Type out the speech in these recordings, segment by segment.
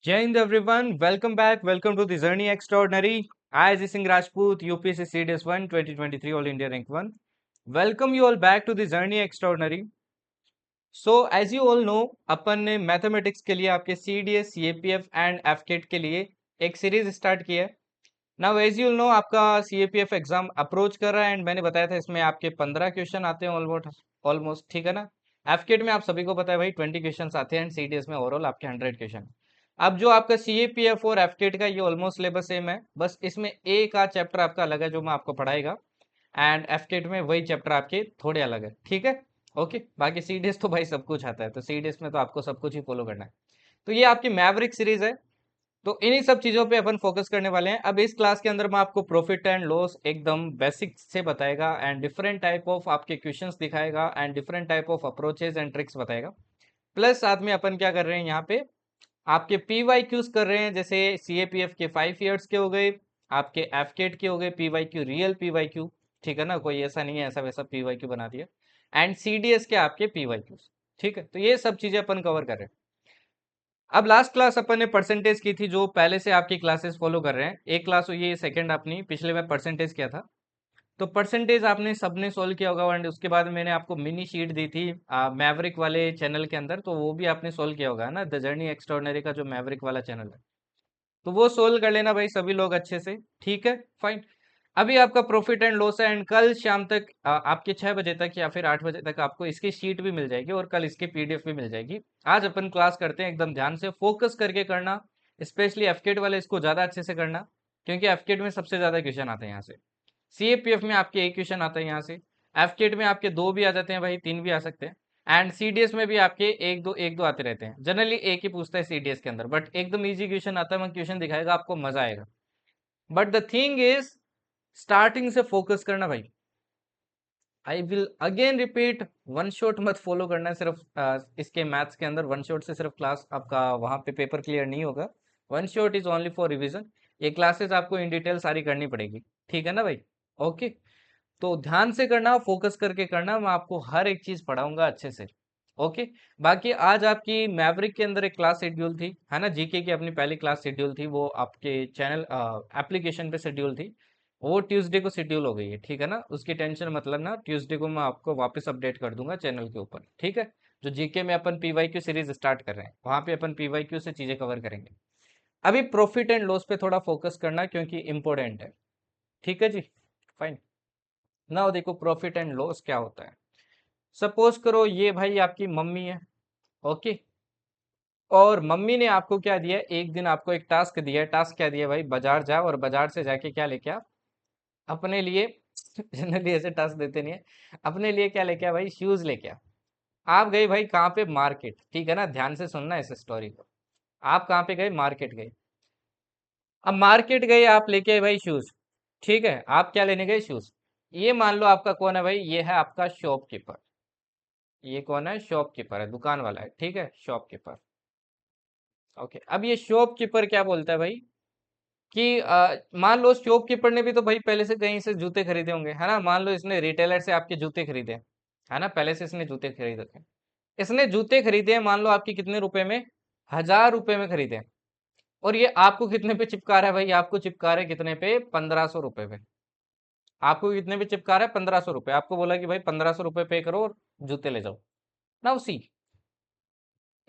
Jai Hind everyone, welcome back. Welcome to the Journey Extraordinary. I, Ajay Singh Rajput, UPSC CDS 1 2023 All India Rank 1. Welcome you all back to the Journey Extraordinary. So, as you all know, अपन ने mathematics के लिए आपके CDS, CAPF and FCAT के लिए एक series start की है. Now as you know आपका CAPF एग्जाम अप्रोच कर रहा है एंड मैंने बताया था इसमें आपके 15 क्वेश्चन आते हैं ऑलमोस्ट ठीक है ना. FCAT में आप सभी को पता है भाई 20 क्वेश्चन आते हैं एंड CDS में ओवरऑल आपके 100 क्वेश्चन. अब जो आपका CAPF और FCAT का ये ऑलमोस्ट सिलेबस सेम है, बस इसमें एक आध चैप्टर आपका अलग है जो मैं आपको पढ़ाएगा एंड FCAT में वही चैप्टर आपके थोड़े अलग है. ठीक है, ओके. बाकी CDS तो भाई सब कुछ आता है, तो CDS में तो आपको सब कुछ ही फॉलो करना है. तो ये आपकी मैवरिक सीरीज है, तो इन्हीं सब चीजों पे अपन फोकस करने वाले हैं. अब इस क्लास के अंदर मैं आपको प्रॉफिट एंड लॉस एकदम बेसिक से बताएगा एंड डिफरेंट टाइप ऑफ आपके क्वेश्चंस दिखाएगा and different type of approaches and tricks बताएगा. प्लस साथ में अपन क्या कर रहे हैं यहाँ पे आपके PYQs कर रहे हैं, जैसे CAPF के 5 इयर्स के हो गए, आपके FCAT के हो गए PYQ, रियल PYQ. ठीक है ना, कोई ऐसा नहीं है ऐसा वैसा PYQ बना दिया. एंड CDS के आपके PYQs. ठीक है, तो ये सब चीजें अपन कवर कर रहे हैं. अब लास्ट क्लास अपन ने परसेंटेज की थी, जो पहले से आपकी क्लासेस फॉलो कर रहे हैं. एक क्लास हुई है सेकंड अपनी, पिछले में परसेंटेज किया था. तो परसेंटेज आपने सबने सोल्व किया होगा एंड उसके बाद मैंने आपको मिनी शीट दी थी मैवरिक वाले चैनल के अंदर, तो वो भी आपने सोल्व किया होगा ना, द जर्नी एक्स्ट्राऑर्डिनरी का जो मैवरिक वाला चैनल है, तो वो सोल्व कर लेना भाई सभी लोग अच्छे से. ठीक है, फाइन. अभी आपका प्रॉफिट एंड लॉस है एंड कल शाम तक आपके 6 बजे तक या फिर 8 बजे तक आपको इसकी शीट भी मिल जाएगी और कल इसकी PDF भी मिल जाएगी. आज अपन क्लास करते हैं एकदम ध्यान से फोकस करके करना. स्पेशली FCAT वाले इसको ज्यादा अच्छे से करना, क्योंकि FCAT में सबसे ज्यादा क्वेश्चन आते हैं यहाँ से. CAPF में आपके एक क्वेश्चन आता है यहाँ से, FCAT में आपके दो भी आ जाते हैं भाई, तीन भी आ सकते हैं. एंड CDS में भी आपके एक दो आते रहते हैं. जनरली एक ही पूछता है CDS के अंदर, बट एकदम इजी क्वेश्चन आता है, मैं क्वेश्चन दिखाएगा आपको, मजा आएगा. But the thing is starting से फोकस करना भाई. I will again repeat, one shot मत फॉलो करना सिर्फ. इसके मैथ्स के अंदर वन शॉट से सिर्फ क्लास आपका वहां पे पेपर क्लियर नहीं होगा. One shot is only for revision. ये क्लासेस आपको इन डिटेल सारी करनी पड़ेगी. ठीक है ना भाई, ओके. तो ध्यान से करना, फोकस करके करना, मैं आपको हर एक चीज पढ़ाऊंगा अच्छे से. ओके. बाकी आज आपकी मैवरिक के अंदर एक क्लास शेड्यूल थी, है ना, GK की अपनी पहली क्लास शेड्यूल थी, वो आपके चैनल एप्लीकेशन पे शेड्यूल थी. वो ट्यूसडे को शेड्यूल हो गई है. ठीक है ना, उसकी टेंशन मतलब ना, ट्यूसडे को मैं आपको वापस अपडेट कर दूंगा चैनल के ऊपर. ठीक है. जो GK में अपन PYQ सीरीज स्टार्ट कर रहे हैं, वहां पे अपन PYQ से चीजें कवर करेंगे. अभी प्रॉफिट एंड लॉस पे थोड़ा फोकस करना, क्योंकि इंपॉर्टेंट है. ठीक है जी, फाइन. ना देखो प्रॉफिट एंड लॉस क्या होता है. सपोज करो ये भाई आपकी मम्मी है, ओके. और मम्मी ने आपको क्या दिया, एक दिन आपको एक टास्क दिया है. टास्क क्या दिया भाई, बाजार जाओ और बाजार से जाके क्या लेके आ अपने लिए. जनरली ऐसे टास्क देते नहीं है. अपने लिए क्या लेके आ भाई, शूज लेके आ. आप गए भाई कहाँ पे, मार्केट. ठीक है ना, ध्यान से सुनना इस स्टोरी को. आप कहाँ पे गए, मार्केट गए. अब मार्केट गए, आप लेके आए भाई शूज. ठीक है, आप क्या लेने गए, शूज. ये मान लो आपका कौन है भाई, ये है आपका शॉपकीपर. ये कौन है, शॉपकीपर है, दुकान वाला है. ठीक है, शॉपकीपर. ओके. अब ये शॉपकीपर क्या बोलता है भाई कि मान लो शॉपकीपर ने भी तो भाई पहले से कहीं से जूते खरीदे होंगे, है ना. मान लो इसने रिटेलर से आपके जूते खरीदे, है ना, पहले से इसने जूते खरीदे थे. इसने जूते खरीदे हैं, मान लो आपके कितने रुपए में, 1000 रुपए में खरीदे. और ये आपको कितने पे चिपका रहा है भाई, आपको चिपका रहा है कितने पे, 1500 रुपए पे. आपको कितने पे चिपका रहा है, 1500 रुपए. आपको बोला कि भाई 1500 रुपए पे करो और जूते ले जाओ. ना उसी,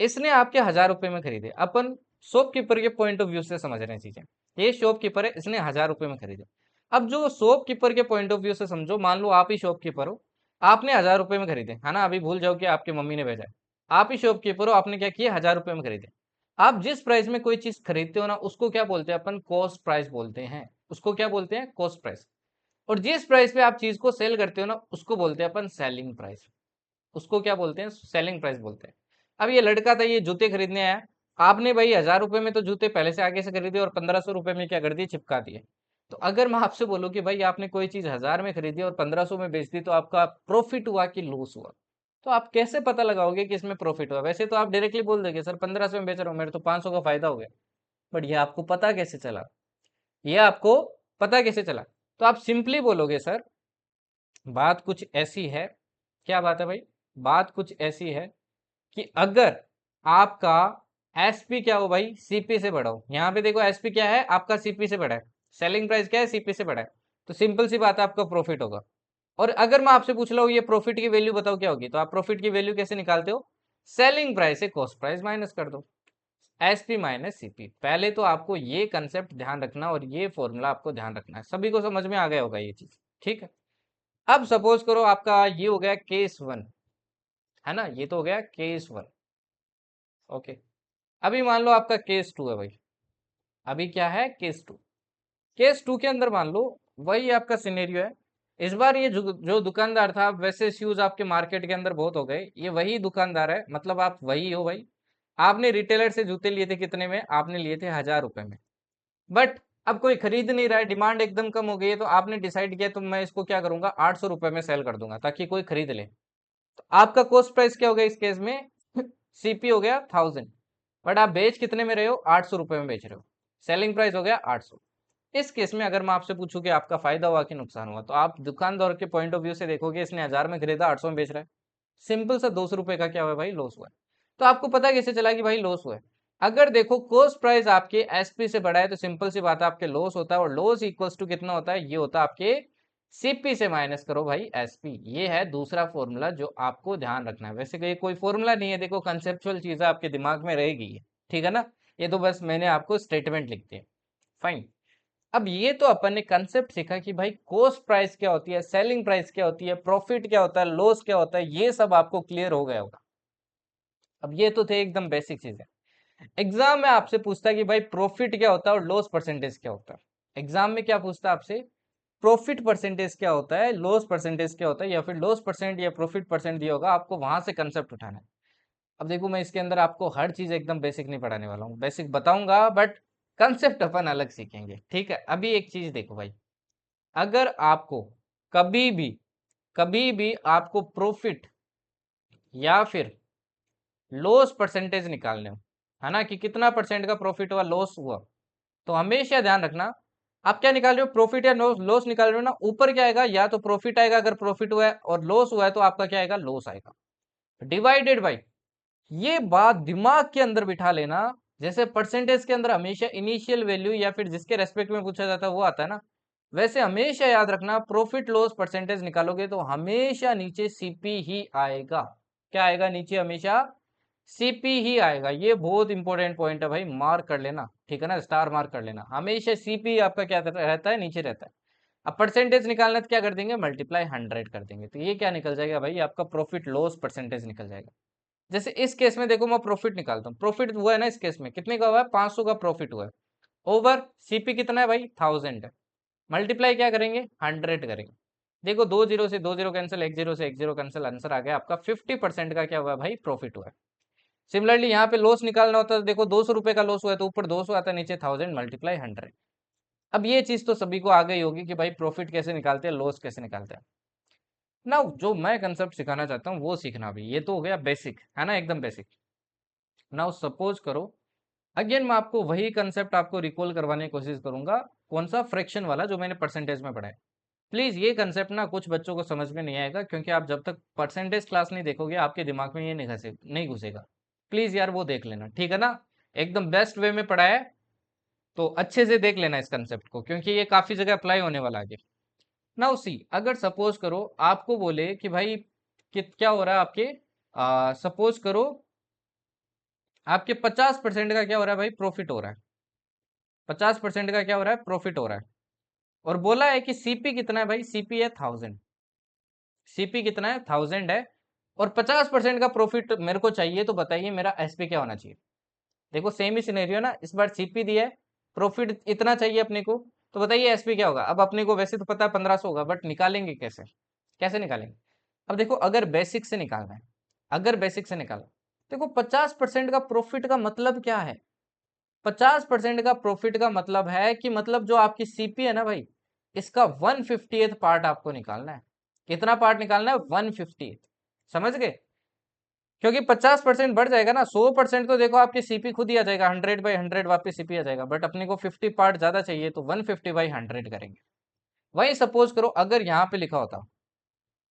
इसने आपके 1000 रुपए में खरीदे. अपन शॉपकीपर के पॉइंट ऑफ व्यू से समझ रहे हैं चीजें. ये शॉपकीपर है, इसने 1000 रुपए में खरीदे. अब जो शॉपकीपर के पॉइंट ऑफ व्यू से समझो, मान लो आप ही शॉपकीपर हो, आपने 1000 रुपए में खरीदे, है ना. अभी भूल जाओ कि आपकी मम्मी ने भेजा है. आप ही शॉपकीपर हो, आपने क्या किया, 1000 रुपए में खरीदे. आप जिस प्राइस में कोई चीज खरीदते हो ना, उसको क्या बोलते हैं अपन, कॉस्ट प्राइस बोलते हैं. उसको क्या बोलते हैं, कॉस्ट प्राइस. और जिस प्राइस पे आप चीज को सेल करते हो ना, उसको बोलते हैं अपन सेलिंग प्राइस. उसको क्या बोलते हैं, सेलिंग प्राइस बोलते हैं. अब ये लड़का था, ये जूते खरीदने आया. आपने भाई 1000 रुपए में तो जूते पहले से आगे से खरीदे और 1500 रुपए में क्या कर दिए, चिपका दिए. तो अगर मैं आपसे बोलूं कि भाई आपने कोई चीज 1000 में खरीदी और 1500 में बेच दी, तो आपका प्रॉफिट हुआ कि लॉस हुआ. तो आप कैसे पता लगाओगे कि इसमें प्रॉफिट हुआ. वैसे तो आप डायरेक्टली बोल दोगे सर 1500 में बेच रहा हूँ, मेरे तो 500 का फायदा हो गया. बट ये आपको पता कैसे चला, ये आपको पता कैसे चला. तो आप सिंपली बोलोगे सर, बात कुछ ऐसी है. क्या बात है भाई, बात कुछ ऐसी है कि अगर आपका एसपी क्या हो भाई, सीपी से बड़ा हो। यहाँ पे देखो एसपी क्या है, आपका सीपी से बड़ा है, सेलिंग प्राइस क्या है, सीपी से बड़ा है, तो सिंपल सी बात है आपका प्रॉफिट होगा। और अगर मैं आपसे पूछ रहा हूँ ये प्रॉफिट की वैल्यू बताओ क्या होगी, तो आप प्रॉफिट की वैल्यू कैसे निकालते हो, सेलिंग प्राइस से कॉस्ट प्राइस माइनस कर दो, एसपी माइनस सीपी। पहले तो आपको ये कंसेप्ट ध्यान रखना और ये फॉर्मूला आपको ध्यान रखना है, सभी को समझ में आ गया होगा ये चीज, ठीक है। अब सपोज करो आपका ये हो गया केस वन, है ना, ये तो हो गया केस वन, ओके। अभी मान लो आपका केस टू है भाई, अभी क्या है केस टू। केस टू के अंदर मान लो वही आपका सिनेरियो है। इस बार ये जो दुकानदार था, वैसे शूज आपके मार्केट के अंदर बहुत हो गए, ये वही दुकानदार है, मतलब आप वही हो भाई। आपने रिटेलर से जूते लिए थे कितने में, आपने लिए थे 1000 रुपए में, बट अब कोई खरीद नहीं रहा है, डिमांड एकदम कम हो गई है, तो आपने डिसाइड किया तो मैं इसको क्या करूंगा, 800 रुपए में सेल कर दूंगा ताकि कोई खरीद ले। तो आपका कॉस्ट प्राइस क्या हो गया इस केस में, सीपी हो गया 1000, बट आप बेच कितने में रहे हो, 800 रुपए में बेच रहे हो, सेलिंग प्राइस हो गया 800। इस केस में अगर मैं आपसे पूछूं कि आपका फायदा हुआ कि नुकसान हुआ, तो आप दुकानदार के पॉइंट ऑफ व्यू से देखोगे, इसने 1000 में खरीदा, 800 में बेच रहा है, सिंपल सा 200 रुपए का क्या हुआ भाई, लॉस हुआ है। तो आपको पता कैसे चला कि भाई लॉस हुआ है, अगर देखो कॉस्ट प्राइस आपके एसपी से बड़ा है, तो सिंपल सी बात है आपके लॉस होता है, और लॉस इक्वल्स टू कितना होता है, ये होता है आपके सीपी से माइनस करो भाई एसपी। ये है दूसरा फॉर्मूला जो आपको ध्यान रखना है। वैसे कोई फॉर्मूला नहीं है, देखो कंसेप्चुअल चीजें आपके दिमाग में रहेगी, ठीक है ना, ये तो बस मैंने आपको स्टेटमेंट लिख दिया, फाइन। अब ये तो अपन ने कंसेप्ट सीखा कि भाई कॉस्ट प्राइस क्या होती है, सेलिंग प्राइस क्या होती है, प्रॉफिट क्या होता है, लॉस क्या होता है, ये सब आपको क्लियर हो गया होगा। अब ये तो थे एकदम बेसिक चीजें। एग्जाम में आपसे पूछता है कि भाई प्रॉफिट क्या होता है और लॉस परसेंटेज क्या होता है। एग्जाम में क्या पूछता है आपसे, प्रॉफिट परसेंटेज क्या होता है, लॉस परसेंटेज क्या होता है, या फिर लॉस परसेंट या प्रॉफिट परसेंट दिया होगा, आपको वहां से कंसेप्ट उठाना है। अब देखो मैं इसके अंदर आपको हर चीज एकदम बेसिक नहीं पढ़ाने वाला हूँ, बेसिक बताऊंगा बट कंसेप्ट अपन अलग सीखेंगे, ठीक है। अभी एक चीज देखो भाई, अगर आपको कभी भी आपको प्रॉफिट या फिर लॉस परसेंटेज निकालने हो, है ना, कि कितना परसेंट का प्रॉफिट हुआ, लॉस हुआ, तो हमेशा ध्यान रखना आप क्या निकाल रहे हो, प्रॉफिट या लॉस निकाल रहे हो ना, ऊपर क्या आएगा, या तो प्रॉफिट आएगा अगर प्रॉफिट हुआ है, और लॉस हुआ है तो आपका क्या आएगा, लॉस आएगा, डिवाइडेड बाई। ये बात दिमाग के अंदर बिठा लेना। जैसे परसेंटेज के अंदर हमेशा इनिशियल वैल्यू या फिर जिसके रेस्पेक्ट में पूछा जाता है वो आता है ना, वैसे हमेशा याद रखना प्रॉफिट लॉस परसेंटेज निकालोगे तो हमेशा नीचे सीपी ही आएगा। क्या आएगा नीचे, हमेशा सीपी ही आएगा। ये बहुत इंपॉर्टेंट पॉइंट है भाई, मार्क कर लेना, ठीक है ना, स्टार मार्क कर लेना, हमेशा सीपी आपका क्या रहता है, नीचे रहता है। अब परसेंटेज निकालना तो क्या कर देंगे, मल्टीप्लाई 100 कर देंगे, तो ये क्या निकल जाएगा भाई, आपका प्रॉफिट लॉस परसेंटेज निकल जाएगा। जैसे इस केस में देखो मैं प्रॉफिट निकालता हूँ, प्रॉफिट हुआ है ना इस केस में, कितने का हुआ है, 500 का प्रॉफिट हुआ है, ओवर सीपी कितना है भाई, 1000 है, मल्टीप्लाई क्या करेंगे, 100 करेंगे। देखो 2 जीरो से 2 जीरो कैंसिल, 1 जीरो से 1 जीरो कैंसिल, आंसर आ गया आपका 50% का क्या हुआ है भाई, प्रॉफिट हुआ है। सिमिलरली यहाँ पे लॉस निकालना होता है, तो देखो 200 रुपए का लॉस हुआ है तो ऊपर 200 आता है, नीचे 1000 मल्टीप्लाई 100। अब ये चीज तो सभी को आ गई होगी कि भाई प्रॉफिट कैसे निकालते हैं, लॉस कैसे निकालते हैं ना। जो मैं कंसेप्ट सिखाना चाहता हूँ वो सीखना भी, ये तो हो गया बेसिक, है ना, एकदम बेसिक। नाउ सपोज करो, अगेन मैं आपको वही कंसेप्ट आपको रिकॉल करवाने की कोशिश करूंगा, कौन सा, फ्रैक्शन वाला जो मैंने परसेंटेज में पढ़ा है। प्लीज ये कंसेप्ट ना कुछ बच्चों को समझ में नहीं आएगा, क्योंकि आप जब तक परसेंटेज क्लास नहीं देखोगे आपके दिमाग में ये नहीं घुसेगा। प्लीज यार वो देख लेना, ठीक है ना, एकदम बेस्ट वे में पढ़ा है, तो अच्छे से देख लेना इस कंसेप्ट को, क्योंकि ये काफी जगह अप्लाई होने वाला आगे। ना उसी, अगर सपोज करो आपको बोले कि भाई क्या हो रहा है आपके, सपोज करो आपके 50% का क्या हो रहा है भाई, प्रॉफिट हो रहा है, 50% का क्या हो रहा है, प्रॉफिट हो रहा है, और बोला है कि सीपी कितना है भाई, सीपी है 1000, सीपी कितना है, 1000 है, और 50% का प्रॉफिट मेरे को चाहिए, तो बताइए मेरा एसपी क्या होना चाहिए। देखो सेम ही सिनेरियो ना, इस बार सीपी दिया है, प्रॉफिट इतना चाहिए अपने को, तो बताइए एसपी क्या होगा। अब अपने को वैसे तो पता है 1500 होगा, बट निकालेंगे कैसे, कैसे निकालेंगे। अब देखो अगर बेसिक से निकालना है, अगर बेसिक से निकालना, देखो 50% का प्रॉफिट का मतलब क्या है, 50% का प्रॉफिट का मतलब है कि मतलब जो आपकी सीपी है ना भाई, इसका 1/50 पार्ट आपको निकालना है। कितना पार्ट निकालना है, 1/50। समझ गए, क्योंकि 50% बढ़ जाएगा ना, 100% तो देखो आपकी सीपी खुद ही आ जाएगा, 100/100 वापस सीपी आ जाएगा, बट अपने को 50 पार्ट ज्यादा चाहिए, तो 150/100 करेंगे। वही सपोज करो अगर यहाँ पे लिखा होता,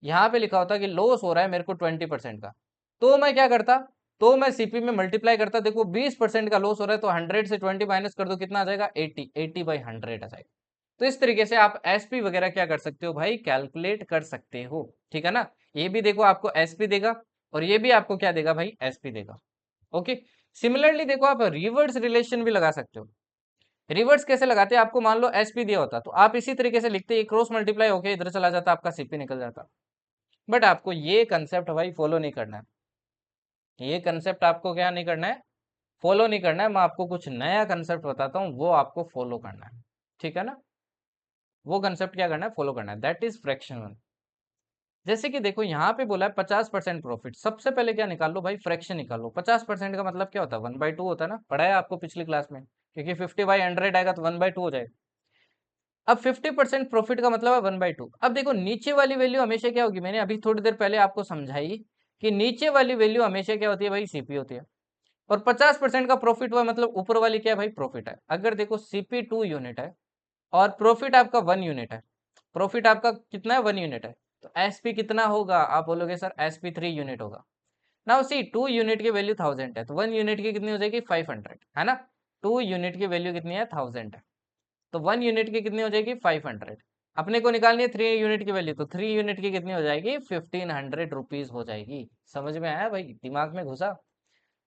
यहाँ पे लिखा होता कि लॉस हो रहा है मेरे को 20% का, तो मैं क्या करता, तो मैं सीपी में मल्टीप्लाई करता, देखो 20% का लॉस हो रहा है तो 100 से 20 माइनस कर दो, कितना आ जाएगा 80, 80/100 आ जाएगा। तो इस तरीके से आप एसपी वगैरह क्या कर सकते हो भाई, कैलकुलेट कर सकते हो, ठीक है ना। ये भी देखो आपको एसपी देगा और ये भी आपको क्या देगा भाई, एसपी देगा। ओके, सिमिलरली देखो आप रिवर्स रिलेशन भी लगा सकते हो। रिवर्स कैसे लगाते हैं, आपको मान लो एसपी दिया होता तो आप इसी तरीके से लिखते, क्रॉस मल्टीप्लाई होके इधर चला जाता, आपका सीपी निकल जाता। बट आपको ये कंसेप्ट भाई फॉलो नहीं करना है, ये कंसेप्ट आपको क्या नहीं करना है, फॉलो नहीं करना है। मैं आपको कुछ नया कंसेप्ट बताता हूँ, वो आपको फॉलो करना है, ठीक है ना। वो कंसेप्ट क्या करना है, फॉलो करना है, दैट इज फ्रैक्शन वन। जैसे कि देखो यहाँ पे बोला है 50% प्रॉफिट, सबसे पहले क्या निकाल लो भाई, फ्रैक्शन निकाल लो। 50% का मतलब क्या होता है, 1/2 होता है ना, पढ़ाया आपको पिछली क्लास में, क्योंकि 50/100 आएगा तो 1/2 हो जाएगा। अब 50% प्रॉफिट का मतलब है 1/2। अब देखो नीचे वाली वैल्यू हमेशा क्या होगी, मैंने अभी थोड़ी देर पहले आपको समझाई कि नीचे वाली वैल्यू हमेशा क्या होती है भाई, सीपी होती है। और 50% का प्रॉफिट हुआ मतलब ऊपर वाली क्या है भाई, प्रॉफिट है। अगर देखो सीपी 2 यूनिट है और प्रॉफिट आपका 1 यूनिट है, प्रॉफिट आपका कितना है, 1 यूनिट है, तो एसपी कितना होगा, आप बोलोगे सर एसपी 3 यूनिट होगा। नाउ सी 2 यूनिट की वैल्यू 1000 है, तो 1 यूनिट की कितनी हो जाएगी, 500, है ना। 2 यूनिट की वैल्यू कितनी है, 1000 है, तो 1 यूनिट की कितनी हो जाएगी, 500। अपने को निकालनी है 3 यूनिट की वैल्यू, तो 3 यूनिट की कितनी हो जाएगी, 1500 रुपीज हो जाएगी। समझ में आया भाई, दिमाग में घुसा।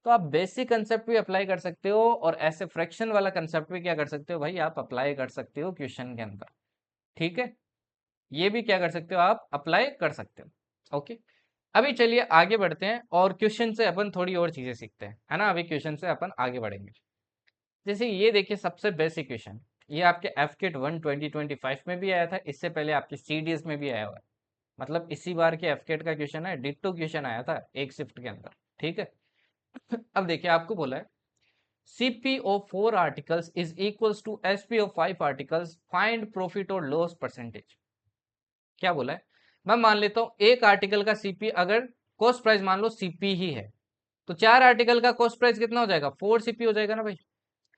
तो आप बेसिक कंसेप्ट भी अप्लाई कर सकते हो और ऐसे फ्रैक्शन वाला कंसेप्ट भी क्या कर सकते हो भाई, आप अप्लाई कर सकते हो क्वेश्चन के अंदर, ठीक है। ये भी क्या कर सकते हो, आप अप्लाई कर सकते हो। ओके, अभी चलिए आगे बढ़ते हैं और क्वेश्चन से अपन थोड़ी और चीजें सीखते हैं, है ना। अभी क्वेश्चन से अपन आगे बढ़ेंगे। जैसे ये देखिए सबसे बेसिक क्वेश्चन, ये आपके एफकेट 1 2025 में भी आया था, इससे पहले आपके सीडीएस में भी आया हुआ है। मतलब इसी बार के एफकेट का क्वेश्चन है, डिट्टो क्वेश्चन आया था एक शिफ्ट के अंदर, ठीक है। अब देखिए आपको बोला है CP of 4 articles is equals to SP of 5 articles, find profit और loss percentage। क्या बोला है, मैं मान लेता हूं एक आर्टिकल का सीपी अगर कॉस्ट प्राइस मान लो सीपी ही है, तो 4 आर्टिकल का कॉस्ट प्राइस कितना हो जाएगा, 4 सीपी हो जाएगा ना भाई,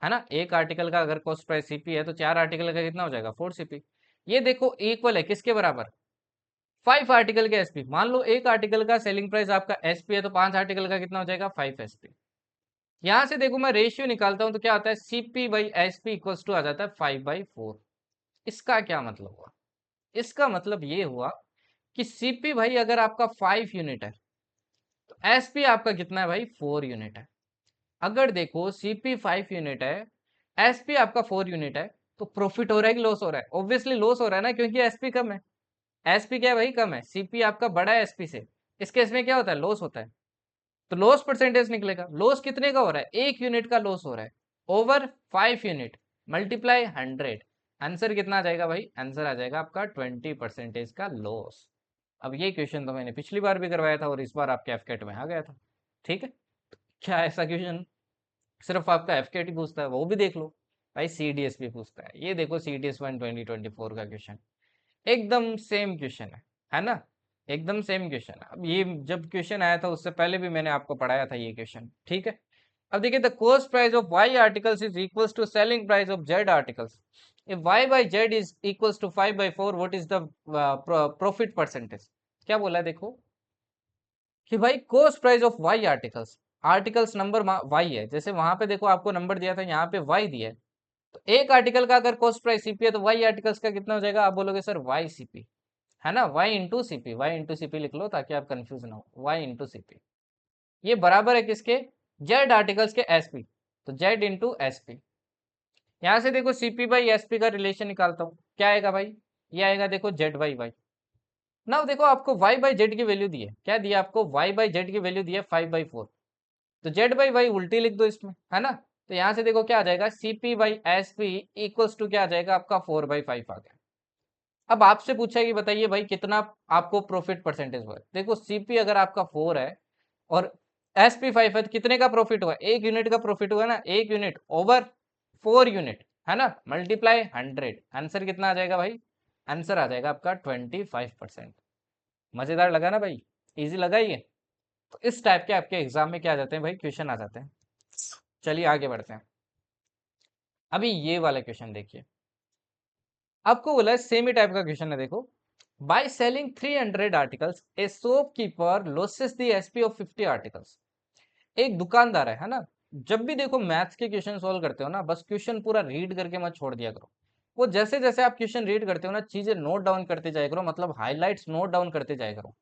है ना। एक आर्टिकल का अगर कॉस्ट प्राइस सीपी है तो 4 आर्टिकल का कितना हो जाएगा, 4 सीपी। ये देखो इक्वल है किसके बराबर, 5 आर्टिकल के एसपी। मान लो एक आर्टिकल का सेलिंग प्राइस आपका एसपी है, तो 5 आर्टिकल का कितना हो जाएगा, 5 एसपी। यहां से देखो मैं रेशियो निकालता हूं तो क्या होता है, CP by SP equals to आ जाता है 5/4। इसका क्या मतलब हुआ, इसका मतलब ये हुआ कि सीपी भाई अगर आपका 5 यूनिट है तो एसपी आपका कितना है भाई, 4 यूनिट है। अगर देखो सीपी 5 यूनिट है, एसपी आपका 4 यूनिट है, तो प्रॉफिट हो रहा है कि लॉस हो रहा है, ऑब्वियसली लॉस हो रहा है ना, क्योंकि एसपी कम है। एसपी क्या है भाई, कम है, सीपी आपका बड़ा है एसपी से, इस केस में क्या होता है, लॉस होता है। तो लॉस परसेंटेज निकलेगा, लॉस कितने का हो रहा है, 1 यूनिट का लॉस हो रहा है, ओवर 5 यूनिट मल्टीप्लाई 100। आंसर कितना आ जाएगा भाई, आंसर आ जाएगा आपका 20% का लॉस। अब ये क्वेश्चन तो मैंने पिछली बार भी करवाया था और इस बार आपके एफकेट में आ गया था, ठीक है। क्या ऐसा क्वेश्चन सिर्फ आपका एफकेट ही पूछता है, वो भी देख लो भाई, सीडीएस भी पूछता है। ये देखो सीडीएस 1 2024 का क्वेश्चन, एकदम सेम क्वेश्चन है ना, एकदम सेम क्वेश्चन है। अब ये जब क्वेश्चन आया था उससे पहले भी मैंने आपको पढ़ाया था ये क्वेश्चन, ठीक है। अब देखिए the cost price of Y articles is equals to selling price of Z articles, if Y by Z is equals to 5/4, what is the profit percentage. क्या बोला है देखो कि भाई cost price of Y articles, articles number Y है, जैसे वहां पे देखो आपको नंबर दिया था, यहाँ पे वाई दिया है, तो एक आर्टिकल का अगर कॉस्ट प्राइस सीपी है तो वाई आर्टिकल्स का कितना हो जाएगा, आप बोलोगे सर वाई सीपी, है ना, Y into CP, Y into CP लिख लो ताकि आप कंफ्यूज ना हो, वाई इंटू सीपी। ये बराबर है किसके, जेड आर्टिकल्स के एसपी, तो जेड इंटू एसपी। यहाँ से देखो सीपी बाई एसपी का रिलेशन निकालता हूँ, क्या आएगा भाई, ये आएगा देखो जेड बाई वाई। नाउ देखो आपको y बाई जेड की वैल्यू दी है, क्या दिया आपको, y बाई जेड की वैल्यू दी है 5/4, तो z बाई वाई उल्टी लिख दो इसमें, है ना। तो यहाँ से देखो क्या आ जाएगा, cp by S P equals to क्या आ जाएगा आपका 4/5 आ गया। अब आपसे पूछा है कि बताइए भाई कितना आपको प्रॉफिट परसेंटेज हुआ है। देखो सीपी अगर आपका 4 है और एसपी 5 है तो कितने का प्रॉफिट हुआ, 1 यूनिट का प्रॉफिट हुआ ना, 1 यूनिट ओवर 4 यूनिट, है ना, मल्टीप्लाई 100। आंसर कितना आ जाएगा भाई, आंसर आ जाएगा आपका 25%। मजेदार लगा ना भाई, इजी लगा ये। तो इस टाइप के आपके एग्जाम में क्या आ जाते हैं भाई, क्वेश्चन आ जाते हैं। चलिए आगे बढ़ते हैं। अभी ये वाला क्वेश्चन देखिए, आपको बोला है सेम ही टाइप का क्वेश्चन है, देखो by selling 300 articles a shopkeeper losses the SP of 50 articles, एक दुकानदार है ना, जब भी देखो मैथ्स के क्वेश्चन सॉल्व करते हो ना, बस क्वेश्चन पूरा रीड करके मत छोड़ दिया करो। वो जैसे जैसे आप क्वेश्चन रीड करते हो ना, चीजें नोट डाउन करते जाया करो, मतलब हाइलाइट्स नोट डाउन करते जाया करो।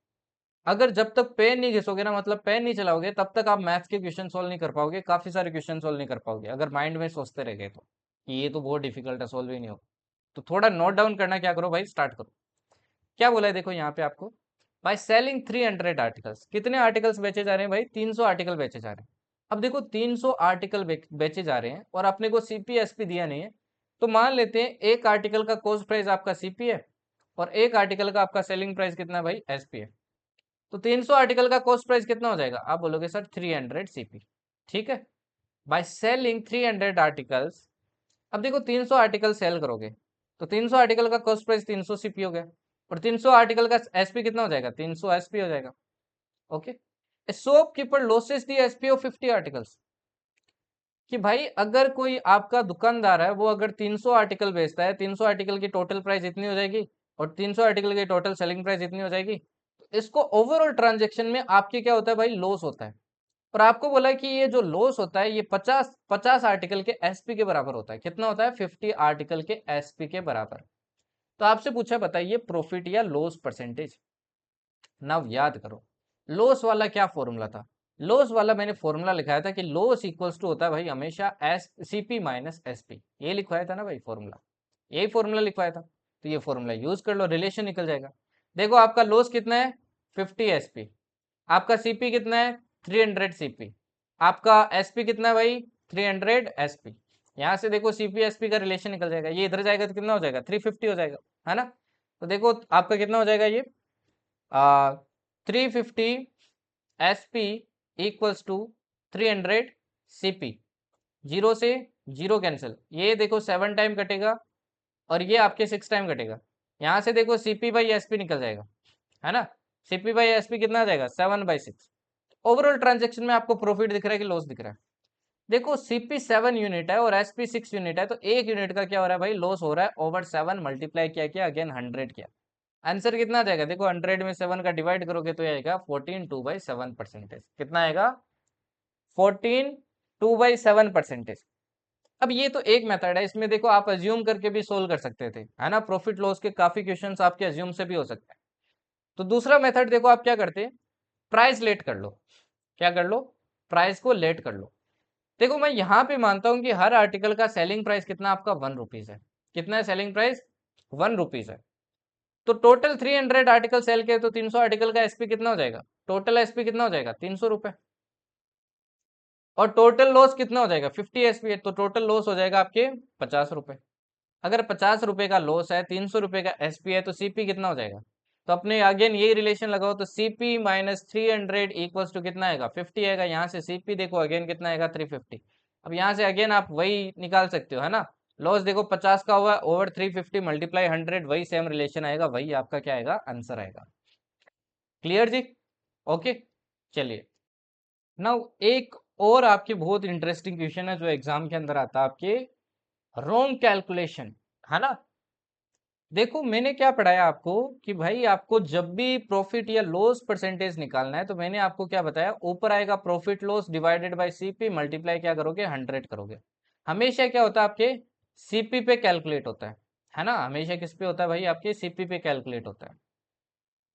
अगर जब तक पेन नहीं घिसोगे ना, मतलब पेन नहीं चलाओगे, तब तक आप मैथ्स के क्वेश्चन सॉल्व नहीं कर पाओगे, काफी सारे क्वेश्चन सॉल्व नहीं कर पाओगे, अगर माइंड में सोचते रह गए तो कि ये तो बहुत डिफिकल्ट है, सॉल्व ही नहीं होगा। तो थोड़ा नोट डाउन करना क्या करो भाई, स्टार्ट करो। क्या बोला है देखो यहाँ पे आपको, बाय सेलिंग 300 आर्टिकल्स, कितने आर्टिकल्स बेचे जा रहे हैं भाई, 300 आर्टिकल बेचे जा रहे हैं। अब देखो 300 आर्टिकल बेचे जा रहे हैं और अपने को सीपी एसपी दिया नहीं है, तो मान लेते हैं एक आर्टिकल का कॉस्ट प्राइस आपका सीपी है और एक आर्टिकल का आपका सेलिंग प्राइस कितना है भाई, एसपी है। तो 300 आर्टिकल का कॉस्ट प्राइस कितना हो जाएगा, आप बोलोगे सर 300 सीपी, ठीक है। बाय सेलिंग 300 आर्टिकल्स, अब देखो 300 आर्टिकल सेल करोगे तो 300 आर्टिकल का कॉस्ट प्राइस 300 सीपी हो गया, और 300 आर्टिकल का एसपी कितना हो जाएगा, 300 एसपी हो जाएगा। Okay, shopkeeper losses the SP of 50 articles, कि भाई अगर कोई आपका दुकानदार है, वो अगर 300 आर्टिकल बेचता है, 300 आर्टिकल की टोटल प्राइस इतनी हो जाएगी और 300 आर्टिकल की टोटल सेलिंग प्राइस इतनी हो जाएगी, तो इसको ओवरऑल ट्रांजेक्शन में आपके क्या होता है भाई, लॉस होता है। और आपको बोला है कि ये जो लॉस होता है ये 50 आर्टिकल के एसपी के बराबर होता है, कितना होता है, 50 आर्टिकल के एसपी के बराबर। तो आपसे पूछा बताइए प्रॉफिट या लॉस परसेंटेज। नाउ याद करो, लॉस वाला क्या फॉर्मूला था, लॉस वाला मैंने फॉर्मूला लिखाया था कि लॉस इक्वल्स टू होता है भाई हमेशा एस सीपी माइनस एसपी, ये लिखवाया था ना भाई फॉर्मूला, यही फॉर्मूला लिखवाया था। तो ये फॉर्मूला यूज कर लो, रिलेशन निकल जाएगा। देखो आपका लॉस कितना है, 50 एसपी, आपका सीपी कितना है, 300 सीपी, आपका एसपी कितना है भाई, 300 एसपी। यहाँ से देखो सीपी एसपी का रिलेशन निकल जाएगा, ये इधर जाएगा तो कितना हो जाएगा, 350 हो जाएगा, है ना। तो देखो आपका कितना हो जाएगा ये, 350 S P equals to 300 C P, zero से जीरो कैंसिल, ये देखो 7 टाइम कटेगा और ये आपके 6 टाइम कटेगा। यहाँ से देखो सीपी बाई एस पी निकल जाएगा, है ना। सीपी बाई एस पी कितना आ जाएगा, 7/6। ओवरऑल ट्रांजेक्शन में आपको प्रॉफिट दिख रहा है कि लॉस दिख रहा है, देखो सीपी 7 यूनिट है और एसपी 6 यूनिट है, तो एक यूनिट का क्या हो रहा है भाई, लॉस हो रहा है, ओवर 7 मल्टीप्लाई किया किया अगेन 100 किया, आंसर कितना आ जाएगा, देखो 100 में 7 का डिवाइड करोगे तो ये आएगा 14 2/7 परसेंटेज, कितना आएगा 14 2/7 परसेंटेज। अब ये तो एक मेथड है, इसमें देखो आप अज्यूम करके भी सोल्व कर सकते थे, है ना, प्रॉफिट लॉस के काफी क्वेश्चंस आपके अज्यूम से भी हो सकते हैं। तो दूसरा मेथड देखो आप क्या करते, प्राइस लेट कर लो, क्या कर लो, प्राइस को लेट कर लो। देखो मैं यहाँ पे मानता हूँ कि हर आर्टिकल का सेलिंग प्राइस कितना आपका 1 रुपीज है, कितना है सेलिंग प्राइस, 1 रुपीज है। तो टोटल 300 आर्टिकल सेल के, तो 300 आर्टिकल का एसपी कितना हो जाएगा, टोटल एसपी कितना हो जाएगा, 300 रुपए। और टोटल लॉस कितना हो जाएगा, 50 एसपी है, तो टोटल लॉस हो जाएगा आपके 50 रुपए। अगर 50 रुपए का लॉस है, 300 रुपए का एसपी है, तो सीपी कितना हो जाएगा। तो अपने अगेन यही रिलेशन लगाओ, तो सीपी माइनस 300 इक्वल्स टू कितना आएगा, 50 आएगा। यहाँ से सीपी देखो अगेन कितना आएगा, 350। अब यहाँ से अगेन आप वही निकाल सकते हो, है ना। लॉस देखो 50 का हुआ ओवर 350 मल्टीप्लाई 100, वही सेम रिलेशन आएगा, वही आपका क्या आएगा, आंसर आएगा। क्लियर जी, ओके। चलिए नाउ एक और आपके बहुत इंटरेस्टिंग क्वेश्चन है जो एग्जाम के अंदर आता है आपके, रॉन्ग कैलकुलेशन, है ना। देखो मैंने क्या पढ़ाया आपको कि भाई आपको जब भी प्रॉफिट या लॉस परसेंटेज निकालना है, तो मैंने आपको क्या बताया, ऊपर आएगा profit loss divided by CP, multiply क्या करोगे, 100 करोगे। हमेशा क्या होता है आपके, सीपी पे कैलकुलेट होता है ना, हमेशा किस पे होता है भाई, आपके सीपी पे कैलकुलेट होता है।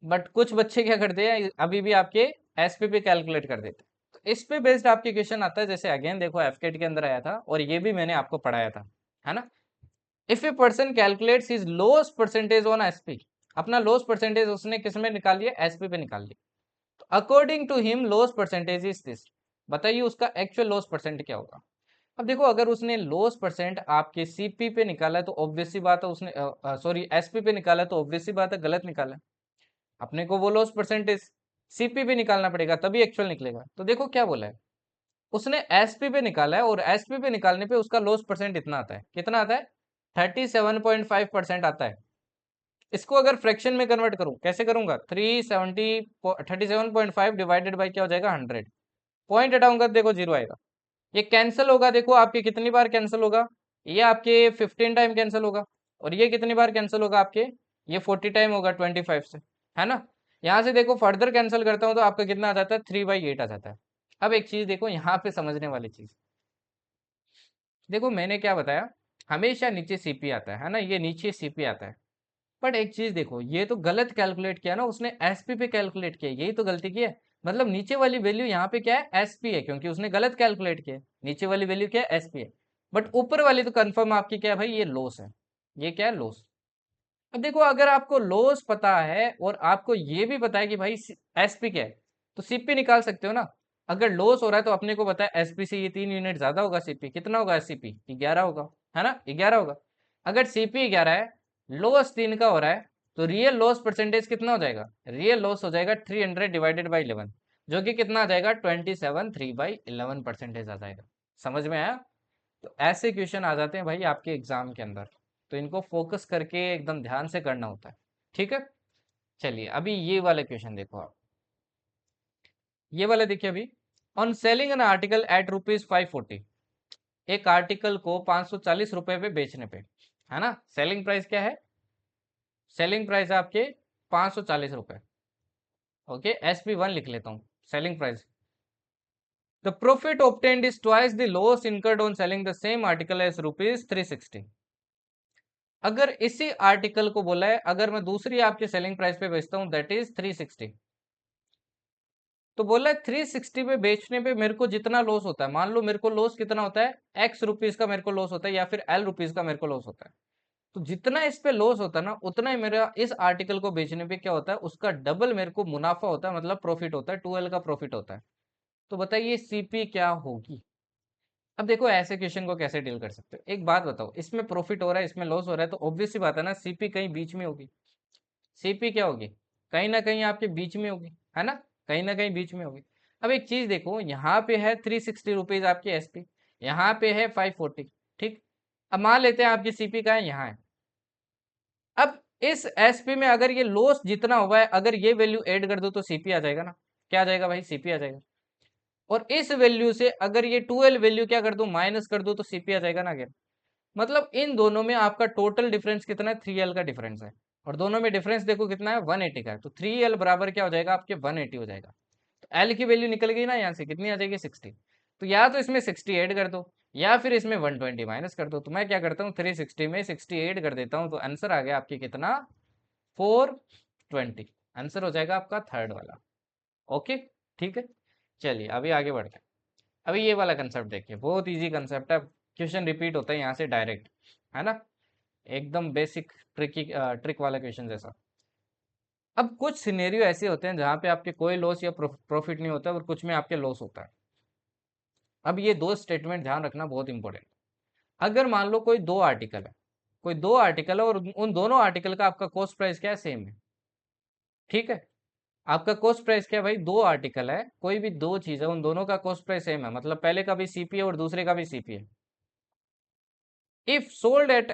बट कुछ बच्चे क्या करते हैं, अभी भी आपके एसपी पे कैलकुलेट कर देते हैं। तो इस पे बेस्ड आपके क्वेश्चन आता है, जैसे अगेन देखो एफकेट के अंदर आया था और ये भी मैंने आपको पढ़ाया था, है ना। If a person calculates his loss percentage on SP, अपना लॉस परसेंटेज उसने किस में निकाल लिया, एसपी पे निकाल लिया। तो according to him loss percentage is this, बताइए उसका एक्चुअल लॉस परसेंट क्या होगा। अब देखो अगर उसने लॉस परसेंट आपके सीपी पे निकाला है, तो ऑब्वियस सी बात है उसने, सॉरी एसपी पे निकाला है, तो ऑब्वियस सी बात है गलत निकाला है। अपने को वो लॉस परसेंटेज सीपी पे निकालना पड़ेगा, तभी एक्चुअल निकलेगा। तो देखो क्या बोला है, उसने एसपी पे निकाला है और एसपी पे निकालने पे उसका लॉस परसेंट इतना आता है, कितना आता है, 37.5% आता है। इसको अगर फ्रैक्शन में कन्वर्ट करूं, कैसे करूंगा, 37.5 डिवाइडेड बाई क्या हो जाएगा, 100। पॉइंट हटाऊंगा देखो जीरो आएगा। ये कैंसिल होगा, देखो आपके कितनी बार कैंसिल होगा, ये आपके 15 टाइम कैंसिल होगा, और ये कितनी बार कैंसिल होगा आपके, ये 40 टाइम होगा 25 से, है ना। यहाँ से देखो फर्दर कैंसिल करता हूँ तो आपका कितना आ जाता है, 3/8 आ जाता है। अब एक चीज देखो यहाँ पे समझने वाली चीज, देखो मैंने क्या बताया, हमेशा नीचे सीपी आता है ना, ये नीचे सीपी आता है। बट एक चीज देखो, ये तो गलत कैलकुलेट किया ना उसने, एसपी पे कैलकुलेट किया, यही तो गलती की है। मतलब नीचे वाली वैल्यू यहाँ पे क्या है, एसपी है, क्योंकि उसने गलत कैलकुलेट किया। नीचे वाली वैल्यू क्या है, एसपी है। बट ऊपर वाली तो कंफर्म आपकी क्या है भाई, ये लॉस है। ये क्या है, लॉस। अब देखो अगर आपको लॉस पता है और आपको ये भी पता है कि भाई एसपी क्या है, तो सीपी निकाल सकते हो ना। अगर लॉस हो रहा है तो अपने को पता है एसपी से ये 3 यूनिट ज्यादा होगा, सीपी कितना होगा, सीपी 11 होगा, है ना, 11 होगा। अगर सीपी 11 है, लॉस 3 का हो रहा है, तो रियल लॉस परसेंटेज कितना हो जाएगा, रियल लॉस हो जाएगा 300 डिवाइडेड बाई 11, जो कि कितना आ जाएगा 27 3/11 परसेंटेज आ जाएगा। समझ में आया। तो ऐसे क्वेश्चन आ जाते हैं भाई आपके एग्जाम के अंदर, तो इनको फोकस करके एकदम ध्यान से करना होता है। ठीक है, चलिए अभी ये वाले क्वेश्चन देखो आप। ये वाले देखिए अभी, on selling an article at ₹540, एक आर्टिकल को 540 रुपए पे बेचने पे, है ना, सेलिंग प्राइस क्या है, सेलिंग प्राइस आपके 540 रुपए। ओके, SP1 लिख लेता हूँ, selling price. The profit obtained is twice the loss incurred on selling the same article as ₹360। अगर इसी आर्टिकल को बोला है, अगर मैं दूसरी आपके सेलिंग प्राइस पे बेचता हूं, दैट इज 360, तो बोला है 360 पे बेचने पे मेरे को जितना लॉस होता है, मान लो मेरे को लॉस कितना होता है, एक्स रुपीज का मेरे को लॉस होता है, या फिर एल रुपीज का मेरे को लॉस होता है। तो जितना इस पे लॉस होता है ना, उतना ही मेरा इस आर्टिकल को बेचने पे क्या होता है, उसका डबल मेरे को मुनाफा होता है, मतलब प्रॉफिट होता है, 2L का प्रॉफिट होता है। तो बताइए सीपी क्या होगी। अब देखो ऐसे क्वेश्चन को कैसे डील कर सकते हो, एक बात बताओ, इसमें प्रॉफिट हो रहा है, इसमें लॉस हो रहा है, तो ऑब्वियस सी बात है ना, सीपी कहीं बीच में होगी। सीपी क्या होगी, कहीं ना कहीं आपके बीच में होगी, है ना, कहीं ना कहीं बीच में होगी। अब एक चीज देखो, यहाँ पे है 360 रुपीज आपकी एसपी, यहाँ पे है 540। ठीक, अब मान लेते हैं आपकी सीपी का है, यहाँ है। अब इस एसपी में अगर ये लॉस जितना हुआ है, अगर ये वैल्यू ऐड कर दो तो सीपी आ जाएगा ना, क्या आ जाएगा भाई, सीपी आ जाएगा। और इस वैल्यू से अगर ये 2L वैल्यू क्या कर दो, माइनस कर दो, तो सीपी आ जाएगा ना अगेन। मतलब इन दोनों में आपका टोटल डिफरेंस कितना है, 3L का डिफरेंस है। और दोनों में डिफरेंस देखो कितना है, 180 का है। तो 3L बराबर क्या हो जाएगा आपके, 180 हो जाएगा। तो L की वैल्यू निकल गई ना यहाँ से, कितनी आ जाएगी, 60। तो या तो इसमें 60 ऐड कर दो, या फिर इसमें 120 माइनस कर दो। तो मैं क्या करता हूँ, 360 में 60 ऐड कर देता हूँ, तो आंसर आ गया आपके कितना, 420। आंसर हो जाएगा आपका थर्ड वाला। ओके, ठीक है, चलिए अभी आगे बढ़ते हैं। अभी ये वाला कंसेप्ट देखिए, बहुत इजी कंसेप्ट है, क्वेश्चन रिपीट होता है यहाँ से डायरेक्ट, है ना, एकदम बेसिक ट्रिक वाला क्वेश्चन जैसा। अब कुछ सिनेरियो ऐसे होते हैं जहाँ पे आपके कोई लॉस या प्रॉफिट नहीं होता, और कुछ में आपके लॉस होता है। अब ये दो स्टेटमेंट ध्यान रखना बहुत इंपॉर्टेंट। अगर मान लो कोई दो आर्टिकल है, कोई दो आर्टिकल है, और उन दोनों आर्टिकल का आपका कॉस्ट प्राइस क्या है, सेम है। ठीक है, आपका कॉस्ट प्राइस क्या है भाई, दो आर्टिकल है, कोई भी दो चीज है, उन दोनों का कॉस्ट प्राइस सेम है, मतलब पहले का भी सीपी है और दूसरे का भी सीपी है। इफ सोल्ड एट,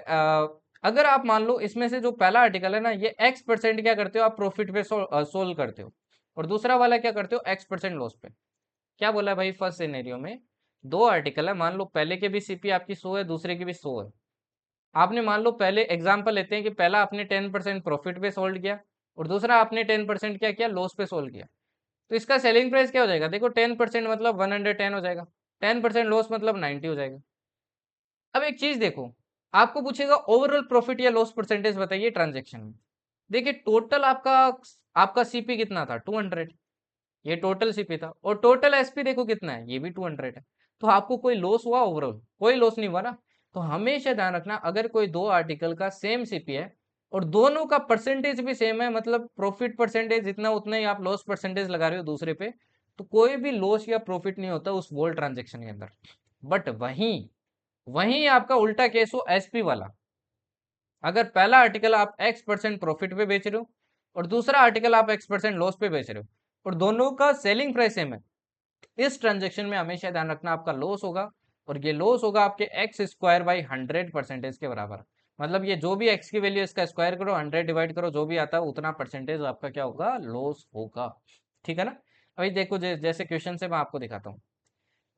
अगर आप मान लो इसमें से जो पहला आर्टिकल है ना, ये X% क्या करते हो आप, प्रॉफिट पे सोल्व करते हो, और दूसरा वाला क्या करते हो, X% लॉस पे। क्या बोला है भाई, फर्स्ट सिनेरियो में दो आर्टिकल है, मान लो पहले के भी सीपी आपकी 100 है, दूसरे की भी 100 है। आपने मान लो पहले एग्जांपल लेते हैं कि पहला आपने 10% प्रॉफिट पे सोल्व किया, और दूसरा आपने 10% क्या किया, लॉस पे सोल्व किया। तो इसका सेलिंग प्राइस क्या हो जाएगा, देखो 10% मतलब 110 हो जाएगा, 10% लॉस मतलब 90 हो जाएगा। अब एक चीज देखो, आपको पूछेगा ओवरऑल प्रॉफिट या लॉस परसेंटेज बताइए ट्रांजैक्शन में। देखिए टोटल आपका आपका सीपी कितना था, 200, ये टोटल सीपी था, और टोटल एसपी देखो कितना है, ये भी 200 है। तो आपको कोई लॉस हुआ, ओवरऑल कोई लॉस नहीं हुआ ना। तो हमेशा ध्यान रखना, अगर कोई दो आर्टिकल का सेम सीपी है और दोनों का परसेंटेज भी सेम है, मतलब प्रॉफिट परसेंटेज जितना उतना ही आप लॉस परसेंटेज लगा रहे हो दूसरे पे, तो कोई भी लॉस या प्रॉफिट नहीं होता उस बोल ट्रांजेक्शन के अंदर। बट वहीं वहीं आपका उल्टा केस हो एसपी वाला, अगर पहला आर्टिकल आप X% प्रॉफिट पे बेच रहे हो और दूसरा आर्टिकल आप X% लॉस पे बेच रहे हो, और दोनों का सेलिंग प्राइस सेम है, इस ट्रांजेक्शन में हमेशा ध्यान रखना आपका लॉस होगा, और ये लॉस होगा आपके X²/100 के बराबर। मतलब ये जो भी X की वैल्यू, इसका स्क्वायर करो, 100 डिवाइड करो, जो भी आता है उतना परसेंटेज आपका क्या होगा, लॉस होगा। ठीक है ना। अभी देखो जैसे क्वेश्चन से मैं आपको दिखाता हूँ,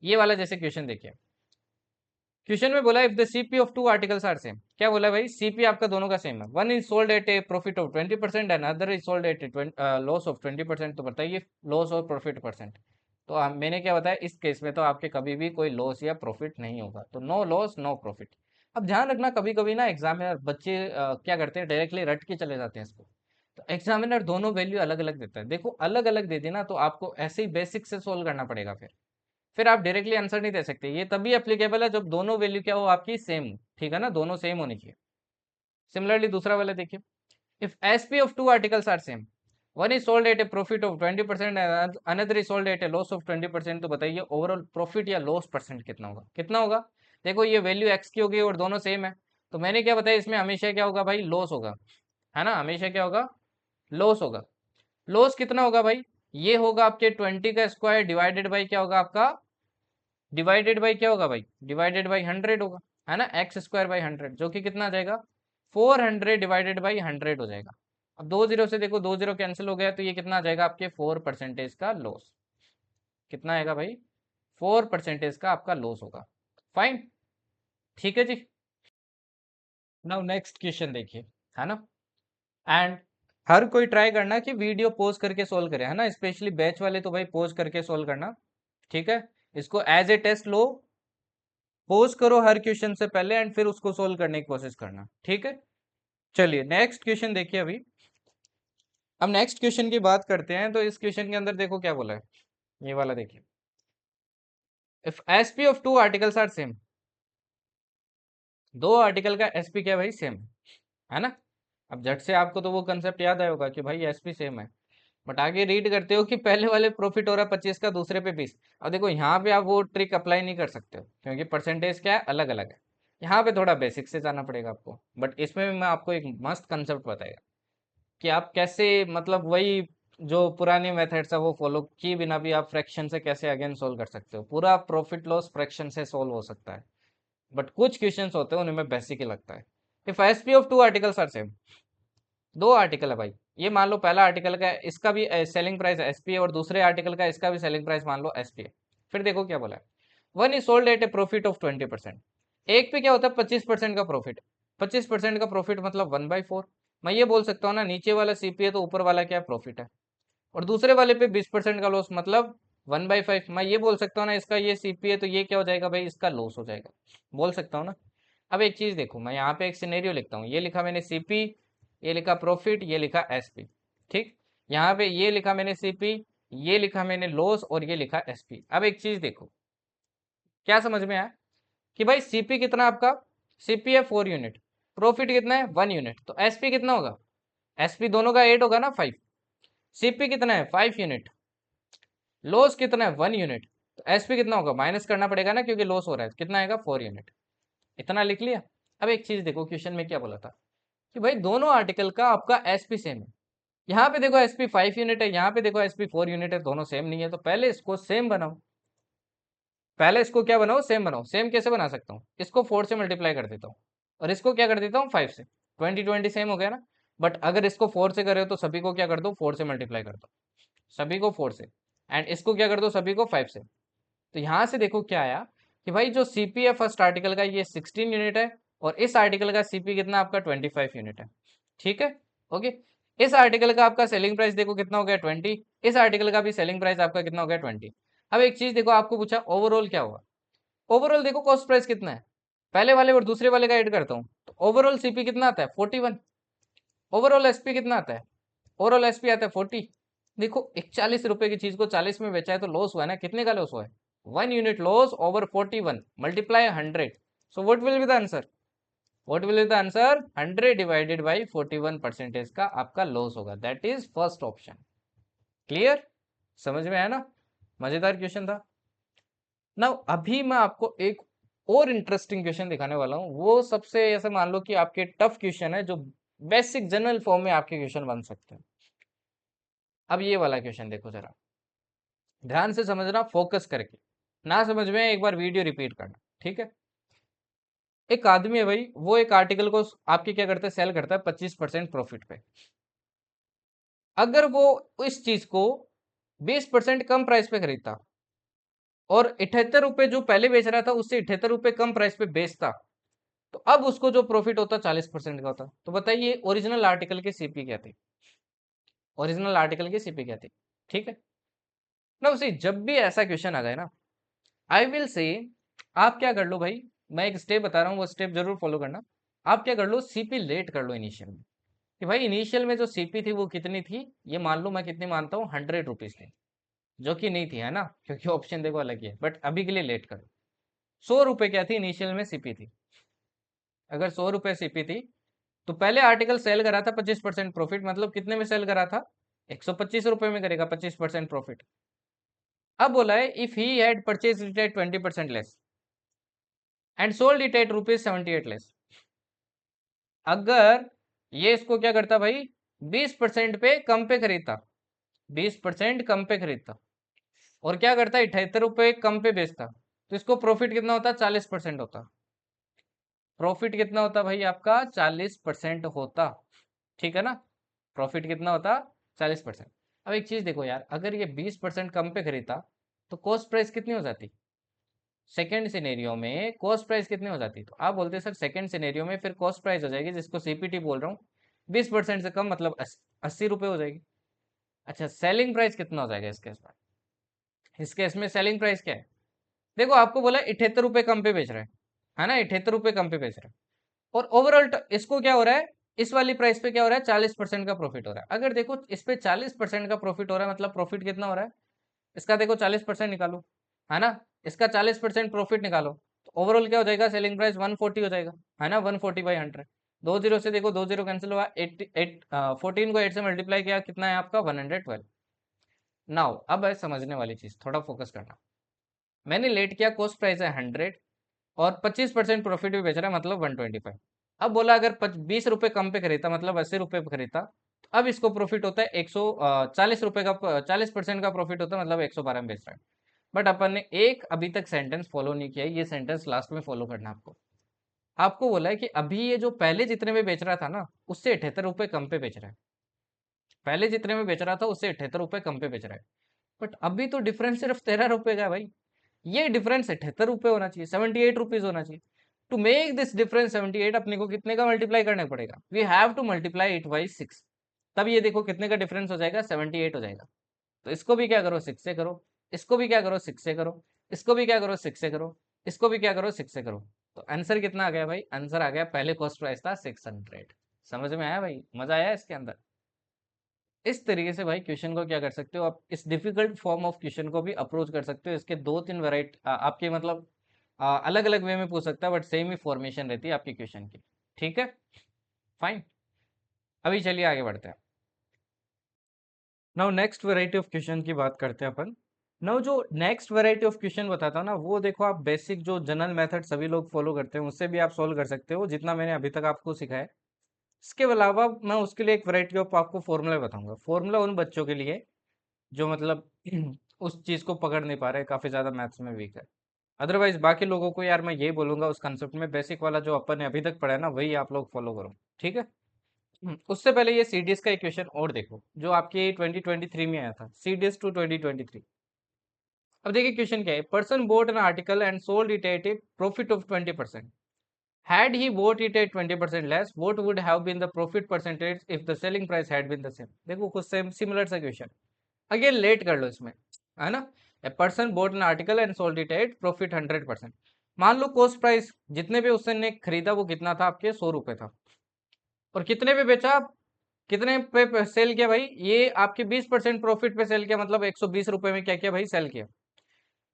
ये वाला जैसे क्वेश्चन देखिए। क्वेश्चन में बोला if the CP of two articles are same, क्या बोला भाई, सीपी आपका दोनों का सेम है, one is sold at a profit of 20% and other is sold at loss of 20%। तो बताइए लॉस और प्रॉफिट परसेंट। तो मैंने क्या बताया, इस केस में तो आपके कभी भी कोई लॉस या प्रॉफिट नहीं होगा, तो नो लॉस नो प्रॉफिट। अब ध्यान रखना, कभी कभी ना एग्जामिनर बच्चे क्या करते हैं, डायरेक्टली रट के चले जाते हैं इसको। तो एग्जामिनर दोनों वैल्यू अलग अलग देता है, देखो अलग अलग दे देना तो आपको ऐसे ही बेसिक से सोल्व करना पड़ेगा। फिर आप डायरेक्टली आंसर नहीं दे सकते, ये तभी एप्लीकेबल है जब दोनों वैल्यू क्या हो आपकी सेम, ठीक है ना, दोनों सेम होनी चाहिए। सिमिलरली दूसरा वाला देखिए, if SP of two articles are same, one is sold at a profit of 20% and another is sold at a loss of 20%, तो बताइए ओवरऑल प्रॉफिट या लॉस परसेंट कितना होगा, कितना होगा। देखो ये वैल्यू x की होगी और दोनों सेम है, तो मैंने क्या बताया, इसमें हमेशा क्या होगा भाई, लॉस होगा, है ना, हमेशा क्या होगा, लॉस होगा। लॉस कितना होगा भाई, ये होगा आपके 20 का स्क्वायर डिवाइडेड बाई क्या होगा आपका, डिवाइडेड बाई क्या होगा भाई, डिवाइडेड बाई 100 होगा, है ना, एक्स स्क्वायर बाई 100, जो कि कितना आ जाएगा, 400 डिवाइडेड बाई 100 हो जाएगा। अब दो जीरो से देखो, दो जीरो कैंसिल हो गया, तो ये कितना आ जाएगा आपके 4% का लॉस, कितना आएगा भाई, 4% का आपका लॉस होगा। फाइन, ठीक है जी। नाउ नेक्स्ट क्वेश्चन देखिए, है ना, एंड हर कोई ट्राई करना कि वीडियो पॉज करके सोल्व करे, है ना, स्पेशली बैच वाले तो भाई पॉज करके सोल्व करना, ठीक है, इसको एज ए टेस्ट लो, पोज करो हर क्वेश्चन से पहले एंड फिर उसको सोल्व करने की कोशिश करना, ठीक है। चलिए नेक्स्ट क्वेश्चन देखिए अभी। अब नेक्स्ट क्वेश्चन की बात करते हैं, तो इस क्वेश्चन के अंदर देखो क्या बोला है, ये वाला देखिए, if SP of two articles are same, दो आर्टिकल का एसपी क्या भाई, सेम है ना। अब झट से आपको तो वो कंसेप्ट याद आया होगा कि भाई एसपी सेम है, बट आगे रीड करते हो कि पहले वाले प्रॉफिट हो रहा है 25 का, दूसरे पे 20। अब देखो यहाँ पे आप वो ट्रिक अप्लाई नहीं कर सकते हो क्योंकि परसेंटेज क्या है, अलग अलग है। यहाँ पे थोड़ा बेसिक से जाना पड़ेगा आपको, बट इसमें भी मैं आपको एक मस्त कंसेप्ट बताएगा कि आप कैसे, मतलब वही जो पुरानी मेथड्स है वो फॉलो किए बिना भी आप फ्रैक्शन से कैसे अगेन सोल्व कर सकते हो, पूरा प्रॉफिट लॉस फ्रैक्शन से सोल्व हो सकता है। बट कुछ क्वेश्चंस होते हैं उनमें बेसिक ही लगता है। If SP of two articles are same, दो आर्टिकल है भाई, ये मान लो पहला आर्टिकल का इसका भी सेलिंग प्राइस एसपी है और दूसरे आर्टिकल का इसका भी सेलिंग प्राइस मान लो एसपी है। फिर देखो क्या बोला है, one is sold at a profit of 20%, एक पे क्या होता है 25% का प्रॉफिट, 25% का प्रॉफिट मतलब 1/4। मैं ये बोल सकता हूँ ना, नीचे वाला सीपी है तो ऊपर वाला क्या प्रॉफिट है, और दूसरे वाले पे 20% का लॉस मतलब 1/5। मैं ये बोल सकता हूँ ना, इसका ये सीपी है तो ये क्या हो जाएगा भाई, इसका लॉस हो जाएगा, बोल सकता हूँ ना। अब एक चीज देखो, मैं यहाँ पे एक सिनेरियो लिखता हूँ, ये लिखा मैंने सीपी, ये लिखा प्रॉफिट, ये लिखा एसपी, ठीक। यहाँ पे ये लिखा मैंने सीपी, ये लिखा मैंने लॉस और ये लिखा एसपी। अब एक चीज देखो, क्या समझ में आया कि भाई सीपी कितना आपका, सीपी है 4 यूनिट, प्रॉफिट कितना है 1 यूनिट, तो एसपी कितना होगा, एसपी दोनों का 8 होगा ना 5, सीपी कितना है 5 यूनिट, लॉस कितना है 1 यूनिट, तो एसपी कितना होगा, माइनस करना पड़ेगा ना क्योंकि लॉस हो रहा है, कितना आएगा 4 यूनिट। इतना लिख लिया। अब एक चीज देखो, क्वेश्चन में क्या बोला था कि भाई दोनों आर्टिकल का आपका एसपी सेम है, यहाँ पे देखो एसपी 5 यूनिट है, यहाँ पे देखो एसपी 4 यूनिट है, दोनों सेम नहीं है, तो पहले इसको सेम बनाओ, पहले इसको क्या बनाओ, सेम बनाओ। सेम कैसे बना सकता हूँ, इसको 4 से मल्टीप्लाई कर देता हूँ और इसको क्या कर देता हूँ 5 से, 20 सेम हो गया ना। बट अगर इसको 4 से करे हो तो सभी को क्या कर दो, 4 से मल्टीप्लाई कर दो, सभी को 4 से, एंड इसको क्या कर दो, सभी को 5 से। तो यहाँ से देखो क्या आया कि भाई जो सीपी है फर्स्ट आर्टिकल का ये 16 यूनिट है, और इस आर्टिकल का सीपी कितना आपका 25 यूनिट है, ठीक है, ओके। इस आर्टिकल का आपका सेलिंग प्राइस देखो कितना हो गया 20, इस आर्टिकल का भी सेलिंग प्राइस आपका कितना हो गया 20। अब एक चीज देखो, आपको पूछा ओवरऑल क्या होगा, ओवरऑल देखो कॉस्ट प्राइस कितना है, पहले वाले और दूसरे वाले का ऐड करता हूँ तो ओवरऑल सीपी कितना आता है 41, ओवरऑल एसपी कितना आता है, ओवरऑल एसपी आता है 40। देखो 41 रुपए की चीज को 40 में बेचा है तो लॉस हुआ है ना, कितने का लॉस हुआ है, 1 unit loss over 41 multiply 100, so what will be the answer, what will be the answer, 100 divided by 41% का आपका लॉस होगा, that is first option. Clear, समझ में आया ना, मजेदार क्वेश्चन था ना। अभी मैं आपको एक और इंटरेस्टिंग क्वेश्चन दिखाने वाला हूँ, वो सबसे ऐसे मान लो कि आपके टफ क्वेश्चन है जो बेसिक जनरल फॉर्म में आपके क्वेश्चन बन सकते हैं। अब ये वाला क्वेश्चन देखो जरा, ध्यान से समझना फोकस करके, ना समझ में एक बार वीडियो रिपीट करना, ठीक है। एक आदमी है भाई, वो एक आर्टिकल को आपके क्या करता है, सेल करता है 25% प्रॉफिट पे। अगर वो इस चीज को 20% कम प्राइस पे खरीदता और 78 रुपए जो पहले बेच रहा था उससे 78 रुपए कम प्राइस पे बेचता, तो अब उसको जो प्रॉफिट होता 40% का होता। तो बताइए ओरिजिनल आर्टिकल की सीपी क्या थी, ओरिजिनल आर्टिकल की सीपी क्या थी, ठीक है। ना सी जब भी ऐसा क्वेश्चन आ जाए ना, आई विल से आप क्या कर लो भाई, मैं एक स्टेप बता रहा हूँ, वो स्टेप जरूर फॉलो करना। आप क्या कर लो, सीपी लेट कर लो इनिशियल में, कि भाई इनिशियल में जो सीपी थी वो कितनी थी, ये मान लो मैं कितनी मानता हूँ, 100 रुपीज थी, जो कि नहीं थी, है ना, क्योंकि ऑप्शन देखो अलग ही है, बट अभी के लिए लेट करो। 100 रुपए क्या थी इनिशियल में सीपी थी, अगर 100 रुपए सीपी थी तो पहले आर्टिकल सेल करा था 25% प्रॉफिट, मतलब कितने में सेल करा था, 125 रुपए में करेगा 25% प्रॉफिट। अब बोला है if he had purchase it at 20% less and sold it at ₹78 less, अगर ये इसको क्या करता भाई, 20% पे कम पे खरीदता, 20% कम पे खरीदता, और क्या करता, 78 रुपए कम पे बेचता, तो इसको प्रॉफिट कितना होता, 40% होता। प्रॉफिट कितना होता भाई आपका, 40% होता, ठीक है ना। प्रॉफिट कितना होता, 40%। अब एक चीज देखो यार, अगर ये 20% कम पे खरीदता तो कॉस्ट प्राइस कितनी हो जाती, सेकंड सिनेरियो में कॉस्ट प्राइस कितनी हो जाती, तो आप बोलते सर सेकंड सिनेरियो में फिर कॉस्ट प्राइस हो जाएगी, जिसको सीपीटी बोल रहा हूँ, 20% से कम मतलब 80 रुपए हो जाएगी। अच्छा सेलिंग प्राइस कितना हो जाएगा इसके इसमें, इस केस में सेलिंग प्राइस क्या है, देखो आपको बोला 78 रुपए कम पे बेच रहा है ना, 78 रुपए कम पे बेच रहा है, और ओवरऑल इसको क्या हो रहा है, इस वाली प्राइस पे क्या हो रहा है, 40% का प्रॉफिट हो रहा है। अगर देखो इस पे 40% का प्रॉफिट हो रहा है, मतलब प्रॉफिट कितना हो रहा है इसका, देखो 40% निकालो, है ना, इसका 40% प्रॉफिट निकालो, तो ओवरऑल क्या हो जाएगा, सेलिंग प्राइस 140 हो जाएगा, है ना, 140/100। दो जीरो से देखो, दो जीरो कैंसिल हुआ, 14 को 8 से मल्टीप्लाई किया, कितना है आपका, 112। नाउ अब है समझने वाली चीज, थोड़ा फोकस करना। मैंने लेट किया, कॉस्ट प्राइस है 100 और 25% प्रॉफिट भी बेच रहा है, मतलब 125। अब बोला अगर 20 रुपए कम पे खरीदता, मतलब 80 रुपए पे खरीदता, तो अब इसको प्रॉफिट होता है 140 रुपए का, 40% का प्रॉफिट होता है, मतलब 112 में बेच रहा है। बट अपन ने एक अभी तक सेंटेंस फॉलो नहीं किया है, ये सेंटेंस लास्ट में फॉलो करना है आपको। आपको बोला है कि अभी ये जो पहले जितने में बेच रहा था ना, उससे 78 रुपए कम पे बेच रहा है, पहले जितने में बेच रहा था उससे 78 रुपए कम पे बेच रहा है, बट अभी तो डिफरेंस सिर्फ 13 रुपए का है भाई। ये डिफरेंस 78 रुपए होना चाहिए, 78 रुपीज होना चाहिए। टू मेक दिस डिफरेंस 78, अपने को कितने का मल्टीप्लाई करना पड़ेगा, we have to multiply it by 6, तब ये देखो कितने का डिफरेंस हो जाएगा, 78 हो जाएगा। तो इसको भी क्या करो, 6 से करो, इसको भी क्या करो, 6 से करो, इसको भी क्या करो, 6 से करो, इसको भी क्या करो, 6 से करो। तो आंसर कितना आ गया भाई, आंसर आ गया, पहले कॉस्ट प्राइस था 600। समझ में आया भाई, मजा आया इसके अंदर। इस तरीके से भाई क्वेश्चन को क्या कर सकते हो आप, इस डिफिकल्ट फॉर्म ऑफ क्वेश्चन को भी अप्रोच कर सकते हो। इसके दो तीन वैरायटी आपके मतलब अलग अलग वे में पूछ सकता है, बट सेम ही फॉर्मेशन रहती है आपके क्वेश्चन की, ठीक है, फाइन। अभी चलिए आगे बढ़ते हैं। Now next variety of question की बात करते हैं अपन। नाउ जो नेक्स्ट वैरायटी ऑफ क्वेश्चन बताता हूँ ना, वो देखो आप बेसिक जो जनरल मेथड सभी लोग फॉलो करते हैं उससे भी आप सॉल्व कर सकते हो, जितना मैंने अभी तक आपको सिखाया है। इसके अलावा मैं उसके लिए एक वैरायटी ऑफ आपको फॉर्मूला बताऊंगा, फॉर्मूला उन बच्चों के लिए जो मतलब उस चीज को पकड़ नहीं पा रहे, काफी ज्यादा मैथ्स में वीक है। अदरवाइज बाकी लोगों को यार मैं ये बोलूंगा, उस कंसेप्ट में बेसिक वाला जो अपन ने अभी तक पढ़ा है ना, वही आप लोग फॉलो करो, ठीक है। उससे पहले ये सीडीएस का इक्वेशन और देखो, जो आपके 2023 में आया था, सीडीएस टू 2023। अब देखिए क्वेश्चन क्या है, person boat an article and sold it at a profit of 20%। Had he bought it at 20% less, what would have been the profit percentage if the selling price had been the same? देखो कुछ same similar सा question, again let कर लो इसमें, है ना। A person boat an article and sold it at profit 100%। मान low cost price जितने पे उसने खरीदा वो कितना था, आपके 100 रुपए था, और कितने पे बेचा, कितने पे सेल किया भाई, ये आपके 20% प्रॉफिट पे सेल किया, मतलब 120 रुपए में क्या किया भाई, सेल किया।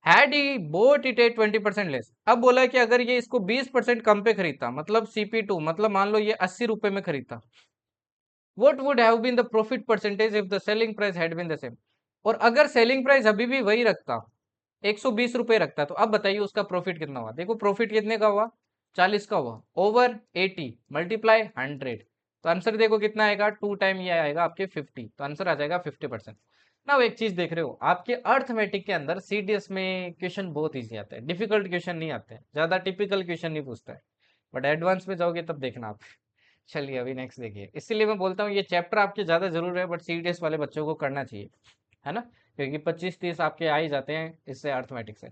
Had he boat it at 20% less, अब बोला है कि अगर ये इसको 20% कम पे खरीदता, मतलब CP2, मतलब मान लो ये 80 रुपए में खरीदता, what would have been the profit percentage if the selling price had been the same? और अगर सेलिंग प्राइस अभी भी वही रखता, 120 रुपए रखता, तो अब बताइए उसका प्रॉफिट कितना हुआ। देखो प्रॉफिट कितने का हुआ, 40 का हुआ, ओवर 80 मल्टीप्लाई 100, तो आंसर देखो कितना आएगा, 2 टाइम ये आएगा आपके 50, तो आंसर आ जाएगा 50%। ना एक चीज देख रहे हो, आपके अर्थमेटिक के अंदर सीडीएस में क्वेश्चन बहुत ईजी आते हैं, डिफिकल्ट क्वेश्चन नहीं आते हैं, ज्यादा टिपिकल क्वेश्चन नहीं पूछता है, बट एडवांस में जाओगे तब देखना आप। चलिए अभी नेक्स्ट देखिए, इसीलिए मैं बोलता हूँ ये चैप्टर आपके ज्यादा जरूर है, बट सीडीएस वाले बच्चों को करना चाहिए, है ना, क्योंकि 25-30 आपके आ ही जाते हैं इससे, अर्थमेटिक से।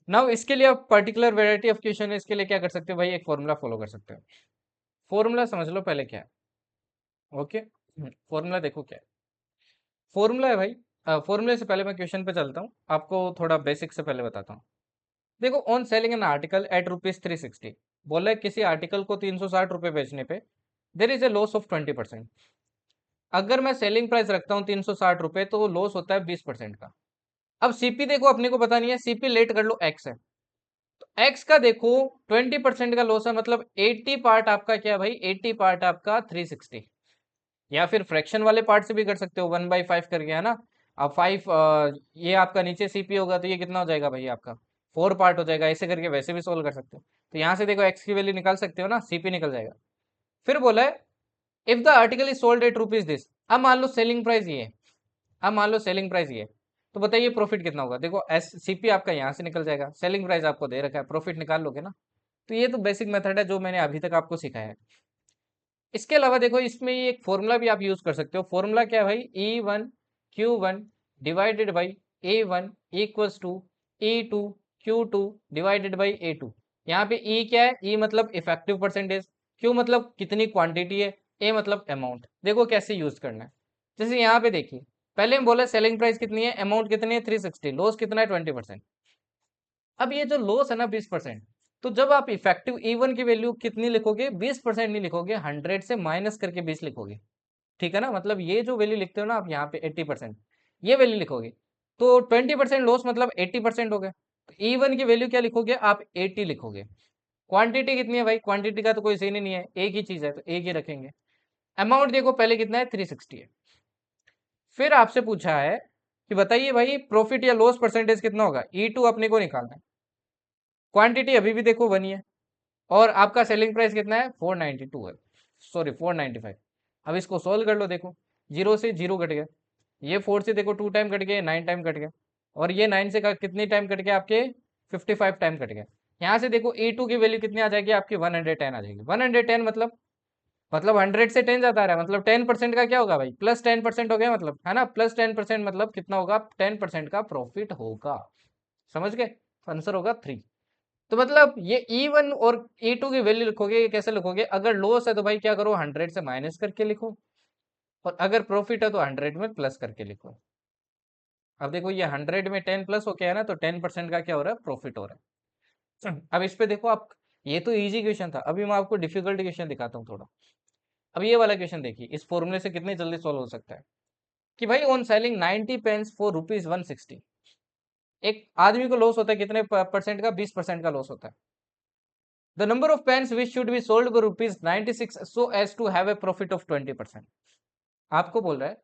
नाउ इसके लिए आप पर्टिकुलर वेराइटी ऑफ क्वेश्चन है, इसके लिए क्या कर सकते हो भाई, एक फॉर्मूला फॉलो कर सकते हो। फॉर्मूला समझ लो पहले क्या है, ओके। फॉर्मूला देखो क्या है, फॉर्मूला है भाई, फॉर्मूले से पहले मैं क्वेश्चन पे चलता हूँ, आपको थोड़ा बेसिक से पहले बताता हूँ। देखो, on selling an article at ₹360, बोला है किसी आर्टिकल को 360 रुपये बेचने पे देर इज ए लॉस ऑफ 20%। अगर मैं सेलिंग प्राइस रखता हूँ 360 रुपये तो वो लॉस होता है 20% का। अब सीपी देखो अपने को पता नहीं है, सीपी लेट कर लो एक्स है, तो एक्स का देखो 20% का लॉस है, मतलब 80 पार्ट आपका क्या है भाई, 80 पार्ट आपका 360। या फिर फ्रैक्शन वाले पार्ट से भी कर सकते हो, 1/5 करके, है ना। अब 5 ये आपका नीचे सीपी होगा तो ये कितना हो जाएगा भाई आपका 4 पार्ट हो जाएगा, ऐसे करके वैसे भी सोल्व कर सकते हो। तो यहाँ से देखो एक्स की वैल्यू निकाल सकते हो ना, सीपी निकल जाएगा। फिर बोला है if the article is sold at rupees this. अब मान लो सेलिंग प्राइस ये है, अब मान लो सेलिंग प्राइस ये है, तो बताइए प्रॉफिट कितना होगा। देखो एस सीपी आपका यहाँ से निकल जाएगा, सेलिंग प्राइस आपको दे रखा है, प्रॉफिट निकाल लोगे ना। तो ये तो बेसिक मेथड है जो मैंने अभी तक आपको सिखाया है। इसके अलावा देखो इसमें ये एक फॉर्मूला भी आप यूज कर सकते हो। फॉर्मूला क्या है भाई, E1 Q1 divided by A1 equals to E2 Q2 divided by A2। यहाँ पे E क्या है, E मतलब इफेक्टिव परसेंटेज, Q मतलब कितनी क्वांटिटी है, A मतलब अमाउंट। देखो कैसे यूज करना है। जैसे यहाँ पे देखिए, पहले हम बोले सेलिंग प्राइस कितनी है, अमाउंट कितनी है 360, लॉस कितना है 20%। अब ये जो लॉस है ना 20%, तो जब आप इफेक्टिव E1 की वैल्यू कितनी लिखोगे, 20% नहीं लिखोगे, 100 से माइनस करके 20 लिखोगे। ठीक है ना, मतलब ये जो वैल्यू लिखते हो ना आप यहाँ पे 80%, ये वैल्यू लिखोगे तो 20% लॉस मतलब 80% हो गया। तो E1 की वैल्यू क्या लिखोगे आप, 80 लिखोगे। क्वांटिटी कितनी है भाई, क्वांटिटी का तो कोई सीन ही नहीं है, एक ही चीज है तो एक ही रखेंगे। अमाउंट देखो पहले कितना है, 360 है। फिर आपसे पूछा है कि बताइए भाई प्रॉफिट या लॉस परसेंटेज कितना होगा, E2 अपने को निकालना है। क्वांटिटी अभी भी देखो 1 ही है, और आपका सेलिंग प्राइस कितना है 492 है, सॉरी 495। अब इसको सोल्व कर लो, देखो जीरो से जीरो कट गया, ये 4 से देखो 2 टाइम कट गया, 9 टाइम कट गया, और ये 9 से कितनी टाइम कट गया आपके 55 टाइम कट गया। यहाँ से देखो E2 की वैल्यू कितनी आ जाएगी आपकी 110 आ जाएगी। 110 मतलब 100 से 10 ज्यादा आ रहा है, मतलब 10% का क्या होगा भाई, प्लस 10% हो गया, मतलब है ना, प्लस 10% मतलब कितना होगा, 10% का प्रॉफिट होगा। समझ गए, आंसर होगा 3। तो मतलब ये E1 और E2 की वैल्यू लिखोगे, ये कैसे लिखोगे, अगर लॉस है तो भाई क्या करो 100 से माइनस करके लिखो, और अगर प्रॉफिट है तो 100 में प्लस करके लिखो। अब देखो ये 100 में 10 प्लस हो गया है ना, तो 10% का क्या हो रहा है, प्रॉफिट हो रहा है। अब इस पे देखो आप, ये तो इजी क्वेश्चन था, अभी मैं आपको डिफिकल्ट क्वेश्चन दिखाता हूँ थोड़ा। अब ये वाला क्वेश्चन देखिए, इस फॉर्मूले से कितनी जल्दी सॉल्व हो सकता है कि भाई ऑन सेलिंग 90 पेन्स फॉर ₹160, एक आदमी को लॉस होता है कितने परसेंट का, 20% का लॉस होता है। The number of pens which should be sold for ₹96 so as to have a profit of 20%। आपको बोल रहा है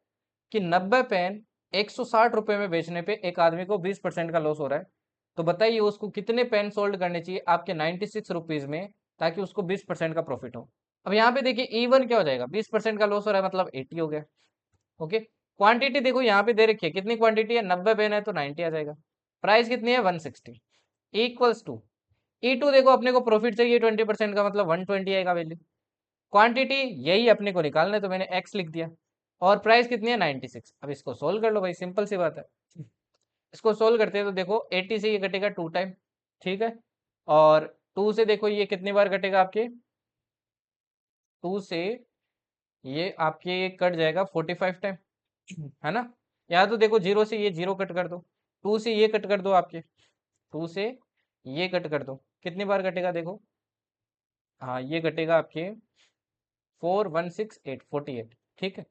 कि 90 पेन 160 रुपए में बेचने पे एक आदमी को 20% का लॉस हो रहा है, तो बताइए उसको कितने पेन सोल्ड करने चाहिए आपके 96 रुपीज में, ताकि उसको 20% का प्रॉफिट हो। अब यहाँ पे देखिए E1 क्या हो जाएगा, 20% का लॉस हो रहा है मतलब 80 हो गया। ओके, क्वांटिटी देखो यहाँ पे दे रखी है, कितनी क्वांटिटी है, 90 पेन है तो 90 आ जाएगा। प्राइस कितनी है 160 इक्वल्स टू E2 देखो अपने को प्रॉफिट चाहिए 20% का, मतलब 120 आएगा वैल्यू। क्वांटिटी यही अपने को निकालना है तो मैंने एक्स लिख दिया, और प्राइस कितनी है 96। अब इसको सोल्व कर लो भाई, सिंपल सी बात है। इसको सोल्व करते हैं तो देखो 80 से ये कटेगा 2 टाइम, ठीक है, और 2 से देखो ये कितनी बार कटेगा आपके, 2 से ये आपके कट जाएगा 45 टाइम, है ना। या तो देखो जीरो से ये जीरो कट कर दो, 2 से ये कट कर दो आपके, 2 से ये कट कर दो, कितनी बार कटेगा देखो, हाँ ये कटेगा आपके 4168 48, ठीक है,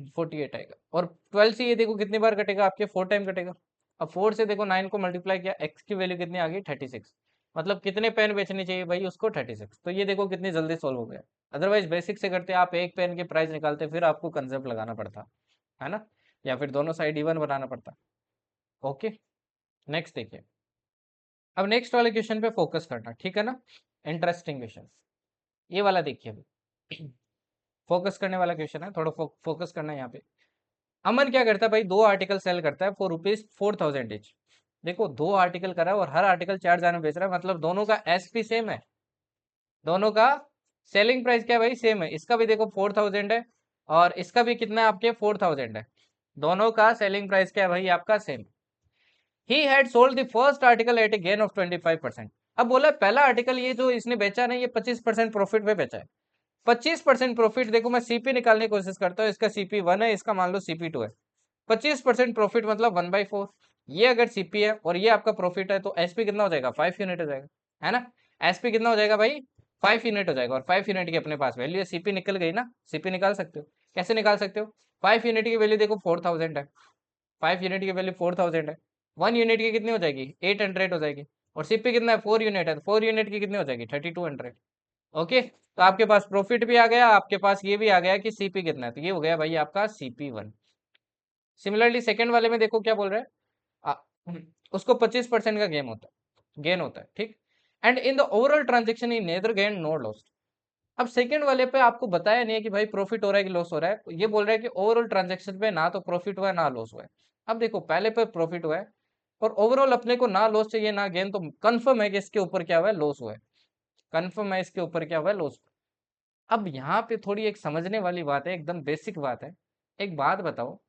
48 आएगा। और 12 से ये देखो कितनी बार कटेगा आपके, 4 टाइम कटेगा। अब 4 से देखो 9 को मल्टीप्लाई किया, एक्स की वैल्यू कितनी आ गई 36, मतलब कितने पेन बेचने चाहिए भाई उसको 36। तो ये देखो कितनी जल्दी सॉल्व हो गया। अदरवाइज बेसिक से करते आप एक पेन के प्राइस निकालते, फिर आपको कंसेप्ट लगाना पड़ता है ना, या फिर दोनों साइड इवन बनाना पड़ता। ओके, नेक्स्ट देखिए। अब नेक्स्ट वाले क्वेश्चन पे फोकस करना, ठीक है ना, इंटरेस्टिंग क्वेश्चन ये वाला देखिए अभी। फोकस करने वाला क्वेश्चन है, थोड़ा फोकस करना है यहाँ पे। अमन क्या करता है भाई, 2 आर्टिकल सेल करता है फॉर ₹4000 इच। देखो 2 आर्टिकल कर रहा है और हर आर्टिकल 4 हजार में बेच रहा है, मतलब दोनों का एसपी सेम है, दोनों का सेलिंग प्राइस क्या है भाई सेम है। इसका भी देखो 4000 है, और इसका भी कितना है आपके 4000 है, दोनों का सेलिंग प्राइस क्या है भाई आपका same. He had sold the first article at a gain of 25%। अब बोला पहला आर्टिकल ये जो इसने बेचा ना, ये 25% प्रॉफिट में बेचा है। 25% प्रॉफिट, देखो मैं सीपी निकालने की कोशिश करता हूँ, इसका CP1 है, इसका मान लो CP2 है। 25% प्रॉफिट मतलब 1/4। ये अगर सीपी है और ये आपका प्रॉफिट है तो एसपी कितना हो जाएगा, 5 यूनिट हो जाएगा, है ना। एसपी कितना हो जाएगा भाई, 5 यूनिट हो जाएगा। और 5 यूनिट की अपने पास वैल्यू है, सीपी निकल गई ना। सीपी निकाल सकते हो, कैसे निकाल सकते हो, 5 यूनिट की वैल्यू देखो 4000 है, 5 यूनिट की वैल्यू 4000 है, 1 यूनिट की कितनी हो जाएगी, 800 हो जाएगी। और सीपी कितना है, 4 यूनिट है, तो 4 यूनिट की कितनी हो जाएगी, 3200। ओके, तो आपके पास प्रॉफिट भी आ गया, आपके पास ये भी आ गया कि सीपी कितना है, तो ये हो गया भाई आपका CP1। सिमिलरली सेकंड वाले में देखो क्या बोल रहा है, आ, उसको 25% का गेन होता है, ठीक। And in the overall transaction in neither gain nor loss. अब सेकंड वाले पे आपको बताया नहीं है कि भाई प्रॉफिट हो रहा है कि लॉस हो रहा है, ये बोल रहा है कि ओवरऑल ट्रांजेक्शन पे ना तो प्रॉफिट हुआ है ना लॉस हुआ है। अब देखो पहले पे प्रॉफिट हुआ है और ओवरऑल अपने को ना लॉस चाहिए ना गेन, तो कंफर्म है कि इसके ऊपर क्या हुआ है, लॉस हुआ है। कंफर्म है इसके ऊपर क्या हुआ है, लॉस। अब यहाँ पे थोड़ी एक समझने वाली बात है, एकदम बेसिक बात है। एक बात बताओ,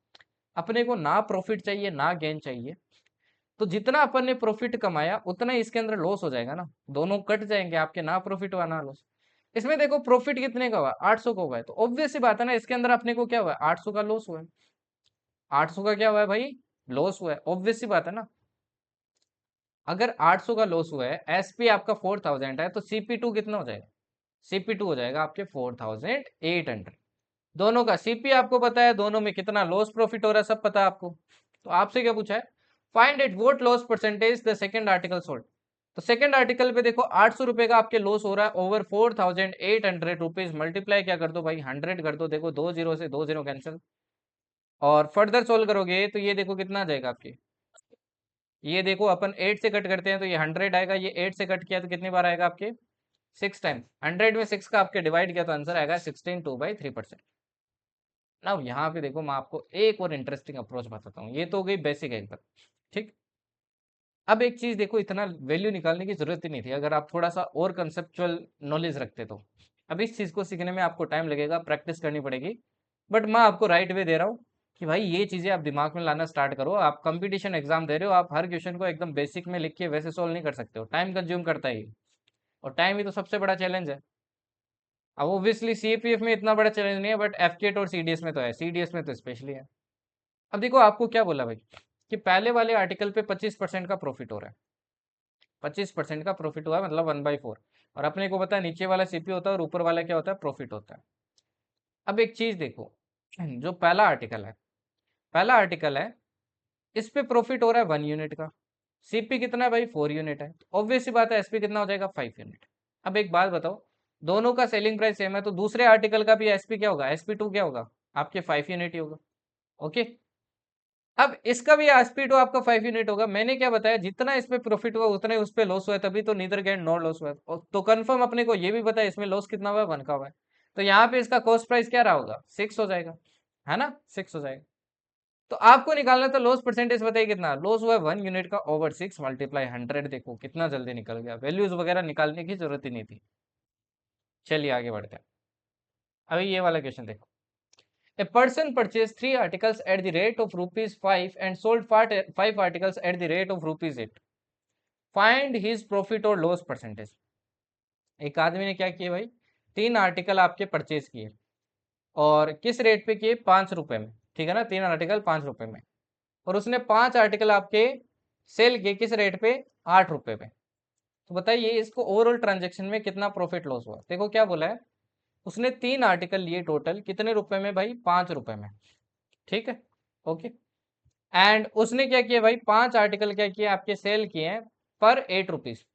अपने को ना प्रॉफिट चाहिए ना गेन चाहिए, तो जितना अपन ने प्रॉफिट कमाया उतना ही इसके अंदर लॉस हो जाएगा ना, दोनों कट जाएंगे आपके, ना प्रॉफिट हुआ ना लॉस। इसमें देखो प्रॉफिट कितने का हुआ, 800 का हुआ है, तो ऑब्वियस सी बात है ना, इसके अंदर अपने को क्या हुआ है, 800 का लॉस हुआ है। 800 का क्या हुआ है भाई, लॉस हुआ है, ऑब्वियस सी बात है ना। अगर 800 का लॉस हुआ है, एसपी आपका 4000 है, तो CP2 कितना हो जाएगा, CP2 हो जाएगा आपके 4800। दोनों का सीपी आपको पता है, दोनों में कितना लॉस प्रॉफिट हो रहा है सब पता है आपको। तो आपसे क्या पूछा है, find it what loss percentage the second article sold. तो सेकंड आर्टिकल पे देखो 800 रुपए का आपके लॉस हो रहा है ओवर 4800 रुपीज, मल्टीप्लाई क्या कर दो भाई, 100 कर दो, देखो 2 जीरो से 2 जीरो कैंसिल। और फर्दर सोल्व करोगे तो ये देखो कितना आ जाएगा आपके, ये देखो अपन 8 से कट करते हैं तो ये 100 आएगा, ये 8 से कट किया तो कितनी बार आएगा आपके, 6 टाइम। 100 में 6 का आपके डिवाइड किया तो आंसर आएगा 16/2/3%। ना यहाँ पे देखो मैं आपको एक और इंटरेस्टिंग अप्रोच बताता हूँ, ये तो हो गई बेसिक एकदम, ठीक। अब एक चीज देखो, इतना वैल्यू निकालने की जरूरत ही नहीं थी अगर आप थोड़ा सा और कंसेप्चुअल नॉलेज रखते तो। अब इस चीज को सीखने में आपको टाइम लगेगा, प्रैक्टिस करनी पड़ेगी, बट मैं आपको राइट वे दे रहा हूँ कि भाई ये चीजें आप दिमाग में लाना स्टार्ट करो। आप कंपटीशन एग्जाम दे रहे हो, आप हर क्वेश्चन को एकदम बेसिक में लिख के वैसे सोल्व नहीं कर सकते हो, टाइम कंज्यूम करता है ये। और टाइम ही तो सबसे बड़ा चैलेंज है। अब ओब्वियसली CAPF में इतना बड़ा चैलेंज नहीं है, बट FCAT और CDS में तो है, CDS में तो स्पेशली है। अब देखो आपको क्या बोला भाई, कि पहले वाले आर्टिकल पे 25% का प्रॉफिट हो रहा है, 25% का प्रॉफिट हुआ है मतलब 1/4। और अपने को पता है नीचे वाला सीपी होता है और ऊपर वाला क्या होता है, प्रॉफिट होता है। अब एक चीज देखो, जो पहला आर्टिकल है, इस पे प्रॉफिट हो रहा है 1 यूनिट का, सीपी कितना है भाई, 4 यूनिट है, तो ऑब्वियस सी बात है एसपी कितना हो जाएगा, 5 यूनिट। अब एक बात बताओ, दोनों का सेलिंग प्राइस सेम है, तो दूसरे आर्टिकल का भी एसपी क्या होगा, SP2 क्या होगा, आपके 5 यूनिट ही होगा। ओके, अब इसका भी SP2 आपका 5 यूनिट होगा। मैंने क्या बताया, जितना इसमें प्रॉफिट हुआ उतना ही उस पर लॉस हुआ है, तभी तो नीदर गेन नॉर लॉस हुआ है। तो कंफर्म अपने को ये भी पता है इसमें लॉस कितना हुआ है, 1 का हुआ है। तो यहाँ पे इसका कॉस्ट प्राइस क्या रहा होगा, 6 हो जाएगा, है ना, 6 हो जाएगा। तो आपको निकालना तो लॉस परसेंटेज बताइए कितना लॉस हुआ है, 1 यूनिट का ओवर 6 मल्टीप्लाई 100। देखो कितना जल्दी निकल गया, वैल्यूज वगैरह निकालने की जरूरत ही नहीं थी। चलिए आगे बढ़ते हैं। अभी ये वाला क्वेश्चन देखो, A person purchased 3 articles at the rate of ₹5 and sold 5 articles at the rate of ₹8. Find his profit or loss percentage. एक आदमी ने क्या किया भाई, 3 आर्टिकल आपके परचेज किए और किस रेट पे किए, 5 रुपए में, ठीक है ना, 3 आर्टिकल 5 रुपए में। और उसने 5 आर्टिकल आपके सेल किए किस रेट पे, 8 रुपए पे। तो बताइए इसको ओवरऑल ट्रांजेक्शन में कितना प्रॉफिट लॉस हुआ। देखो क्या बोला है, उसने 3 आर्टिकल लिए टोटल कितने रुपए में भाई, 5 रुपए में, ठीक है। ओके, एंड उसने क्या किया भाई, 5 आर्टिकल क्या किए आपके सेल किए हैं पर 8 रुपीज,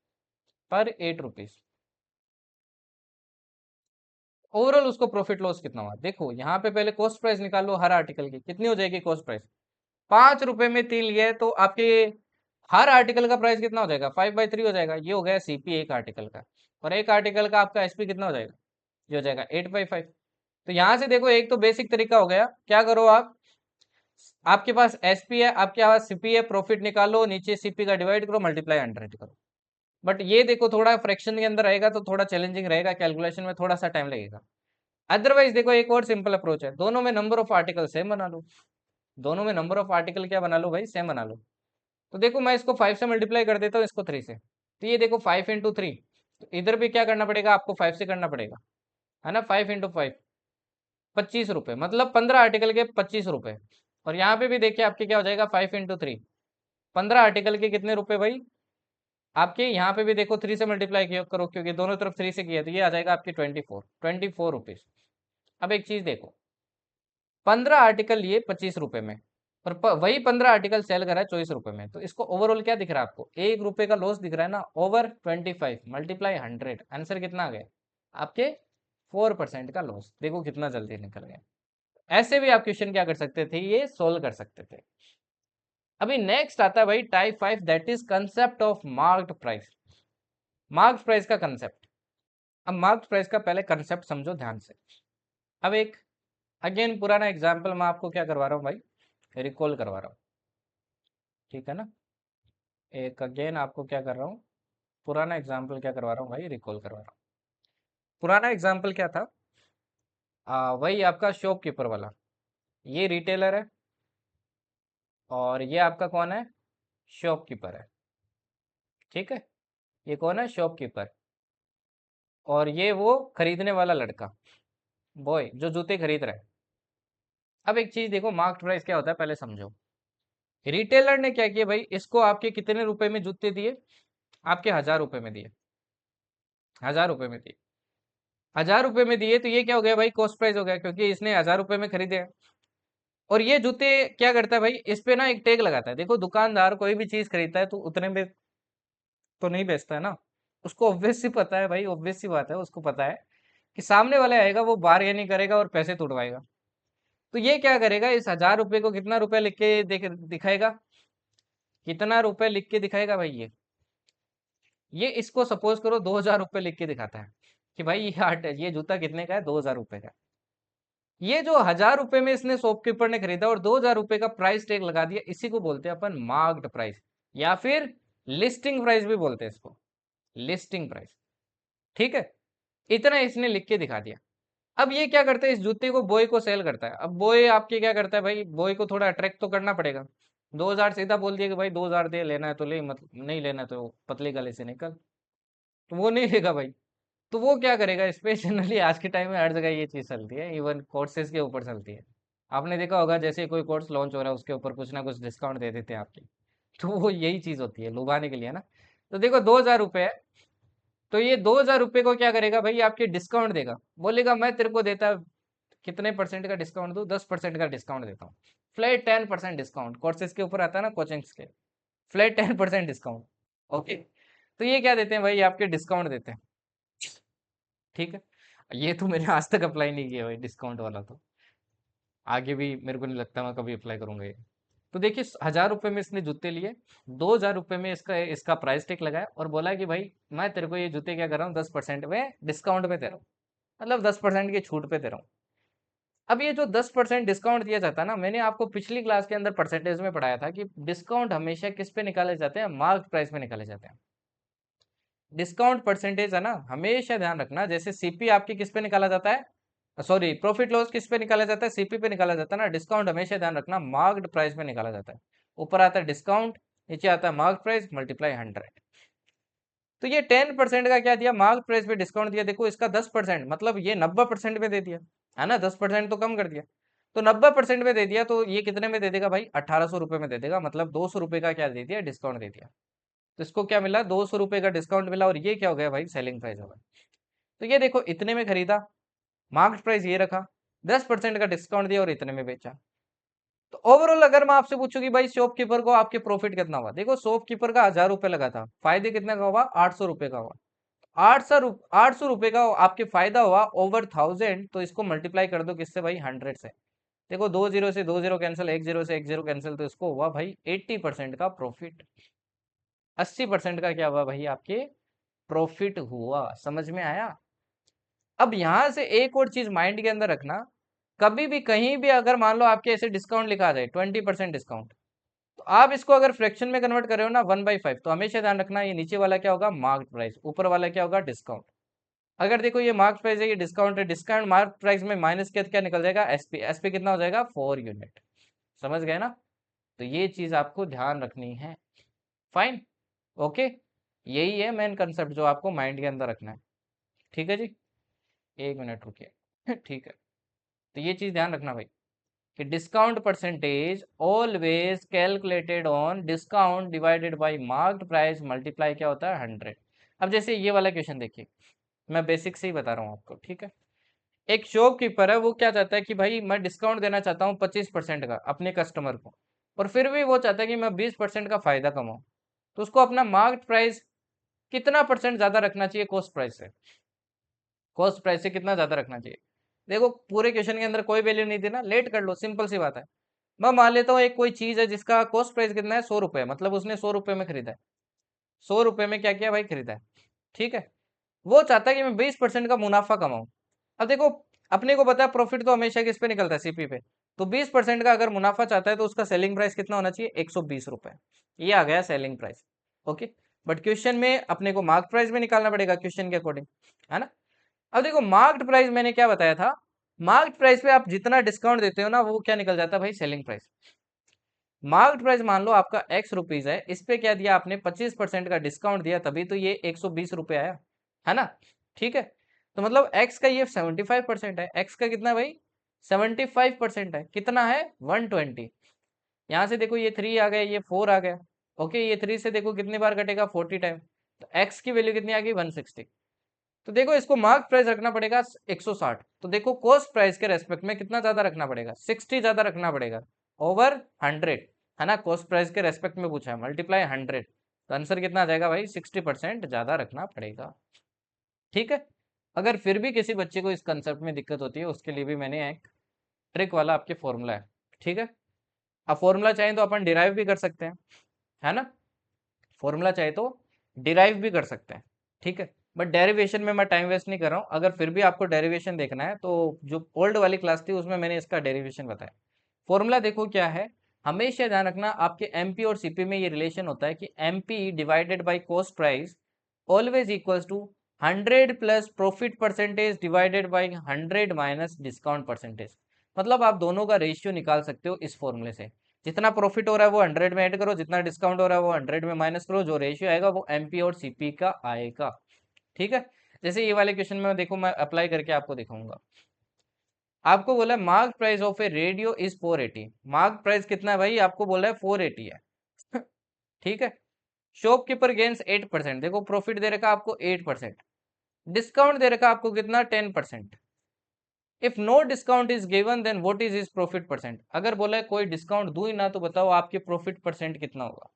ओवरऑल उसको प्रॉफिट लॉस कितना हुआ। देखो यहाँ पे पहले कॉस्ट प्राइस निकालो हर आर्टिकल की, कितनी हो जाएगी कॉस्ट प्राइस, 5 रुपए में 3 लिए है, तो आपके हर आर्टिकल का प्राइस कितना हो जाएगा, 5/3 हो जाएगा। ये हो गया सीपी एक आर्टिकल का, और एक आर्टिकल का आपका एसपी कितना हो जाएगा, ये हो जाएगा 8/5। तो यहाँ से देखो एक तो बेसिक तरीका हो गया, क्या करो आप, आपके पास एसपी है, आपके पास सीपी है, प्रॉफिट निकालो, नीचे सीपी का डिवाइड करो, मल्टीप्लाई 100 करो। बट ये देखो थोड़ा फ्रैक्शन के अंदर रहेगा तो थोड़ा चैलेंजिंग रहेगा, कैलकुलेशन में थोड़ा सा टाइम लगेगा। अदरवाइज देखो एक और सिंपल अप्रोच है, दोनों में नंबर ऑफ आर्टिकल सेम बना लो, दोनों में नंबर ऑफ आर्टिकल क्या बना लो भाई, सेम बना लो। तो देखो मैं इसको 5 से मल्टीप्लाई कर देता हूँ, इसको 3 से, तो ये देखो 5 × 3, तो इधर भी क्या करना पड़ेगा आपको, 5 से करना पड़ेगा, है ना, 5 × 5, 25 रुपए, मतलब 15 आर्टिकल के 25 रुपए। और यहाँ पे भी देखिए आपके क्या हो जाएगा 5 × 3, 15 आर्टिकल के कितने रुपए भाई आपके। यहाँ पे भी देखो 3 से मल्टीप्लाई करो क्योंकि दोनों तरफ 3 से किया तो ये आ जाएगा आपके 24 रुपीज। अब एक चीज देखो, 15 आर्टिकल लिए 25 रुपए में और वही 15 आर्टिकल सेल करा है 24 रुपए में, तो इसको ओवरऑल क्या दिख रहा है आपको, 1 रुपए का लॉस दिख रहा है ना। ओवर 25 मल्टीप्लाई 100, आंसर कितना आ गया आपके 4% का लॉस। देखो कितना जल्दी निकल गया। ऐसे भी आप क्वेश्चन क्या कर सकते थे, ये सोल्व कर सकते थे। अभी नेक्स्ट आता है भाई type 5, that is concept of marked price. Marked price का कंसेप्ट। अब मार्क्ड प्राइस का पहले कंसेप्ट समझो ध्यान से। अब एक अगेन पुराना एग्जाम्पल मैं आपको क्या करवा रहा हूँ भाई, रिकॉल करवा रहा हूँ, ठीक है ना। एक अगेन आपको क्या कर रहा हूँ, पुराना एग्जाम्पल क्या करवा रहा हूँ भाई, रिकॉल करवा रहा हूँ। पुराना एग्जाम्पल क्या था, वही आपका शॉपकीपर वाला। ये रिटेलर है और ये आपका कौन है, शॉपकीपर है, ठीक है। ये कौन है, शॉपकीपर। और ये वो खरीदने वाला लड़का, बॉय जो जूते खरीद रहा है। अब एक चीज देखो, मार्क्ड प्राइस क्या होता है पहले समझो। रिटेलर ने क्या किया भाई, इसको आपके कितने रुपए में जूते दिए, आपके 1000 रुपए में दिए, 1000 रुपए में दिए, 1000 रुपए में दिए, तो ये क्या हो गया भाई, कॉस्ट प्राइस हो गया क्योंकि इसने 1000 रुपए में खरीदे हैं। और ये जूते क्या करता है भाई, इस पे ना एक टैग लगाता है। देखो दुकानदार कोई भी चीज खरीदता है तो उतने में तो नहीं बेचता है ना। उसको ऑब्वियस सी पता है भाई, ऑब्वियस सी बात है, उसको पता है कि सामने वाला आएगा वो बार्गेनिंग करेगा और पैसे तुड़वाएगा। तो ये क्या करेगा, इस 1000 रुपए को कितना रुपए लिख के दिखाएगा, कितना रुपए लिख के दिखाएगा भाई, ये इसको सपोज करो 2000 रुपए लिख के दिखाता है कि भाई ये आर्ट है, ये जूता कितने का है, 2000 रुपए का। ये जो 1000 रुपए में इसने शॉपकीपर ने खरीदा और 2000 रुपए का प्राइस टैग लगा दिया, इसी को बोलते हैं अपन मार्क्ड प्राइस, या फिर लिस्टिंग प्राइस भी बोलते हैं इसको, लिस्टिंग प्राइस, ठीक है। इतना इसने लिख के दिखा दिया। अब ये क्या करता है, इस जूते को बॉय को सेल करता है। अब बॉय आपके क्या करता है भाई, बॉय को थोड़ा अट्रैक्ट तो करना पड़ेगा। 2000 सीधा बोल दिया कि भाई 2000 दे, लेना है तो ले, मतलब नहीं लेना तो पतले गले से निकल, तो वो नहीं लेगा भाई। तो वो क्या करेगा, स्पेशली आज के टाइम में हर जगह ये चीज चलती है, इवन कोर्सेज के ऊपर चलती है। आपने देखा होगा जैसे कोई कोर्स लॉन्च हो रहा है उसके ऊपर कुछ ना कुछ डिस्काउंट दे देते हैं आपके। तो वो यही चीज होती है, लुभाने के लिए ना। तो देखो 2000 रुपये है, तो ये 2000 रुपये को क्या करेगा भाई, आपके डिस्काउंट देगा। बोलेगा मैं तेरे को देता कितने परसेंट का डिस्काउंट दूं, 10% का डिस्काउंट देता हूँ। फ्लैट 10% डिस्काउंट, कोर्सेज के ऊपर आता है ना, कोचिंग्स के, फ्लैट 10% डिस्काउंट। ओके, तो ये क्या देते हैं भाई, आपके डिस्काउंट देते हैं, ठीक है। ये तो मैंने आज तक अप्लाई नहीं किया भाई डिस्काउंट वाला, तो आगे भी मेरे को नहीं लगता मैं कभी अप्लाई करूंगा ये। तो देखिए 1000 रुपये में इसने जूते लिए, 2000 रुपये में इसका इसका प्राइस टेक लगाया और बोला कि भाई मैं तेरे को ये जूते क्या कर रहा हूँ, 10% में डिस्काउंट पे दे रहा हूँ, मतलब 10% की छूट पे दे रहा हूँ। अब ये जो 10% डिस्काउंट दिया जाता है ना, मैंने आपको पिछली क्लास के अंदर परसेंटेज में पढ़ाया था कि डिस्काउंट हमेशा किस पे निकाले जाते हैं, मार्क प्राइस में निकाले जाते हैं। डिस्काउंट परसेंटेज है ना, हमेशा ध्यान रखना, जैसे सीपी आपकी किस पे निकाला जाता है, सॉरी प्रॉफिट लॉस किस पे निकाला जाता है, सीपी पे निकाला जाता है ना। डिस्काउंट हमेशा ध्यान रखना मार्क्ड प्राइस में निकाला जाता है। ऊपर आता है डिस्काउंट, नीचे आता है मार्क प्राइस मल्टीप्लाई 100। तो ये 10% का क्या दिया, मार्क प्राइस पे डिस्काउंट दिया। देखो इसका 10%, मतलब ये 90% में दे दिया है ना, 10% तो कम कर दिया। तो 90% में दे दिया, तो ये कितने में दे देगा भाई, 1800 रुपये में दे देगा, मतलब 200 रुपये का क्या दे दिया, डिस्काउंट दे दिया। तो इसको क्या मिला, 200 रुपये का डिस्काउंट मिला, और ये क्या हो गया भाई, सेलिंग प्राइस हो गया। तो ये देखो इतने में खरीदा, मार्केट प्राइस ये रखा, 10% का डिस्काउंट दिया और इतने में बेचा। तो ओवरऑल अगर मैं आपसे पूछूं कि भाई शॉपकीपर को आपके प्रॉफिट कितना हुआ, देखो शॉपकीपर का 1000 रुपये लगा था, फायदे कितने का हुआ, 800 रुपये का हुआ। 800 रुपये का आपके फायदा हुआ ओवर 1000, तो इसको मल्टीप्लाई कर दो किससे भाई, 100 से। देखो 2 जीरो से 2 जीरो कैंसिल, 1 जीरो से 1 जीरो कैंसिल, तो इसको हुआ भाई 80% का प्रॉफिट। 80% का क्या हुआ भाई, आपके प्रॉफिट हुआ। समझ में आया। अब यहां से एक और चीज माइंड के अंदर रखना, कभी भी कहीं भी अगर मान लो आपके ऐसे डिस्काउंट लिखा आ जाए 20% डिस्काउंट, तो आप इसको अगर फ्रैक्शन में कन्वर्ट कर रहे हो ना 1/5, तो हमेशा ध्यान रखना ये नीचे वाला क्या होगा, मार्क प्राइस, ऊपर वाला क्या होगा, डिस्काउंट। अगर देखो ये मार्क प्राइस है, ये डिस्काउंट है, डिस्काउंट मार्क प्राइस में माइनस क्या क्या निकल जाएगा, एसपी, एसपी कितना हो जाएगा, 4 यूनिट। समझ गए ना। तो ये चीज आपको ध्यान रखनी है। Fine, okay. यही है मेन कंसेप्ट जो आपको माइंड के अंदर रखना है। ठीक है जी, 1 मिनट रुकिए। ठीक है, तो ये चीज ध्यान रखना भाई, कि discount percentage always calculated on discount divided by marked price multiply क्या होता है 100। अब जैसे ये वाला क्वेश्चन देखिए, मैं बेसिक से ही बता रहा हूँ आपको, ठीक है। एक शॉपकीपर है, वो क्या चाहता है कि भाई मैं डिस्काउंट देना चाहता हूँ 25% का अपने कस्टमर को, और फिर भी वो चाहता है कि मैं 20% का फायदा कमाऊँ। तो उसको अपना मार्केट प्राइस कितना परसेंट ज्यादा रखना चाहिए कॉस्ट प्राइस से? कॉस्ट प्राइस से कितना ज्यादा रखना चाहिए? देखो पूरे क्वेश्चन के अंदर कोई वैल्यू नहीं देना, लेट कर लो, सिंपल सी बात है। मैं मान लेता हूँ एक कोई चीज है जिसका कॉस्ट प्राइस कितना है 100 रुपए, मतलब उसने 100 रुपए में खरीदा है। 100 रुपए में क्या किया भाई, खरीदा है, ठीक है। वो चाहता है कि मैं 20% का मुनाफा कमाऊं। अब देखो, अपने को पता है प्रॉफिट तो हमेशा किस पे निकलता है, सीपी पे। तो 20% का अगर मुनाफा चाहता है तो उसका सेलिंग प्राइस कितना होना चाहिए, 120 रुपए। ये आ गया selling price, okay. But question में अपने को मार्क प्राइस में निकालना पड़ेगा क्वेश्चन के अकॉर्डिंग, है ना। अब देखो मार्क्ड प्राइस मैंने क्या बताया था, मार्क्ड प्राइस पे आप जितना डिस्काउंट देते हो ना, वो क्या निकल जाता है भाई, सेलिंग प्राइस। मार्क्ड प्राइस मान लो आपका ₹X है, इस पे क्या दिया आपने, 25% का डिस्काउंट दिया, तभी तो ये 120 रुपए आया, है ना। ठीक है, तो मतलब एक्स का ये 75% है, एक्स का कितना है भाई, 75% है, कितना है 120। यहाँ से देखो ये 3 आ गया, ये 4 आ गया, ओके। ये 3 से देखो कितनी बार कटेगा, 40 टाइम। तो एक्स की वैल्यू कितनी आ गई, 160। तो देखो इसको मार्क प्राइस रखना पड़ेगा 160, तो देखो कॉस्ट प्राइस के रेस्पेक्ट में कितना ज्यादा रखना पड़ेगा, 60 ज्यादा रखना पड़ेगा, ओवर 100, है ना। कॉस्ट प्राइस के रेस्पेक्ट में पूछा है, मल्टीप्लाई 100, तो आंसर कितना आ जाएगा भाई, 60% ज्यादा रखना पड़ेगा, ठीक है। अगर फिर भी किसी बच्चे को इस कंसेप्ट में दिक्कत होती है, उसके लिए भी मैंने एक ट्रिक वाला आपके फॉर्मूला है, ठीक है। अब फॉर्मूला चाहे तो अपन डिराइव भी कर सकते हैं, है ना। फॉर्मूला चाहे तो डिराइव भी कर सकते हैं, ठीक है। बट डेरिवेशन में मैं टाइम वेस्ट नहीं कर रहा हूँ। अगर फिर भी आपको डेरिवेशन देखना है तो जो ओल्ड वाली क्लास थी उसमें मैंने इसका डेरिवेशन बताया। फॉर्मूला देखो क्या है, हमेशा ध्यान रखना आपके एमपी और सीपी में ये रिलेशन होता है कि MP divided by cost price always equals to 100 plus profit percentage divided by 100 minus discount percentage. मतलब आप दोनों का रेशियो निकाल सकते हो इस फॉर्मूले से। जितना प्रॉफिट हो रहा है वो 100 में ऐड करो, जितना डिस्काउंट हो रहा है वो 100 में माइनस करो, जो रेशियो आएगा वो एमपी और सीपी का आएगा, ठीक है। जैसे ये वाले क्वेश्चन में देखो, मैं अप्लाई करके आपको दिखाऊंगा। आपको बोला mark price of A radio is 480। Mark price कितना है भाई, आपको बोला है 480 है ठीक है। शॉपकीपर गेन्स 8%, देखो प्रॉफिट दे रखा आपको 8%, डिस्काउंट दे रखा आपको कितना 10%। If no discount is given then what is his profit percent. अगर बोला है कोई डिस्काउंट दू ही ना, तो बताओ आपके प्रॉफिट परसेंट कितना होगा।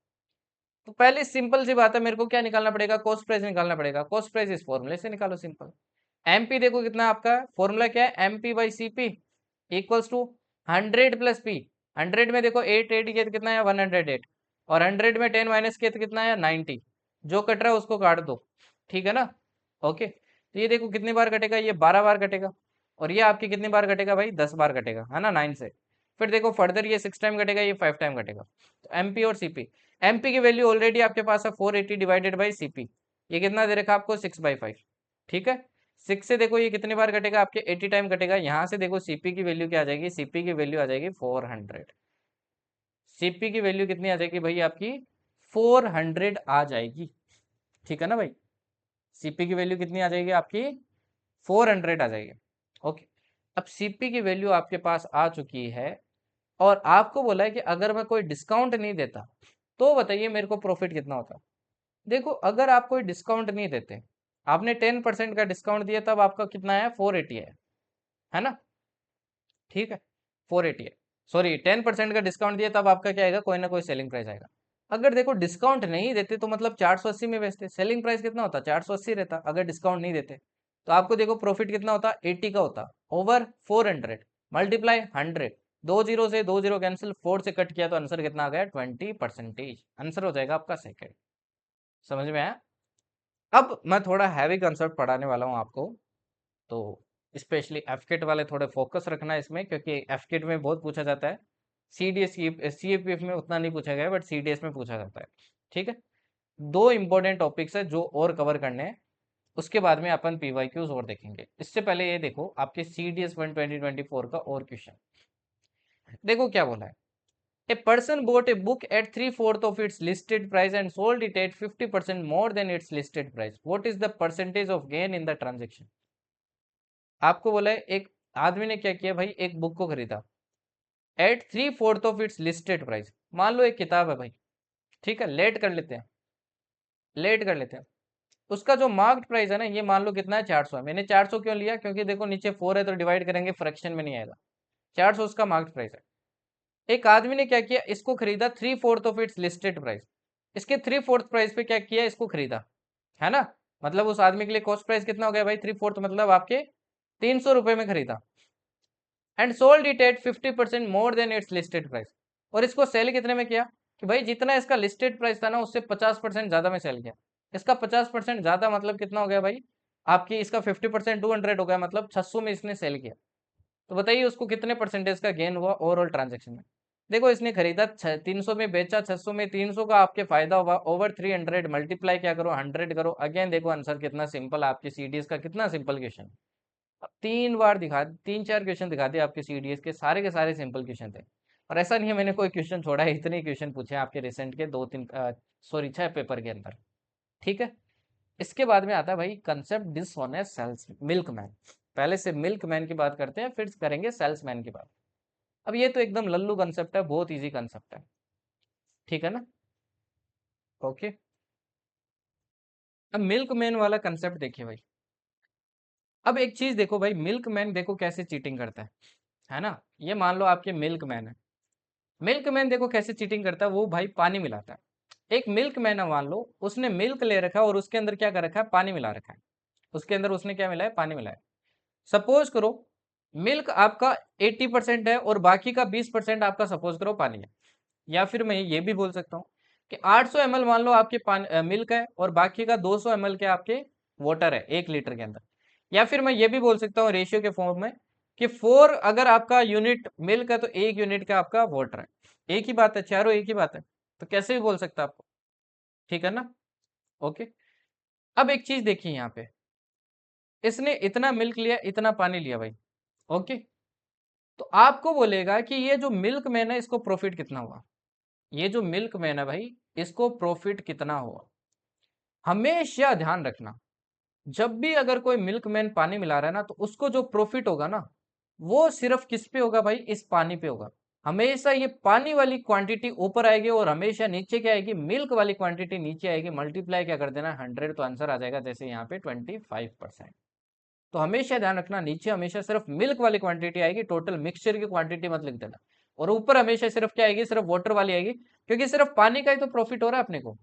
तो पहले सिंपल सी बात है, मेरे को क्या निकालना पड़ेगा, कॉस्ट प्राइस निकालना पड़ेगा। कॉस्ट प्राइस इस फॉर्मूले से निकालो, सिंपल। एमपी देखो कितना आपका फॉर्मूला क्या है, MP by CP equals to 100 plus P. 100 में देखो 8 किया तो कितना है 108, और 100 में 10 माइनस किया तो कितना है 90। जो कट रहा है उसको काट दो, ठीक है ना, ओके। तो ये देखो कितनी बार कटेगा, ये 12 बार कटेगा, और ये आपकी कितनी बार कटेगा भाई, 10 बार कटेगा, है ना, 9 से। फिर देखो फर्दर ये 6 टाइम कटेगा, ये 5 टाइम कटेगा। तो एमपी और सीपी, एमपी की वैल्यू ऑलरेडी आपके पास है 480 डिवाइडेड बाई सीपी, ये कितना दे रखा आपको 6/5, ठीक है। 6 से देखो ये कितनी बार कटेगा, आपके 80 टाइम कटेगा। यहाँ से देखो सीपी की वैल्यू क्या आ जाएगी, सीपी की वैल्यू आ जाएगी 400। सीपी की वैल्यू कितनी आ जाएगी भाई आपकी, 400 आ जाएगी, ठीक है ना भाई। सीपी की वैल्यू कितनी आ जाएगी आपकी, 400 आ जाएगी, ओके। अब सीपी की वैल्यू आपके पास आ चुकी है, और आपको बोला है कि अगर मैं कोई डिस्काउंट नहीं देता तो बताइए मेरे को प्रॉफिट कितना होता। देखो अगर आप कोई डिस्काउंट नहीं देते, आपने 10% का डिस्काउंट दिया, तब आपका कितना है 480 है ना, ठीक है। 480 है, सॉरी 10% का डिस्काउंट दिया तब आपका क्या आएगा, कोई ना कोई सेलिंग प्राइस आएगा। अगर देखो डिस्काउंट नहीं देते तो मतलब 480 में बेचते, सेलिंग प्राइस कितना होता, 480 रहता अगर डिस्काउंट नहीं देते। तो आपको देखो प्रॉफिट कितना होता, 80 का होता, ओवर 400 मल्टीप्लाई 100। दो जीरो से दो जीरो कैंसिल, 4 से कट किया तो आंसर कितना आ गया, 20%। आंसर हो जाएगा आपका सेकंड। समझ में आया। अब मैं थोड़ा हैवी कंसेप्ट पढ़ाने वाला हूँ आपको, तो स्पेशली एफकेट वाले थोड़े फोकस रखना इसमें, क्योंकि एफकेट में बहुत पूछा जाता है। सीडीएस सीएपीएफ में उतना नहीं पूछा गया, बट सीडीएस में पूछा जाता है, ठीक है। दो इंपॉर्टेंट टॉपिक्स है जो और कवर करने हैं, उसके बाद में अपन पीवाईक्यूज और देखेंगे। इससे पहले ये देखो आपके सीडीएस 1 2024 का और क्वेश्चन देखो क्या बोला है। A person bought a book at 3/4 of its listed price and sold it at 50% more than its listed price. What is the percentage of gain in the transaction? आपको बोला है एक आदमी ने क्या किया भाई, एक बुक को खरीदा, at 3/4 of its listed price. मान लो एक किताब है भाई, ठीक है, लेट कर लेते हैं, लेट कर लेते हैं, उसका जो मार्क्ड प्राइस है ना, ये मान लो कितना है, 400 है। मैंने 400 क्यों लिया, क्योंकि देखो नीचे 4 है तो डिवाइड करेंगे, फ्रैक्शन में नहीं आएगा। 400 उसका मार्क्ड प्राइस है। एक आदमी ने क्या किया, इसको खरीदा 3/4 ऑफ इट्स लिस्टेड प्राइस। इसके 3/4 प्राइस पे क्या किया, इसको खरीदा, है ना। मतलब उस आदमी के लिए कॉस्ट प्राइस कितना हो गया भाई, 3/4 मतलब आपके 300 रुपए में खरीदा। And sold it at 50% more than it's listed price. और इसको सेल कितने में किया, कि भाई जितना इसका लिस्टेड प्राइस था ना, उससे 50% ज्यादा में सेल किया। इसका 50% ज्यादा मतलब कितना हो गया भाई, आपकी इसका 50% 200 हो गया, मतलब 600 में इसने सेल किया। तो बताइए उसको कितने परसेंटेज का गेन हुआ ओवरऑल ट्रांजेक्शन में। देखो इसने खरीदा 300 में, बेचा 600 में, 300 का आपके फायदा हुआ ओवर 300, मल्टीप्लाई क्या करो, 100 करो। अगेन देखो आंसर कितना सिंपल, आपके सीडीएस का कितना सिंपल क्वेश्चन। अब 3 बार दिखा, 3-4 क्वेश्चन दिखा दिए आपके सीडीएस के सारे सिंपल क्वेश्चन थे। और ऐसा नहीं है मैंने कोई क्वेश्चन छोड़ा है, इतने क्वेश्चन पूछे आपके रिसेंट के 2-3 सॉरी 6 पेपर के अंदर, ठीक है। इसके बाद में आता है भाई कंसेप्ट डिसऑनेस्ट सेल्स मिल्कमैन। पहले से मिल्कमैन की बात करते हैं, फिर करेंगे सेल्समैन की बात। अब ये तो एकदम लल्लू कंसेप्ट है, बहुत इजी कंसेप्ट है, ठीक है ना। ओके, अब मिल्कमैन वाला कंसेप्ट देखिए भाई। अब एक चीज देखो भाई, मिल्कमैन देखो कैसे चीटिंग करता है ना। ये मान लो आपके मिल्कमैन है, मिल्कमैन देखो कैसे चीटिंग करता है, वो भाई पानी मिलाता है। एक मिल्कमैन है मान लो, उसने मिल्क ले रखा है और उसके अंदर क्या कर रखा है, पानी मिला रखा है। उसके अंदर उसने क्या मिलाया, पानी मिलाया। सपोज करो मिल्क आपका 80% है और बाकी का 20% आपका सपोज करो पानी है। या फिर मैं ये भी बोल सकता हूँ कि 800 ml मान लो आपके पानी मिल्क है और बाकी का 200 ml के आपके वाटर है 1 लीटर के अंदर। या फिर मैं ये भी बोल सकता हूँ रेशियो के फॉर्म में कि 4 अगर आपका यूनिट मिल्क है तो 1 यूनिट का आपका वाटर है। एक ही बात है, चारों एक ही बात है, तो कैसे भी बोल सकता आपको, ठीक है ना। ओके, अब एक चीज देखिए यहाँ पे, इसने इतना मिल्क लिया, इतना पानी लिया भाई। ओके, तो आपको बोलेगा कि ये जो मिल्क मैन है इसको प्रॉफिट कितना हुआ। ये जो मिल्क मैन है भाई, इसको प्रॉफिट कितना हुआ। हमेशा ध्यान रखना, जब भी अगर कोई मिल्क मैन पानी मिला रहा है ना, तो उसको जो प्रॉफिट होगा ना, वो सिर्फ किस पे होगा भाई, इस पानी पे होगा। हमेशा ये पानी वाली क्वांटिटी ऊपर आएगी और हमेशा नीचे क्या आएगी, मिल्क वाली क्वांटिटी नीचे आएगी। मल्टीप्लाई क्या कर देना, 100, तो आंसर आ जाएगा जैसे यहाँ पे 25%। तो हमेशा ध्यान रखना, नीचे हमेशा सिर्फ मिल्क वाली क्वांटिटी आएगी, टोटल मिक्सचर की क्वांटिटी मत लिख देना। और ऊपर हमेशा सिर्फ क्या आएगी, सिर्फ वाटर वाली आएगी, क्योंकि सिर्फ पानी का ही तो प्रॉफिट हो रहा है अपने को।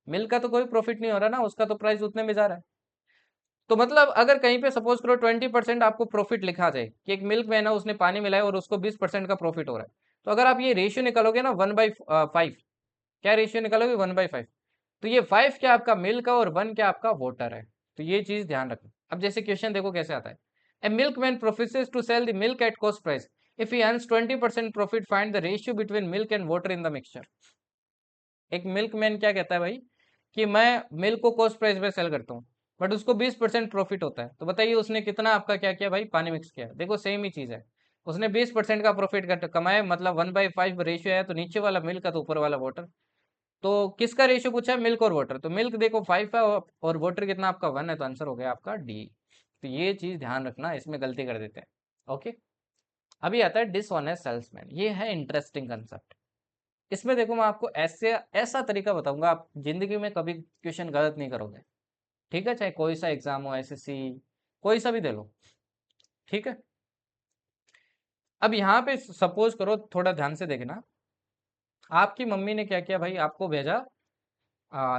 मिल्क का तो कोई प्रॉफिट नहीं हो रहा ना, उसका तो प्राइस उतने में जा रहा है। तो मतलब अगर कहीं पे सपोज करो 20% आपको प्रॉफिट लिखा जाए कि एक मिल्क मैन है उसने पानी मिलाया और उसको 20% का प्रॉफिट हो रहा है, तो अगर आप ये रेशियो निकालोगे ना 1/5, क्या रेशियो निकालोगे, 1/5, तो ये 5 क्या आपका मिल्क है और 1 क्या आपका वाटर है। तो ये चीज ध्यान रखो। अब जैसे क्वेश्चन देखो कैसे आता है, a milk man professes to sell the milk at cost price, if he earns 20% profit find the ratio between milk and water in the mixture. एक मिल्क मैन क्या कहता है भाई, कि मैं मिल्क को कॉस्ट प्राइस पे सेल करता हूँ, बट उसको 20% प्रॉफिट होता है। तो बताइए उसने कितना आपका क्या किया भाई, पानी मिक्स किया। देखो सेम ही चीज है, उसने 20% का प्रॉफिट कमाया, मतलब 1/5 रेशियो है, तो नीचे वाला मिल्क का तो ऊपर वाला वाटर। तो किसका रेशियो पूछा है, मिल्क और वाटर, तो मिल्क देखो 5 है और वाटर कितना आपका 1 है, तो आंसर हो गया आपका डी। तो ये चीज ध्यान रखना, इसमें गलती कर देते हैं। ओके, अभी आता है डिसऑनेस्ट सेल्समैन। ये है इंटरेस्टिंग कंसेप्ट। इसमें देखो मैं आपको ऐसे ऐसा तरीका बताऊंगा, आप जिंदगी में कभी क्वेश्चन गलत नहीं करोगे, ठीक है। चाहे कोई सा एग्जाम हो, एसएससी कोई सा भी दे लो, ठीक है। अब यहाँ पे सपोज करो, थोड़ा ध्यान से देखना, आपकी मम्मी ने क्या किया भाई, आपको भेजा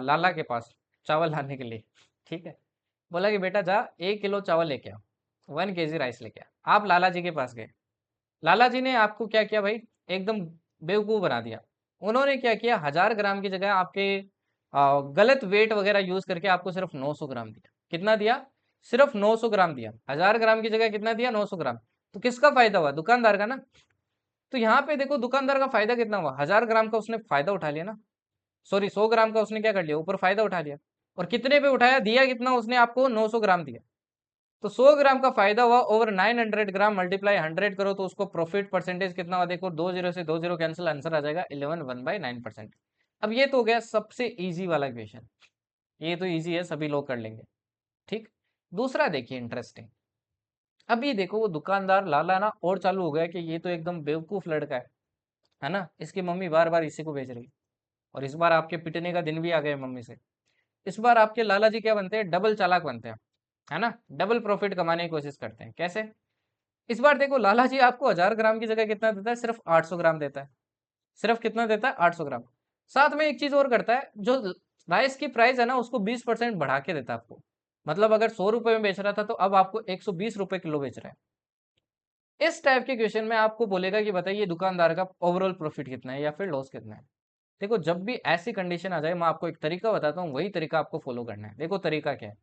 लाला के पास चावल लाने के लिए, ठीक है। बोला कि बेटा जा 1 किलो चावल लेके आओ, 1 kg राइस लेके आओ। आप लाला जी के पास गए, लाला जी ने आपको क्या किया भाई, एकदम बेवकूफ़ बना दिया। उन्होंने क्या किया, 1000 ग्राम की जगह आपके गलत वेट वगैरह यूज करके आपको सिर्फ 900 ग्राम दिया। कितना दिया, सिर्फ 900 ग्राम दिया। 1000 ग्राम की जगह कितना दिया, 900 ग्राम। तो किसका फायदा हुआ, दुकानदार का ना। तो यहाँ पे देखो दुकानदार का फायदा कितना हुआ, 1000 ग्राम का उसने फायदा उठा लिया ना। सॉरी 100 ग्राम का उसने क्या कर लिया, ऊपर फायदा उठा लिया। और कितने पे उठाया, दिया कितना उसने आपको, 900 ग्राम दिया। तो 100 ग्राम का फायदा हुआ ओवर 900 ग्राम, मल्टीप्लाई 100 करो तो उसको प्रॉफिट परसेंटेज कितना हुआ, देखो 2 0 से 2 0 कैंसिल, आंसर आ जाएगा 11, 1/9%। अब ये तो हो गया सबसे इजी वाला क्वेश्चन, ये तो इजी है, सभी लोग कर लेंगे, ठीक। दूसरा देखिए इंटरेस्टिंग। अब ये देखो वो दुकानदार लाला ना और चालू हो गया कि ये तो एकदम बेवकूफ लड़का है, है ना, इसकी मम्मी बार बार इसी को भेज रही, और इस बार आपके पिटने का दिन भी आ गया मम्मी से। इस बार आपके लाला जी क्या बनते हैं, डबल चालाक बनते हैं, है ना, डबल प्रॉफिट कमाने की कोशिश करते हैं। कैसे? इस बार देखो लाला जी आपको 1000 ग्राम की जगह कितना देता है, सिर्फ 800 ग्राम देता है। सिर्फ कितना देता है, 800 ग्राम। साथ में एक चीज और करता है, जो राइस की प्राइस है ना उसको 20% बढ़ा के देता है आपको। मतलब अगर 100 रुपए में बेच रहा था तो अब आपको 120 रुपए किलो बेच रहा है। इस टाइप के क्वेश्चन में आपको बोलेगा कि बताइए दुकानदार का ओवरऑल प्रॉफिट कितना है या फिर लॉस कितना है। देखो जब भी ऐसी कंडीशन आ जाए, मैं आपको एक तरीका बताता हूँ, वही तरीका आपको फॉलो करना है। देखो तरीका क्या है,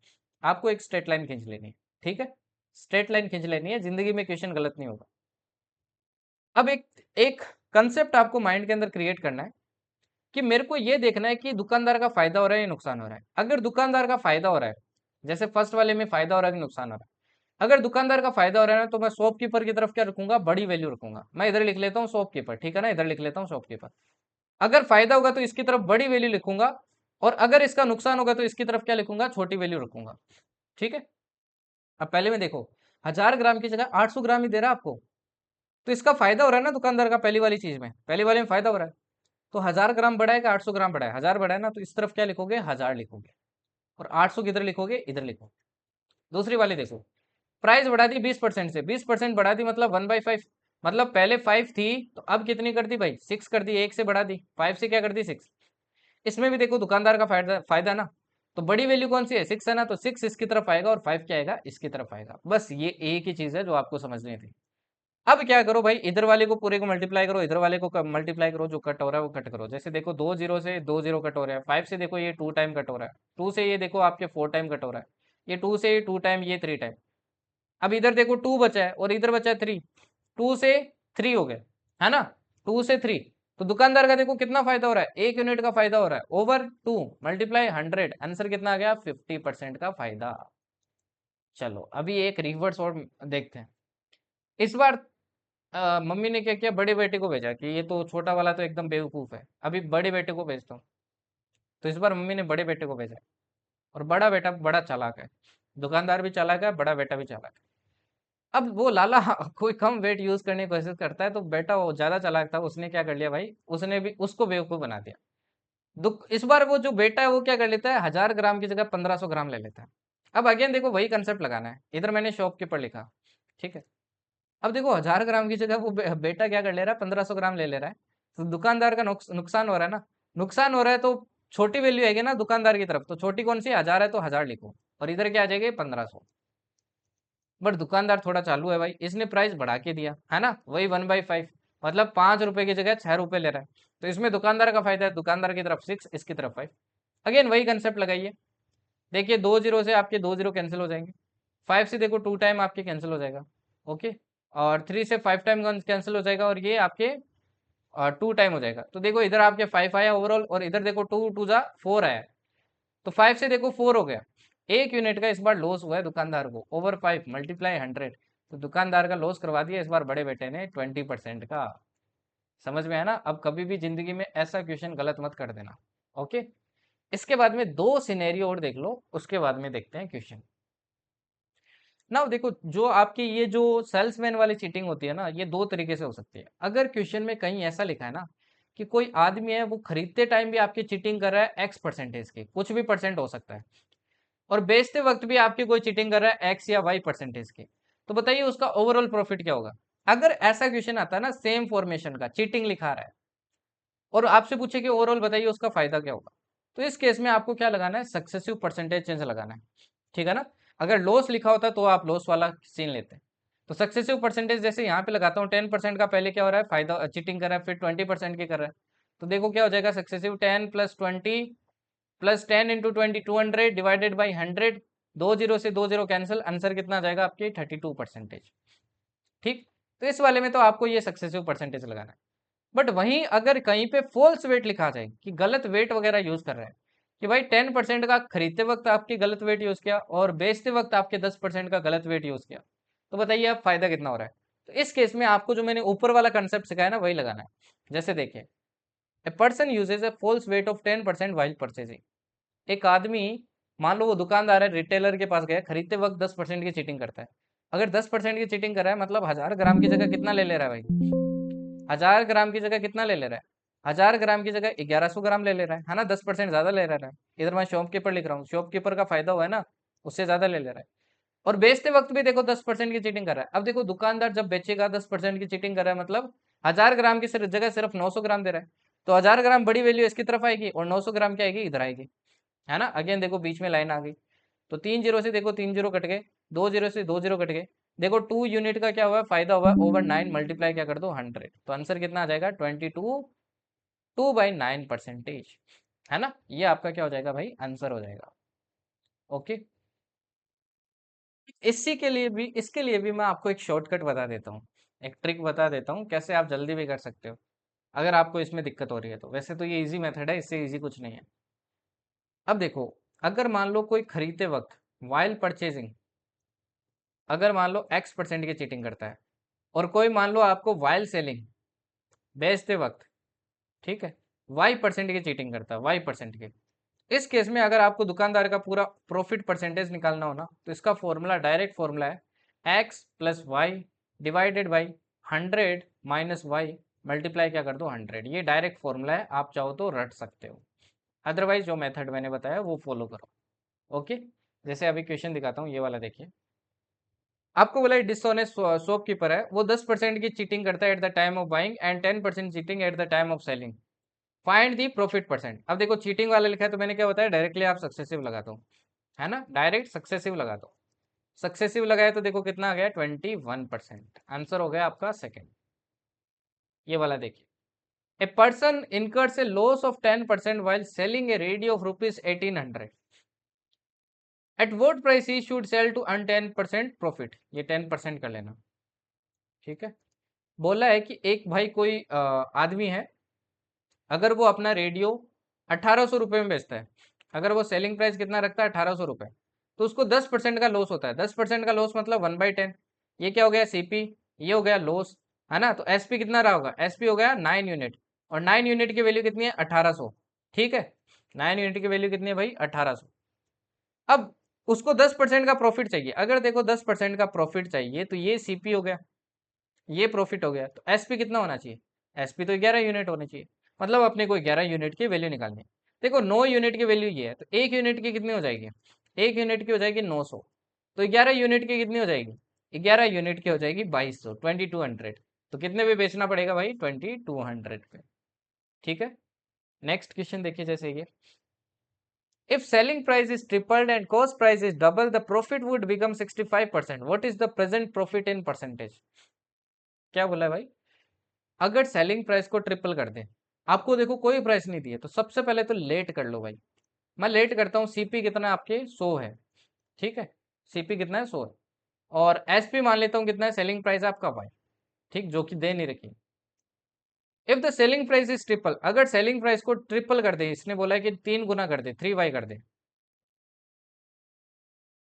आपको एक स्ट्रेट लाइन खींच लेनी है, ठीक है, स्ट्रेट लाइन खींच लेनी है, जिंदगी में क्वेश्चन गलत नहीं होगा। अब एक एक कंसेप्ट आपको माइंड के अंदर क्रिएट करना है कि मेरे को ये देखना है कि दुकानदार का फायदा हो रहा है या नुकसान हो रहा है। अगर दुकानदार का फायदा हो रहा है, जैसे फर्स्ट वाले में फायदा हो रहा है कि नुकसान हो रहा है, अगर दुकानदार का फायदा हो रहा है ना, तो मैं शॉपकीपर की तरफ क्या रखूंगा, बड़ी वैल्यू रखूंगा। मैं इधर लिख लेता हूँ शॉपकीपर, ठीक है ना, इधर लिख लेता हूँ शॉपकीपर। अगर फायदा होगा तो इसकी तरफ बड़ी वैल्यू लिखूंगा, और अगर इसका नुकसान होगा तो इसकी तरफ क्या लिखूंगा, छोटी वैल्यू रखूंगा। ठीक है। अब पहले में देखो, 1000 ग्राम की जगह 800 ग्राम ही दे रहा है आपको, तो इसका फायदा हो रहा है ना दुकानदार का, पहली वाली चीज में, पहली वाली में फायदा हो रहा है। तो 1000 ग्राम बढ़ा है कि 800 ग्राम बढ़ा है, 1000 बढ़ा है ना, तो इस तरफ क्या लिखोगे, 1000 लिखोगे, और 800 किधर लिखोगे, इधर लिखोगे। दूसरी वाली देखो, प्राइस बढ़ा दी 20% से, 20% बढ़ा दी मतलब 1/5, मतलब पहले 5 थी तो अब कितनी कर दी भाई, 6 कर दी, एक से बढ़ा दी, 5 से क्या कर दी, 6। इसमें भी देखो दुकानदार का फायदा फायदा ना, तो बड़ी वैल्यू कौन सी है, 6 है ना, तो 6 इसकी तरफ आएगा और 5 क्या आएगा, इसकी तरफ आएगा। बस ये एक ही चीज है जो आपको समझनी थी। अब क्या करो भाई, इधर वाले को पूरे को मल्टीप्लाई करो, इधर वाले को मल्टीप्लाई करो, जो कट हो रहा है वो कट करो। जैसे देखो 2 जीरो से 2 जीरो कट हो रहा है, 5 से देखो ये 2 टाइम कट हो रहा है, 2 से ये देखो आपके 4 टाइम कट हो रहा है, ये 2 से ये 2 टाइम, ये 3 टाइम। अब इधर देखो 2 बचा है और इधर बचा है 3, 2 से 3 हो गए, है ना, 2 से 3। तो दुकानदार का देखो कितना फायदा हो रहा है, 1 यूनिट का फायदा हो रहा है, ओवर 2 मल्टीप्लाई 100, आंसर कितना आ गया, 50% का फायदा। चलो अभी एक रिवर्स और देखते हैं। इस बार मम्मी ने क्या किया, बड़े बेटे को भेजा कि ये तो छोटा वाला तो एकदम बेवकूफ है, अभी बड़े बेटे को भेजता हूँ। तो इस बार मम्मी ने बड़े बेटे को भेजा, और बड़ा बेटा बड़ा चालाक है, दुकानदार भी चालाक है, बड़ा बेटा भी चालाक है। अब वो लाला कोई कम वेट यूज करने की कोशिश करता है, तो बेटा वो ज्यादा चालाक था, उसने क्या कर लिया भाई, उसने भी उसको बेवकूफ बना दिया। दुख इस बार वो जो बेटा है वो क्या कर लेता है, 1000 ग्राम की जगह 1500 ग्राम ले लेता है। अब अगेन देखो वही कंसेप्ट लगाना है, इधर मैंने शॉपकीपर लिखा, ठीक है। अब देखो 1000 ग्राम की जगह वो बेटा क्या कर ले रहा है, 1500 ग्राम ले ले रहा है। तो दुकानदार का नुकसान हो रहा है ना, नुकसान हो रहा है तो छोटी वैल्यू आएगी ना दुकानदार की तरफ, तो छोटी कौन सी, 1000 है तो 1000 लिखो, और इधर क्या आ जाएगी, 1500। बट दुकानदार थोड़ा चालू है भाई, इसने प्राइस बढ़ा के दिया, है ना, वही 1/5, मतलब 5 रुपए की जगह 6 रुपए ले रहा है। तो इसमें दुकानदार का फायदा है, दुकानदार की तरफ 6, इसकी तरफ 5। अगेन वही कंसेप्ट लगाइए, देखिए 2 जीरो से आपके 2 जीरो कैंसिल हो जाएंगे, 5 से देखो 2 टाइम आपके कैंसिल हो जाएगा, ओके, और 3 से 5 टाइम कैंसिल हो जाएगा, और ये आपके 2 टाइम हो जाएगा। तो देखो इधर आपके 5 आया ओवरऑल, और इधर देखो 2 2 जा 4 आया, तो 5 से देखो 4 हो गया। 1 यूनिट का इस बार लॉस हुआ है दुकानदार को, ओवर 5 मल्टीप्लाई 100, तो दुकानदार का लॉस करवा दिया इस बार बड़े बेटे ने 20% का। समझ में है ना, अब कभी भी जिंदगी में ऐसा क्वेश्चन गलत मत कर देना, ओके। इसके बाद में दो सिनेरियो और देख लो, उसके बाद में देखते हैं क्वेश्चन। ना देखो, जो आपकी ये जो सेल्समैन वाली चीटिंग होती है ना, ये दो तरीके से हो सकती है। अगर क्वेश्चन में कहीं ऐसा लिखा है ना कि कोई आदमी है वो खरीदते टाइम भी आपकी चीटिंग कर रहा है एक्स परसेंटेज की, कुछ भी परसेंट हो सकता है, और बेचते वक्त भी आपकी कोई चीटिंग कर रहा है एक्स या वाई परसेंटेज की, तो बताइए उसका ओवरऑल प्रॉफिट क्या होगा। अगर ऐसा क्वेश्चन आता है ना, सेम फॉर्मेशन का, चीटिंग लिखा रहा है, और आपसे पूछे कि ओवरऑल बताइए उसका फायदा क्या होगा, तो इस केस में आपको क्या लगाना है, सक्सेसिव परसेंटेज चेंज लगाना है, ठीक है ना। अगर लॉस लिखा होता तो आप लॉस वाला सीन लेते। तो सक्सेसिव परसेंटेज जैसे यहाँ पे लगाता हूँ, 10% का पहले क्या हो रहा है, फायदा चीटिंग कर रहा है, फिर 20% की कर रहा है, तो देखो क्या हो जाएगा, सक्सेसिव 10 + 20 + 10 × 20 200 डिवाइडेड बाई 100, 2 जीरो से 2 जीरो कैंसिल, आंसर कितना आ जाएगा आपके 32%। ठीक, तो इस वाले में तो आपको ये सक्सेसिव परसेंटेज लगाना है। बट वहीं अगर कहीं पे फॉल्स वेट लिखा जाए कि गलत वेट वगैरह यूज कर रहे हैं, कि भाई 10% का खरीदते वक्त आपकी गलत वेट यूज किया और बेचते वक्त आपके 10% का गलत वेट यूज किया, तो बताइए आप फायदा कितना हो रहा है। तो इस केस में आपको जो मैंने ऊपर वाला कंसेप्ट सिखाया ना, वही लगाना है। जैसे देखिए, a person uses a false weight of 10% while purchasing. एक आदमी, मान लो वो दुकानदार है, रिटेलर के पास गया, खरीदते वक्त 10% की चीटिंग करता है। अगर 10% की चीटिंग कर रहा है मतलब 1000 ग्राम की जगह कितना ले ले रहा है भाई, 1000 ग्राम की जगह कितना ले ले रहा है, 1000 ग्राम की जगह 1100 ग्राम ले ले रहा है ना, 10% ज्यादा ले ले रहा है। इधर मैं शॉपकीपर लिख रहा हूँ, शॉपकीपर का फायदा हुआ है ना, उससे ज्यादा ले ले रहा है। और बेचते वक्त भी देखो 10% की चीटिंग कर रहा है। अब देखो दुकानदार जब बेचेगा 10% की चीटिंग कर रहा है, मतलब 1000 ग्राम की जगह सिर्फ 900 ग्राम दे रहा है, तो 1000 ग्राम बड़ी वैल्यू इसकी तरफ आएगी और 900 ग्राम क्या आएगी, इधर आएगी, है ना। अगेन देखो बीच में लाइन आ गई, तो 3 जीरो से देखो 3 जीरो कट गए, 2 जीरो से 2 जीरो कट गए, देखो 2 यूनिट का क्या हुआ, फायदा हुआ, ओवर 9 मल्टीप्लाई क्या कर दो 100, तो आंसर कितना आ जाएगा 22, 2/9%, है ना। ये आपका क्या हो जाएगा भाई, आंसर हो जाएगा। ओके, इसी के लिए भी, इसके लिए भी मैं आपको एक शॉर्टकट बता देता हूँ, एक ट्रिक बता देता हूँ कैसे आप जल्दी भी कर सकते हो, अगर आपको इसमें दिक्कत हो रही है तो। वैसे तो ये इजी मेथड है, इससे इजी कुछ नहीं है। अब देखो, अगर मान लो कोई खरीदते वक्त वाइल परचेजिंग, अगर मान लो X% की चीटिंग करता है, और कोई मान लो आपको वाइल सेलिंग बेचते वक्त, ठीक है, Y% की चीटिंग करता है, Y% की, इस केस में अगर आपको दुकानदार का पूरा प्रॉफिट परसेंटेज निकालना हो ना, तो इसका फॉर्मूला, डायरेक्ट फॉर्मूला है X+Y divided by 100 - Y multiply क्या कर दो 100, ये डायरेक्ट फॉर्मूला है, आप चाहो तो रट सकते हो, अदरवाइज जो मेथड मैंने बताया वो फॉलो करो। ओके, जैसे अभी क्वेश्चन दिखाता हूँ, ये वाला देखिए। आपको बोला डिसऑनेस्ट शॉपकीपर है, वो 10% की चीटिंग करता है at the time of buying and 10% cheating at the time of selling, find the profit percent. अब देखो चीटिंग वाला लिखा है, तो मैंने क्या बताया, डायरेक्टली आप सक्सेसिव लगा दो, है ना, डायरेक्ट सक्सेसिव लगा दो। सक्सेसिव लगाए तो देखो कितना आ गया 21%, आंसर हो गया आपका सेकंड। ये वाला देखिए, a person incurs A loss of 10% while selling a radio of rupees 1800, at what price he should sell to earn 10% profit, ये 10% कर लेना, ठीक है। बोला है कि एक भाई कोई आदमी है, अगर वो अपना रेडियो 1800 रुपये में बेचता है, अगर वो सेलिंग प्राइस कितना रखता है 1800 रुपये, तो उसको 10% का लॉस होता है। 10% का लॉस मतलब 1/10, ये क्या हो गया सीपी, ये हो गया लॉस, है ना। तो एसपी कितना रहा होगा, एसपी हो गया 9 यूनिट, और 9 यूनिट की वैल्यू कितनी है 1800, ठीक है, 9 यूनिट की वैल्यू कितनी है भाई 1800। अब उसको 10% का प्रॉफिट चाहिए, अगर देखो 10% का प्रॉफिट चाहिए, तो ये सीपी हो गया, ये प्रॉफिट हो गया, तो एसपी कितना होना चाहिए, एसपी तो 11 यूनिट होनी चाहिए, मतलब अपने को 11 यूनिट की वैल्यू निकालनी है। देखो 9 यूनिट की वैल्यू ये है, तो 1 यूनिट की कितनी हो जाएगी, 1 यूनिट की हो जाएगी 900, तो 11 यूनिट की कितनी हो जाएगी, 11 यूनिट की हो जाएगी 2200, 2200, तो कितने पे बेचना पड़ेगा भाई 2200 पे, ठीक है। नेक्स्ट क्वेश्चन देखिए, जैसे ये, if selling price is tripled and cost price is double, the profit would become 65%, what is the present profit in percentage। क्या बोला है भाई, अगर सेलिंग प्राइस को ट्रिपल कर दे, आपको देखो कोई प्राइस नहीं दिए, तो सबसे पहले तो लेट कर लो भाई। मैं लेट करता हूँ, सीपी कितना है आपके 100 है, ठीक है, सीपी कितना है 100 है, और एसपी मान लेता हूँ कितना है, सेलिंग प्राइस आपका भाई, ठीक, जो कि दे नहीं रखी। If the selling price is triple, अगर सेलिंग प्राइस को ट्रिपल कर दे, इसने बोला है कि 3 गुना कर दे, 3y कर दे,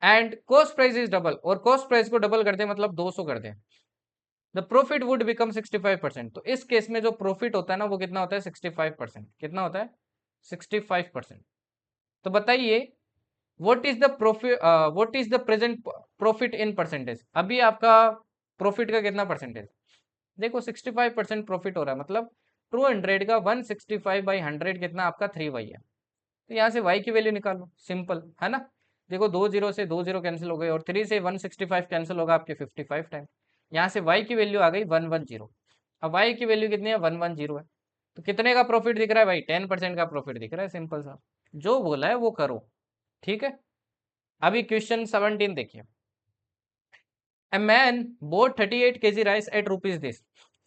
and cost price is double, और कॉस्ट प्राइस को डबल कर दे मतलब 200 कर दे, द प्रॉफिट वुड बिकम 65%, तो इस केस में जो प्रॉफिट होता है ना, वो कितना होता है 65%, कितना होता है 65%। तो बताइए what is the profit, what is the present profit in percentage, अभी आपका प्रॉफिट का कितना परसेंटेज, देखो 65% प्रॉफिट हो रहा है, मतलब 200 का 165/100 कितना आपका 3y है, तो यहाँ से y की वैल्यू निकालो, सिंपल है ना। देखो 2 जीरो से 2 जीरो कैंसिल हो गए, और 3 से 165 कैंसिल होगा आपके 55 टाइम, यहाँ से y की वैल्यू आ गई 110, अब y की वैल्यू कितनी है 110 है, तो कितने का प्रॉफिट दिख रहा है भाई 10% का प्रॉफिट दिख रहा है, सिंपल सा, जो बोला है वो करो, ठीक है। अभी क्वेश्चन 17 देखिए, a man bought 38 kg rice at rupees this,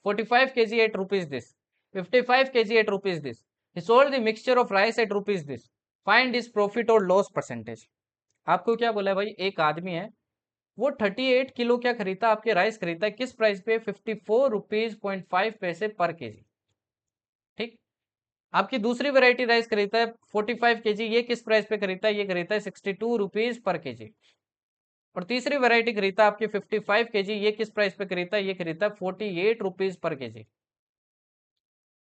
45 kg at rupees this, 55 kg at rupees this, he sold the mixture of rice at rupees this, find his profit or loss percentage। आपको क्या बोला है भाई, एक आदमी है, वो 38 kilo क्या खरीदता, आपके राइस खरीदता है, किस प्राइस पे 54 रुपीज 5 पैसे पर केजी, ठीक। आपकी दूसरी वैरायटी राइस खरीदता है 45 केजी, ये किस प्राइस पे खरीदता है, ये खरीदता है 62 रुपीज पर केजी, और तीसरी वैरायटी खरीदता है आपकी 55 केजी, ये किस प्राइस पे खरीदता है, ये खरीदता है 48 रुपीज पर केजी।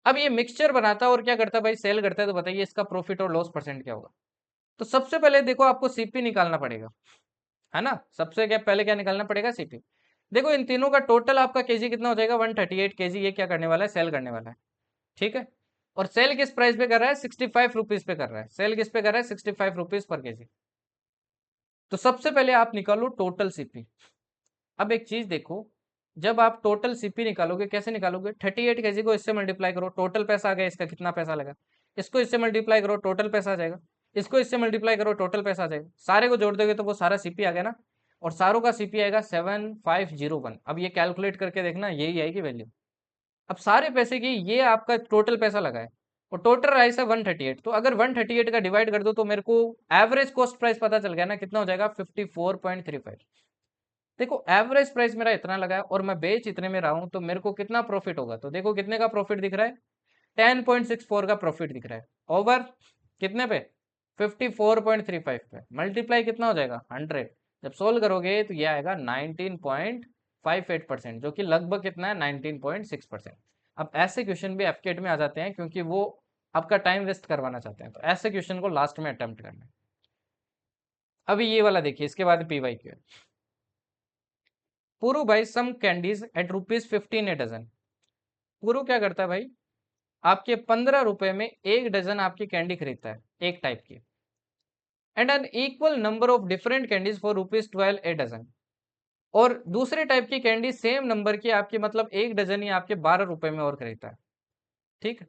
अब ये मिक्सचर बनाता है और क्या करता है भाई, सेल करता है, तो बताइए इसका प्रॉफिट और लॉस परसेंट क्या होगा। तो सबसे पहले देखो आपको सीपी निकालना पड़ेगा, है ना, सबसे क्या पहले क्या निकालना पड़ेगा, सीपी। देखो इन तीनों का टोटल आपका केजी कितना हो जाएगा, 138 केजी। ये क्या करने वाला है, सेल करने वाला है, ठीक है। और सेल किस प्राइस पे कर रहा है, 65 रुपीज पे कर रहा है। सेल किस पे कर रहा है, 65 रुपीज पर केजी। तो सबसे पहले आप निकालो टोटल सीपी। अब एक चीज देखो, जब आप टोटल सीपी निकालोगे, कैसे निकालोगे, 38 केजी को इससे मल्टीप्लाई करो, टोटल पैसा आ गया इसका, कितना पैसा लगा। इसको इससे मल्टीप्लाई करो, टोटल पैसा आ जाएगा। इसको इससे मल्टीप्लाई करो, टोटल पैसा आ जाएगा। सारे को जोड़ दोगे तो वो सारा सीपी आ गया ना, और सारों का सीपी आएगा 7501। अब ये कैलकुलेट करके देखना, यही आएगी वैल्यू। अब सारे पैसे की ये आपका टोटल पैसा लगा है, और टोटल प्राइस है 138। तो अगर 138 का डिवाइड कर दो तो मेरे को एवरेज कॉस्ट प्राइस पता चल गया ना, कितना हो जाएगा, 54.35। देखो एवरेज प्राइस मेरा इतना लगा है और मैं बेच इतने में रहा हूं, तो मेरे को कितना प्रॉफिट होगा, तो देखो कितने का प्रॉफिट दिख रहा है, 10.64 का प्रॉफिट दिख रहा है। ओवर कितने पे, 54.35 पे। मल्टीप्लाई कितना हो जाएगा, 100। जब सोल्व करोगे तो ये आएगा 19.58%, जो कि लगभग कितना है, 19.6%। अब ऐसे क्वेश्चन भी एफकेट में आ जाते हैं, क्योंकि वो आपका टाइम वेस्ट करवाना चाहते हैं, तो ऐसे क्वेश्चन को लास्ट में अटेम्प्ट करना है। अभी ये वाला देखिए, इसके बाद पीवाई क्यू है। पुरु भाई सम कैंडीज एट ₹15 ए डजन। पुरु क्या करता है भाई, आपके 15 रुपए में एक डजन आपकी कैंडी खरीदता है, एक टाइप की। And an equal number of different candies for ₹12 a dozen. और दूसरे टाइप की कैंडी सेम नंबर की आपकी, मतलब एक डजन ही आपके 12 रुपए में और खरीदता है, ठीक है।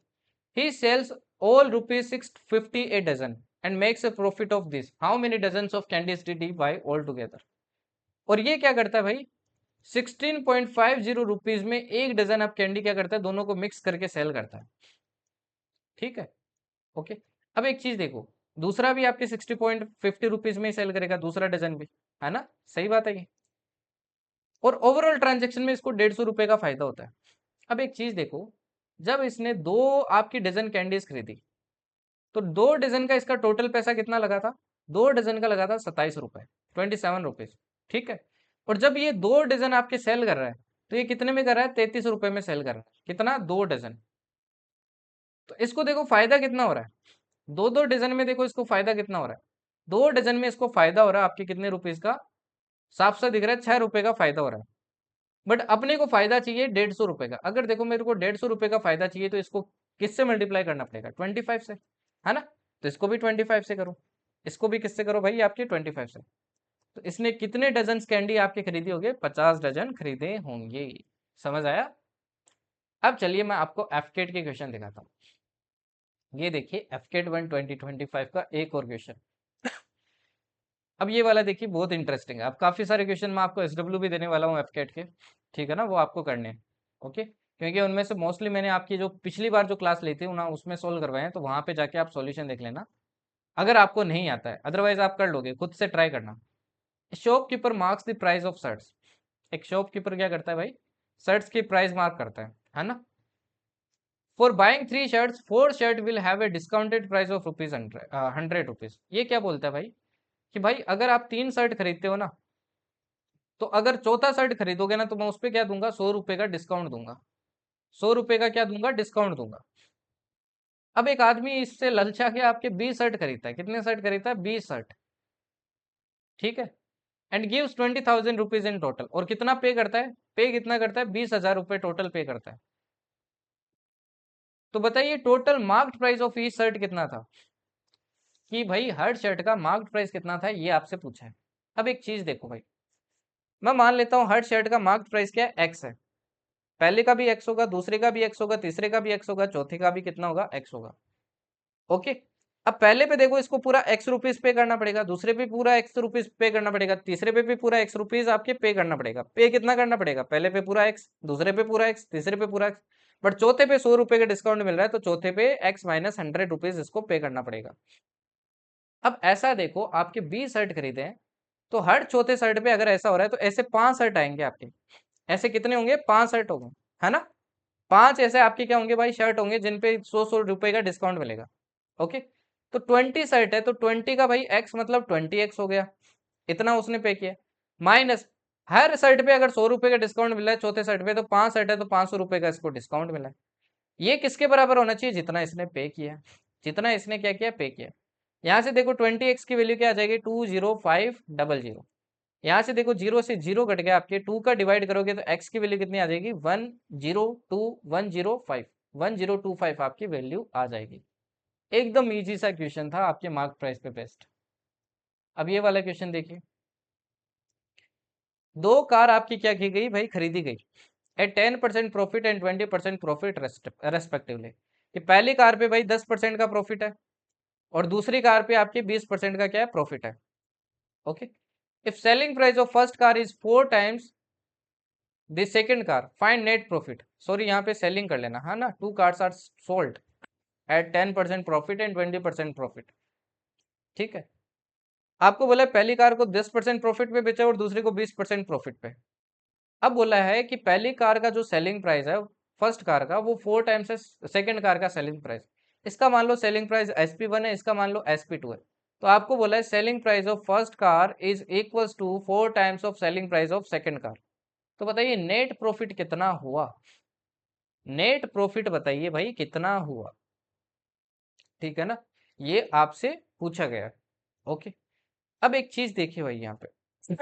He sells all ₹650 a dozen and makes a profit of this. How many dozen of candies did he buy all together. और ये क्या करता है भाई, 16.50 रुपीज में एक डजन आप कैंडी क्या करता है, दोनों को मिक्स करके सेल करता है, ठीक है। ओके। अब एक चीज देखो, दूसरा भी आपके 60.50 रुपीज में सेल करेगा, दूसरा डजन भी, है ना, सही बात है ये। और ओवरऑल ट्रांजेक्शन में इसको 150 रुपए का फायदा होता है। अब एक चीज देखो, जब इसने दो आपकी डजन कैंडीज खरीदी, तो दो डजन का इसका टोटल पैसा कितना लगा था, दो डजन का लगा था 27 रुपए, 27 रुपीज, ठीक है। और जब ये दो डजन आपके सेल कर रहा है, तो ये कितने में कर रहा है, 33 रुपए में सेल कर रहा है, कितना, दो डजन। तो इसको देखो फायदा कितना हो रहा है, दो दो डजन में देखो इसको फायदा कितना हो रहा है। दो डजन में इसको फायदा हो रहा है आपके कितने रुपीज का, साफ साफ दिख रहा है, 6 रुपए का फायदा हो रहा है। बट अपने को फायदा चाहिए 150 रुपए का। अगर देखो मेरे को 150 रुपए का फायदा चाहिए, तो इसको किससे मल्टीप्लाई करना पड़ेगा, 25 से, है ना। तो इसको भी 25 से करो, इसको भी किससे करो भाई, आपके 25 से। तो इसने कितने डजन कैंडी आपके खरीदी होंगे, 50 डजन खरीदे होंगे। समझ आया। अब चलिए मैं आपको एफकेट के क्वेश्चन दिखाता हूँ। ये देखिए एफकेट 1 2025 का एक और क्वेश्चन। अब ये वाला देखिए बहुत इंटरेस्टिंग है। अब काफी सारे क्वेश्चन मैं आपको एसडब्ल्यू भी देने वाला हूँ एफकेट के, ठीक है ना, वो आपको करने हैं। ओके, क्योंकि उनमें से मोस्टली मैंने आपकी जो पिछली बार जो क्लास ली थी ना, उसमें सोल्व करवाए हैं, तो वहां पे जाके आप सॉल्यूशन देख लेना, अगर आपको नहीं आता है। अदरवाइज आप कर लोगे, खुद से ट्राई करना। Shopkeeper marks the price of shirts. एक शॉपकीपर क्या करता है भाई, शर्ट्स की प्राइस मार्क करता है ना। For buying 3 shirts 4 shirt will have a discounted price of ₹100। ये क्या बोलता है भाई, कि भाई अगर आप 3 शर्ट खरीदते हो ना, तो अगर चौथा शर्ट खरीदोगे ना, तो मैं उस पर क्या दूंगा, 100 रुपए का डिस्काउंट दूंगा। 100 रुपए का क्या दूंगा, डिस्काउंट दूंगा। अब एक आदमी इससे ललचा के आपके 20 शर्ट खरीदता है, कितने शर्ट खरीदता है, 20 शर्ट, ठीक है। And gives 20,000 rupees in total. और कितना पे करता है, पे कितना करता है, 20,000 रुपए टोटल पे करता है। तो बताइए total marked price of each shirt कितना था, कि भाई हर शर्ट का मार्क्ड प्राइस कितना था, ये आपसे पूछा है। अब एक चीज देखो भाई, मैं मान लेता हूँ हर शर्ट का मार्क्ड प्राइस क्या है, एक्स है। पहले का भी एक्स होगा, दूसरे का भी एक्स होगा, तीसरे का भी एक्स होगा, चौथे का भी कितना होगा, एक्स होगा। ओके। अब पहले पे देखो इसको पूरा एक्स रुपीज पे करना पड़ेगा, दूसरे पे पूरा एक्स रुपीज पे करना पड़ेगा, तीसरे पे भी पूरा एक्स रुपीज आपके पे करना पड़ेगा। पे कितना करना पड़ेगा, पहले पे पूरा एक्स, दूसरे पे पूरा एक्स, तीसरे पे पूरा एक्स। बट चौथे पे 100 रुपए का डिस्काउंट मिल रहा है, तो चौथे पे एक्स माइनस 100 रुपीज इसको पे करना पड़ेगा। अब ऐसा देखो, आपके 20 शर्ट खरीदे हैं, तो हर चौथे शर्ट पे अगर ऐसा हो रहा है, तो ऐसे 5 शर्ट आएंगे आपके। ऐसे कितने होंगे, 5 शर्ट होंगे, है ना। 5 ऐसे आपके क्या होंगे भाई, शर्ट होंगे जिन पे 100 100 रुपए का डिस्काउंट मिलेगा। ओके। तो 20 शर्ट है, तो 20 का भाई एक्स मतलब 20x हो गया, इतना उसने पे किया। माइनस हर शर्ट पे अगर 100 रुपए का डिस्काउंट मिला है चौथे शर्ट पे, तो 5 शर्ट है तो 500 रुपए का इसको डिस्काउंट मिला है। ये किसके बराबर होना चाहिए, जितना इसने पे किया है, जितना इसने क्या किया, पे किया। यहाँ से देखो 20x की वैल्यू क्या आ जाएगी, 20500। यहाँ से देखो 0 से 0 कट गया आपके, 2 का डिवाइड करोगे तो x की वैल्यू कितनी आ जाएगी 102 105 1025 आपकी वैल्यू आ जाएगी। एकदम इजी सा क्वेश्चन था आपके मार्क प्राइस पे बेस्ड। अब ये वाला क्वेश्चन देखिए, दो कार आपकी क्या की गई भाई, खरीदी गई at 10% profit and 20% profit respectively. कि पहली कार पे भाई 10% का प्रॉफिट है और दूसरी कार पे आपके 20% का क्या है, प्रॉफिट है। Okay, if selling price of first car is 4 times the second car, find net profit. Sorry यहाँ पे सेलिंग कर लेना, हाँ ना, two cars are sold at 10% profit and 20% profit. ठीक है, आपको बोला है पहली कार को 10% प्रॉफिट पे बेचा और दूसरी को 20% प्रॉफिट पे। अब बोला है कि पहली कार का जो सेलिंग प्राइस है फर्स्ट कार का, वो 4 टाइम्स है सेकंड कार का सेलिंग प्राइस। इसका मान लो सेलिंग प्राइस SP1 है, इसका मान लो SP2 है। तो आपको बोला है selling price of first car is equals to 4 times of selling price of second car. तो बताइए नेट प्रॉफिट कितना हुआ, नेट प्रॉफिट बताइए भाई कितना हुआ। ठीक है ना, ये आपसे पूछा गया। ओके, अब एक चीज देखिए भाई यहाँ पे,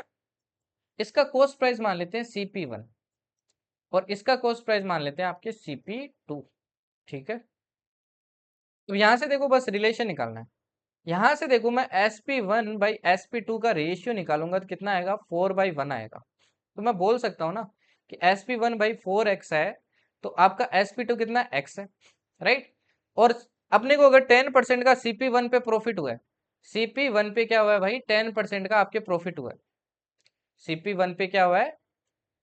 इसका कॉस्ट प्राइस मान लेते हैं CP1 और इसका कॉस्ट प्राइस मान लेते हैं आपके CP2। ठीक है, तो यहां से देखो बस रिलेशन निकालना है। यहां से देखो मैं SP1 बाई SP2 का रेशियो निकालूंगा तो कितना आएगा, 4/1 आएगा। तो मैं बोल सकता हूँ ना कि SP1/4x है, तो आपका SP2 कितना x है, राइट। और अपने को अगर 10% का CP1 पे प्रॉफिट हुआ है, CP1 पे क्या हुआ है भाई, 10% का आपके प्रॉफिट हुआ है। CP1 पे क्या हुआ है,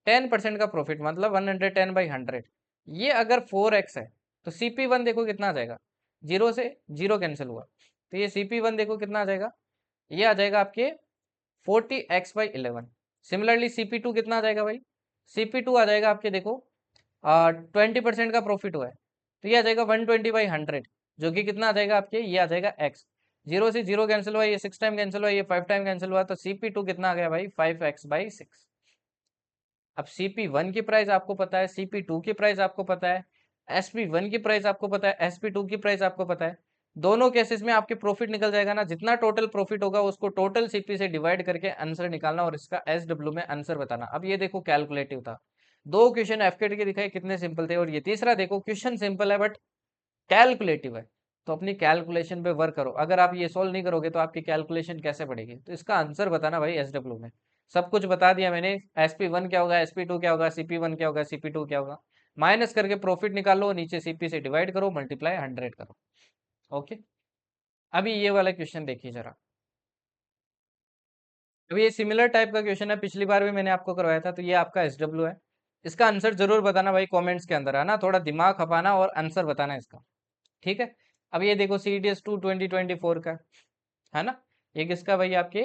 10% का प्रॉफिट, मतलब 110/100। ये अगर 4x है तो CP1 देखो कितना आ जाएगा, 0 से 0 कैंसिल हुआ, तो ये CP1 देखो कितना आ जाएगा, ये आ जाएगा आपके 40x/11। सिमिलरली CP2 कितना आ जाएगा भाई, CP2 आ जाएगा आपके देखो 20% का प्रॉफिट हुआ है, तो ये आ जाएगा 120/100, जो कि कितना आ जाएगा आपके, ये आ जाएगा x। 0 से 0 कैंसिल हुआ, ये 6 टाइम कैंसिल हुआ, ये 5 टाइम कैंसिल हुआ, तो CP2 कितना आ गया भाई, 5x/6। अब CP1 की प्राइस आपको पता है, CP2 की प्राइस आपको पता है, SP1 की प्राइस आपको पता है, SP2 की प्राइस आपको पता है। दोनों केसेस में आपके प्रॉफिट निकल जाएगा ना, जितना टोटल प्रॉफिट होगा उसको टोटल CP से डिवाइड करके आंसर निकालना और इसका SW में आंसर बताना। अब ये देखो कैलकुलेटिव था, दो क्वेश्चन FKT के दिखाए कितने सिंपल थे, और ये तीसरा देखो क्वेश्चन सिंपल है बट कैलकुलेटिव है। तो अपनी कैलकुलेशन पे वर्क करो, अगर आप ये सोल्व नहीं करोगे तो आपकी कैलकुलेशन कैसे बढ़ेगी। तो इसका आंसर बताना भाई SW में। सब कुछ बता दिया मैंने, SP1 क्या होगा, SP2 क्या होगा, CP1 क्या होगा, CP2 क्या होगा। माइनस करके प्रॉफिट निकालो, नीचे CP से डिवाइड करो, मल्टीप्लाई 100 करो। ओके, अभी ये वाला क्वेश्चन देखिए जरा। अभी ये सिमिलर टाइप का क्वेश्चन है, पिछली बार भी मैंने आपको करवाया था, तो ये आपका SW है। इसका आंसर जरूर बताना भाई कॉमेंट्स के अंदर, है ना, थोड़ा दिमाग खपाना और आंसर बताना इसका। ठीक है, अब ये देखो CDS2 2024 का है ना, ये किसका भाई, आपके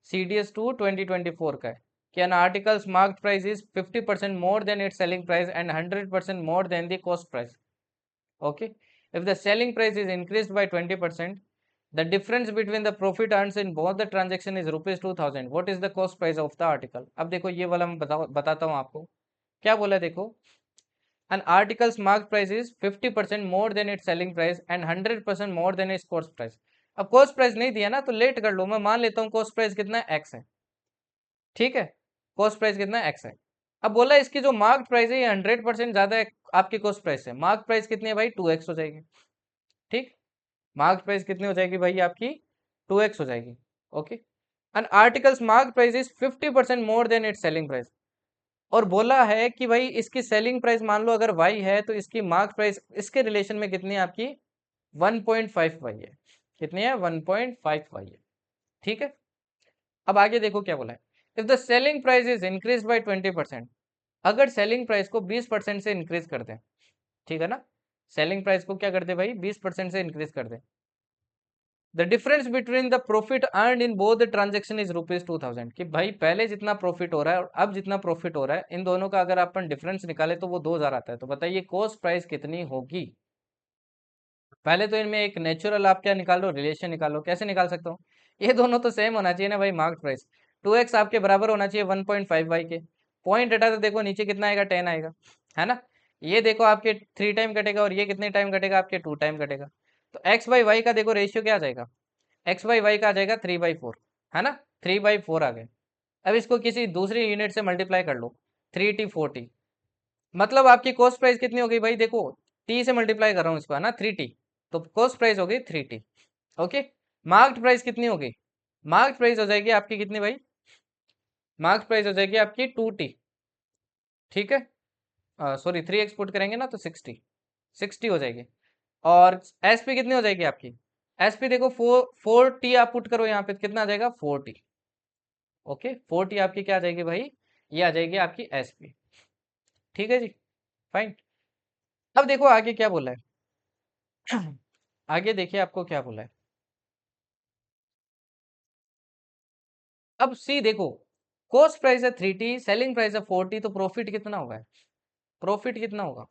CDS2 2024 का है कि an article's marked price is 50% more than its selling price and 100% more than the cost price. Okay, if the selling price is increased by 20%, the difference between the profit earned in both the transaction is ₹2000. What is the cost price of the article? अब देखो ये वाला मैं बताता हूँ आपको क्या बोला है। देखो, an article's marked price is 50% more than its selling price and 100% more than its cost price. अब cost price नहीं दिया ना तो लेट कर लो, मैं मान लेता हूँ cost price कितना है, x है। ठीक है, cost price कितना है, x है। अब बोला इसकी जो मार्क प्राइस है ये 100% ज्यादा है आपकी कॉस्ट प्राइस से। मार्क प्राइस कितनी है भाई, 2x हो जाएगी। ठीक, मार्क प्राइस कितनी हो जाएगी भाई आपकी, 2x हो जाएगी। Okay, an articles mark price is 50% more than its selling price. और बोला है कि भाई इसकी सेलिंग प्राइस मान लो अगर y है तो इसकी मार्क प्राइस इसके रिलेशन में कितनी है आपकी, 1.5y है। कितनी है, 1.5y है। ठीक है, अब आगे देखो क्या बोला है, if the selling price is increase by 20%, अगर सेलिंग प्राइस को 20% से इंक्रीज कर दें, ठीक है ना, सेलिंग प्राइस को क्या कर दे भाई, 20% से इंक्रीज कर दे, the difference between the profit earn in both the transaction is ₹2000। कि भाई पहले जितना प्रॉफिट हो रहा है और अब जितना प्रॉफिट हो रहा है, इन दोनों का अगर अपन डिफरेंस निकाले तो वो 2000 आता है। तो बताइए कॉस्ट प्राइस कितनी होगी। पहले तो इनमें एक नेचुरल आप क्या निकालो, रिलेशन निकालो। कैसे निकाल सकता हूँ, ये दोनों तो सेम होना चाहिए ना भाई, मार्केट प्राइस 2x आपके बराबर होना चाहिए 1.5y के। पॉइंट हटा तो देखो नीचे कितना आएगा, 10 आएगा, है ना। ये देखो आपके 3 टाइम कटेगा और ये कितने टाइम कटेगा, आपके 2 टाइम कटेगा। तो x/y का देखो रेशियो क्या आ जाएगा, x/y का आ जाएगा 3/4, है ना, 3/4 आ गए। अब इसको किसी दूसरी यूनिट से मल्टीप्लाई कर लो, 3t 4t, मतलब आपकी कॉस्ट प्राइस कितनी हो गई भाई, देखो t से मल्टीप्लाई कर रहा हूँ इसको, है ना, 3t, तो कॉस्ट प्राइस हो गई 3t। ओके, मार्क्ड प्राइस कितनी हो गई, मार्क्ड प्राइस हो जाएगी आपकी कितनी भाई, मार्क्ड प्राइस हो जाएगी आपकी 2t, ठीक है, सॉरी 3 एक्सपोर्ट करेंगे ना तो 60 हो जाएगी। और एसपी कितनी हो जाएगी आपकी, एसपी देखो 4t आप पुट करो यहाँ पे, कितना आ जाएगा 4t। ओके, 4t आपकी क्या आ जाएगी भाई, ये आ जाएगी आपकी एसपी। ठीक है जी, फाइन। अब देखो आगे क्या बोला है आगे देखिए आपको क्या बोला है। अब सी देखो, कॉस्ट प्राइस है 3t, सेलिंग प्राइस है 4t, तो प्रॉफिट कितना होगा, प्रॉफिट कितना होगा,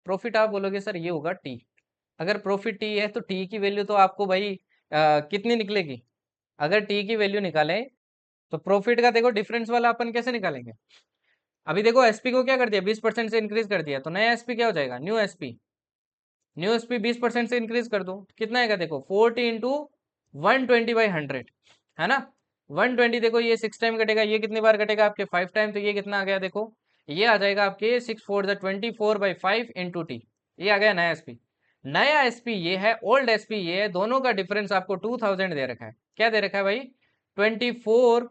प्रॉफिट आप बोलोगे सर ये होगा टी। अगर प्रॉफिट टी है तो टी की वैल्यू तो आपको भाई कितनी निकलेगी, अगर टी की वैल्यू निकालें तो प्रॉफिट का देखो डिफरेंस वाला अपन कैसे निकालेंगे। अभी देखो एसपी को क्या कर दिया, 20% से इंक्रीज कर दिया, तो नया एसपी क्या हो जाएगा, न्यू एसपी, न्यू एसपी 20% से इंक्रीज कर दो, कितना आएगा देखो 40 इंटू 120/100, है ना। 120 देखो ये 6 टाइम कटेगा, ये कितनी बार कटेगा आपके 5 टाइम, तो ये कितना आ गया देखो, ये आ जाएगा आपके 6 4 24/5 इंटू टी, ये आ गया नया एसपी। नया एसपी ये है, ओल्ड एसपी ये है, दोनों का डिफरेंस आपको 2000 दे रखा है, क्या दे रखा है भाई, 24/5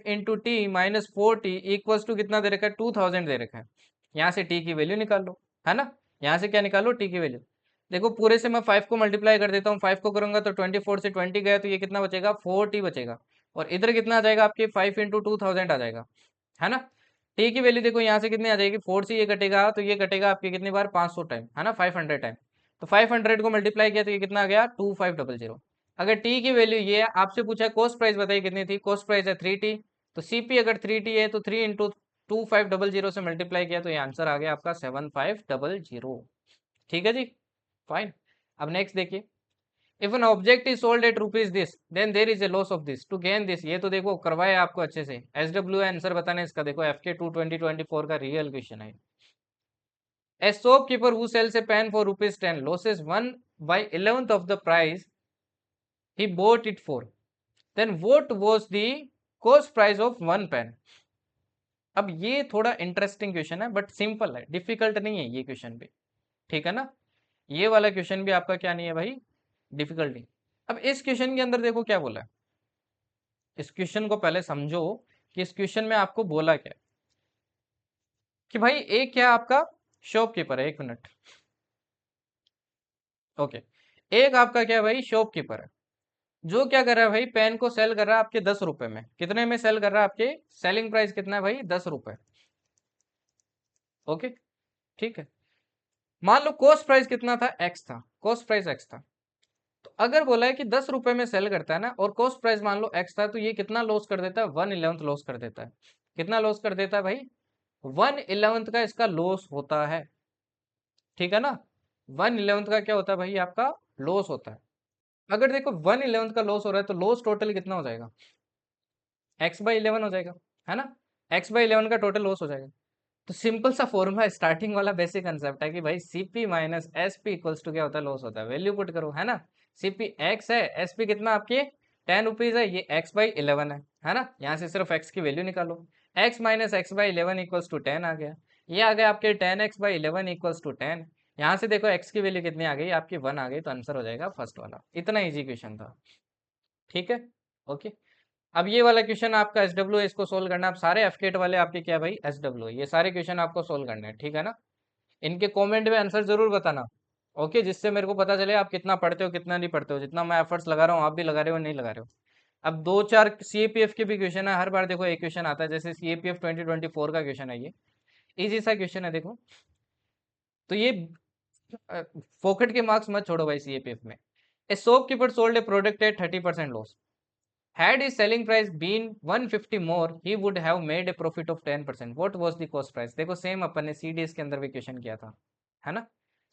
into T minus 4t equals to कितना दे रखा है, 2000 दे रखा है। यहाँ से टी की वैल्यू निकाल लो, है ना, यहाँ से क्या निकालो, टी की वैल्यू। देखो पूरे से मैं 5 को मल्टीप्लाई कर देता हूँ, 5 को करूंगा तो 24 से 20 गया, तो ये कितना बचेगा 4t बचेगा, और इधर कितना आ जाएगा आपके 5 इंटू 2000 आ जाएगा, है ना। टी की वैल्यू देखो यहाँ से कितनी आ जाएगी, 4 से ये कटेगा तो ये कटेगा आपके कितनी बार 500 टाइम, है ना, 500 टाइम, तो 500 को मल्टीप्लाई किया तो ये कितना आ गया 2500। अगर टी की वैल्यू ये है, आपसे पूछा है कॉस्ट प्राइस बताइए कितनी थी, कॉस्ट प्राइस है 3t, तो सीपी अगर 3t है तो 3 इंटू 2500 से मल्टीप्लाई किया तो ये आंसर आ गया आपका 7500। ठीक है जी, फाइन। अब नेक्स्ट देखिए, if an object is sold at rupees this then there is a loss of this to gain this, ये तो देखो करवाए आपको अच्छे से, SW आंसर बताने इसका, देखो FK2 2024 का रियल क्वेश्चन है। A shopkeeper who sells a pen for ₹10 loses 1/11th of the price he bought it for, then what was the cost price of one pen? अब ये थोड़ा इंटरेस्टिंग क्वेश्चन है, but simple है, difficult नहीं है ये question भी, ठीक है ना, ये वाला क्वेश्चन भी आपका क्या नहीं है भाई, डिफिकल्ट नहीं। अब इस क्वेश्चन के अंदर देखो क्या बोला है, इस क्वेश्चन को पहले समझो कि इस क्वेश्चन में आपको बोला क्या है, कि भाई एक क्या आपका शॉपकीपर है, एक मिनट, ओके, एक आपका क्या है भाई शॉपकीपर है, जो क्या कर रहा है भाई, पेन को सेल कर रहा है आपके 10 रुपए में, कितने में सेल कर रहा है, आपके सेलिंग प्राइस कितना है भाई 10 रुपए, ओके, ठीक है। मान लो कॉस्ट प्राइस कितना था, एक्स था, कॉस्ट प्राइस एक्स था, तो अगर बोला है कि 10 रुपए में सेल करता है ना, और कॉस्ट प्राइस मान लो एक्स था, तो ये कितना लॉस कर देता है, 1/11 लॉस कर देता है, कितना लॉस कर देता है भाई, 1/11 का इसका लॉस होता है, ठीक है ना, 1/11 का क्या होता है भाई आपका लॉस होता है। अगर देखो 1/11 का लॉस हो रहा है तो लॉस टोटल कितना हो जाएगा, x/11 हो जाएगा, है ना, x/11 का टोटल लॉस हो जाएगा। तो सिंपल सा फॉर्मूला, स्टार्टिंग वाला बेसिक कंसेप्ट है कि भाई CP minus SP equals to क्या होता है, लॉस होता है, वैल्यू पुट करो, है ना, सीपी एक्स है, एसपी कितना आपके 10 रुपीज है, ये x/11 है ना, यहाँ से सिर्फ x की वैल्यू निकालो, x minus x/11 equals to 10 आ गया, ये आ गया आपके 10x/11 इक्वल्स टू 10, यहाँ से देखो x की वैल्यू कितनी आ गई आपकी 1 आ गई, तो आंसर हो जाएगा फर्स्ट वाला, इतना इजी क्वेश्चन था, ठीक है, ओके। अब ये वाला क्वेश्चन आपका SW है, इसको सोल्व करना, आप सारे एफकेट वाले आपके क्या भाई SW है, ये सारे क्वेश्चन आपको सोल्व करने हैं, ठीक है ना। इनके कमेंट में आंसर जरूर बताना, ओके, जिससे मेरे को पता चले आप कितना पढ़ते हो कितना नहीं पढ़ते हो, जितना मैं एफर्ट्स लगा रहा हूँ आप भी लगा रहे हो नहीं लगा रहे हो। अब 2 4 CAPF के भी क्वेश्चन है, हर बार देखो एक क्वेश्चन आता है, जैसे CAPF 2024 का क्वेश्चन है, ये इजी सा क्वेश्चन है देखो, तो ये फोकट के मार्क्स मत छोड़ो भाई CAPF में। ए shopkeeper sold A product at 30% loss, had his selling price been 150 more he would have made a profit of 10%, what was the cost price। देखो सेम अपन ने CDS के अंदर भी क्वेश्चन किया था, है ना,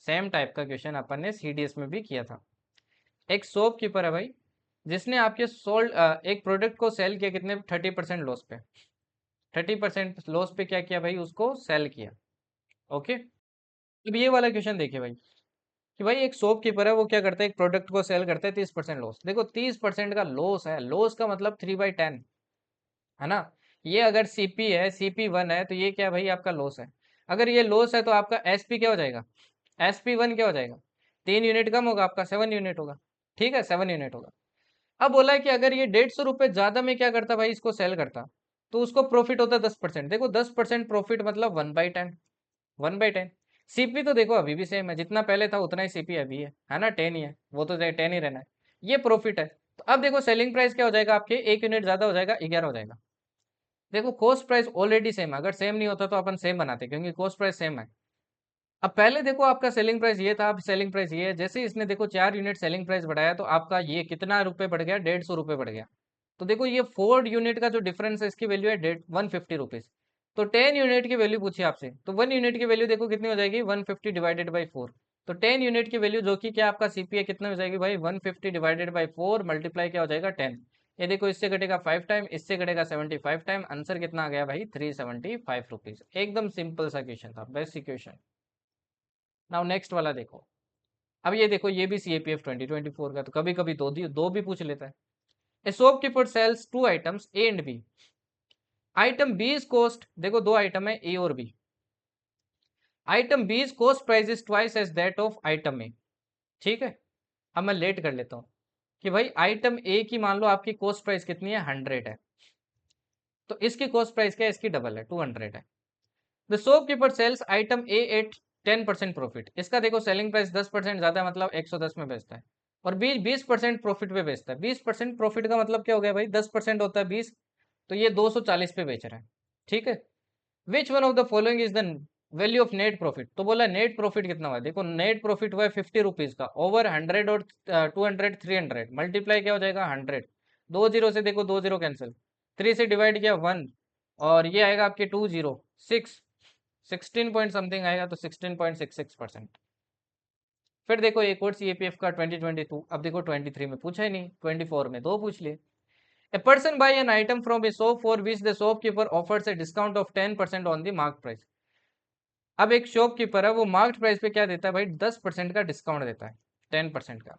सेम टाइप का क्वेश्चन अपन ने CDS में भी किया था। एक शॉपकीपर है भाई, जिसने आपके सोल्ड एक प्रोडक्ट को सेल किया कितने 30% लॉस पे, 30% लॉस पे क्या किया भाई, उसको सेल किया, ओके। अब ये वाला क्वेश्चन देखिए भाई, कि भाई एक शॉपकीपर है, वो क्या करता है, एक प्रोडक्ट को सेल करता है 30% लॉस। देखो 30% का लॉस है, लॉस का मतलब 3/10 है ना। ये अगर सीपी है, CP1 है, तो ये क्या भाई आपका लॉस है। अगर ये लॉस है तो आपका एसपी क्या हो जाएगा, SP1 क्या हो जाएगा, 3 यूनिट कम होगा, आपका 7 यूनिट होगा। ठीक है, 7 यूनिट होगा। अब बोला है कि अगर ये 150 रुपये ज्यादा में क्या करता भाई, इसको सेल करता, तो उसको प्रॉफिट होता 10%। देखो 10% प्रॉफिट मतलब 1/10, 1/10। सीपी तो देखो अभी भी सेम है, जितना पहले था उतना ही सीपी अभी है ना, 10 ही है, वो तो 10 ही रहना है। ये प्रॉफिट है। तो अब देखो सेलिंग प्राइस क्या हो जाएगा, आपके 1 यूनिट ज्यादा हो जाएगा, 11 हो जाएगा। देखो कॉस्ट प्राइस ऑलरेडी सेम है, अगर सेम नहीं होता तो अपन सेम बनाते, क्योंकि कॉस्ट प्राइस सेम है। अब पहले देखो आपका सेलिंग प्राइस ये था, अब सेलिंग प्राइस ये है। जैसे इसने देखो 4 यूनिट सेलिंग प्राइस बढ़ाया, तो आपका ये कितना रुपए बढ़ गया, 150 रुपये बढ़ गया। तो देखो ये 4 यूनिट का जो डिफरेंस है, इसकी वैल्यू है 150 रुपीज। तो 10 यूनिट की वैल्यू पूछी आपसे, तो 1 यूनिट की वैल्यू देखो कितनी हो जाएगी, 150 डिवाइडेड बाई 4। तो 10 यूनिट की वैल्यू जो कि क्या आपका सीपी है, कितना हो जाएगी भाई, 150 डिवाइडेड बाई 4 मल्टीप्लाई क्या हो जाएगा, 10। ये देखो इससे घटेगा 5 टाइम, इससे घटेगा 75 टाइम, आंसर कितना आ गया भाई, 375 रुपीज। एकदम सिंपल सा क्वेश्चन था, बेस्ट क्वेश्चन। नाउ नेक्स्ट वाला देखो। अब ये देखो, ये भी CAPF 2024 का, तो कभी कभी दो भी पूछ लेता है। A shopkeeper sells 2 items A and B। Item B is cost, देखो दो आइटम है A और B। Item B is cost price is twice as that of item A. ठीक है, अब मैं लेट कर लेता हूँ कि भाई आइटम ए की मान लो आपकी कॉस्ट प्राइस कितनी है, 100 है, तो इसकी कॉस्ट प्राइस क्या है, इसकी डबल है, 200 है। The shopkeeper sells item A at 10% profit. इसका देखो सेलिंग प्राइस 10% ज्यादा है, मतलब 110 में बेचता है, और 20% प्रॉफिट पे बेचता है। 20% प्रॉफिट का मतलब क्या हो गया भाई, 10% होता है 20, तो ये 240 पे बेच रहा है। ठीक है, which one of the following is the value of net profit. तो बोला नेट प्रॉफिट कितना हुआ है, देखो नेट प्रॉफिट हुआ है 50 रुपीज का, ओवर 100 और 200 300 मल्टीप्लाई क्या हो जाएगा, 100। 2 जीरो से देखो 2 जीरो कैंसिल, 3 से डिवाइड किया 1, और ये आएगा आपके 206, 16 पॉइंट समथिंग आएगा, तो 16.66%। फिर देखो एक और CAPF का 2022, अब देखो 23 में पूछा ही नहीं, 24 में दो पूछ लिए। A person buy an item from a shop for which the shopkeeper offers a discount of 10% on the marked price। अब एक शॉपकीपर है, वो मार्क्ड प्राइस पे क्या देता है भाई, 10% का डिस्काउंट देता है, 10% का।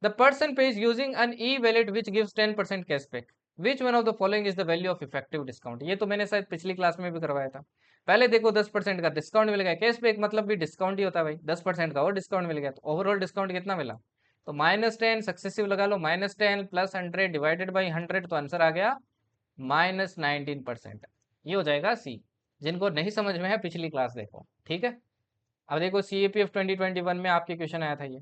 The person pays using an e-wallet which gives 10% cashback. Which one of the following is the value of effective discount. ये तो मैंने शायद पिछली क्लास में भी करवाया था। पहले देखो 10% का डिस्काउंट मिल गया, कैशबैक मतलब भी डिस्काउंट ही होता है भाई, 10% का और डिस्काउंट मिल गया, तो ओवरऑल डिस्काउंट कितना मिला, तो -10 सक्सेसिव लगा लो, -10 प्लस 100 डिवाइडेड बाई 100, तो आंसर आ गया -19%। ये हो जाएगा सी। जिनको नहीं समझ में है पिछली क्लास देखो, ठीक है। अब देखो CAPF 2021 में आपके क्वेश्चन आया था ये।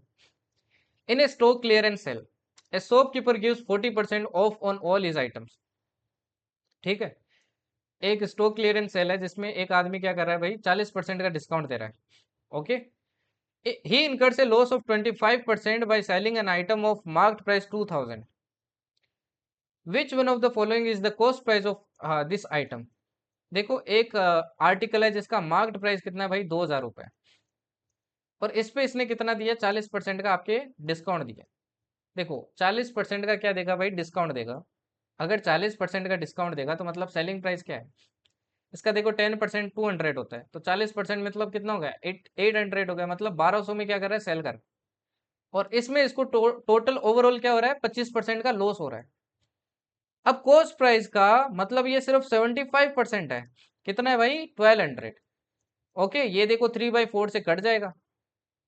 In a stock clearance sale a shopkeeper gives 40% off on all his items. ठीक है, एक स्टॉक क्लियरेंस सेल है जिसमें एक आदमी क्या कर रहा है भाई, 40% का डिस्काउंट दे रहा है। Okay, he incurs A loss of 25% by selling an item of marked price 2000। Which one of the following is the cost price of this item. देखो एक आर्टिकल है जिसका मार्क्ड प्राइस कितना है भाई, 2000 रुपए, और इस पे इसने कितना दिया, 40% का आपके डिस्काउंट दिया। देखो 40% का क्या देगा भाई, डिस्काउंट देगा। अगर 40% का डिस्काउंट देगा तो मतलब सेलिंग प्राइस क्या है इसका, देखो 10% 200 होता है, तो 40% मतलब कितना हो गया, 800 हो गया, मतलब 1200 में क्या कर रहा है, सेल कर। और इसमें इसको टोटल ओवरऑल क्या हो रहा है, 25% का लॉस हो रहा है। अब कॉस्ट प्राइस का मतलब ये सिर्फ 75% है, कितना है भाई, 1200। ओके, ये देखो 3/4 से कट जाएगा,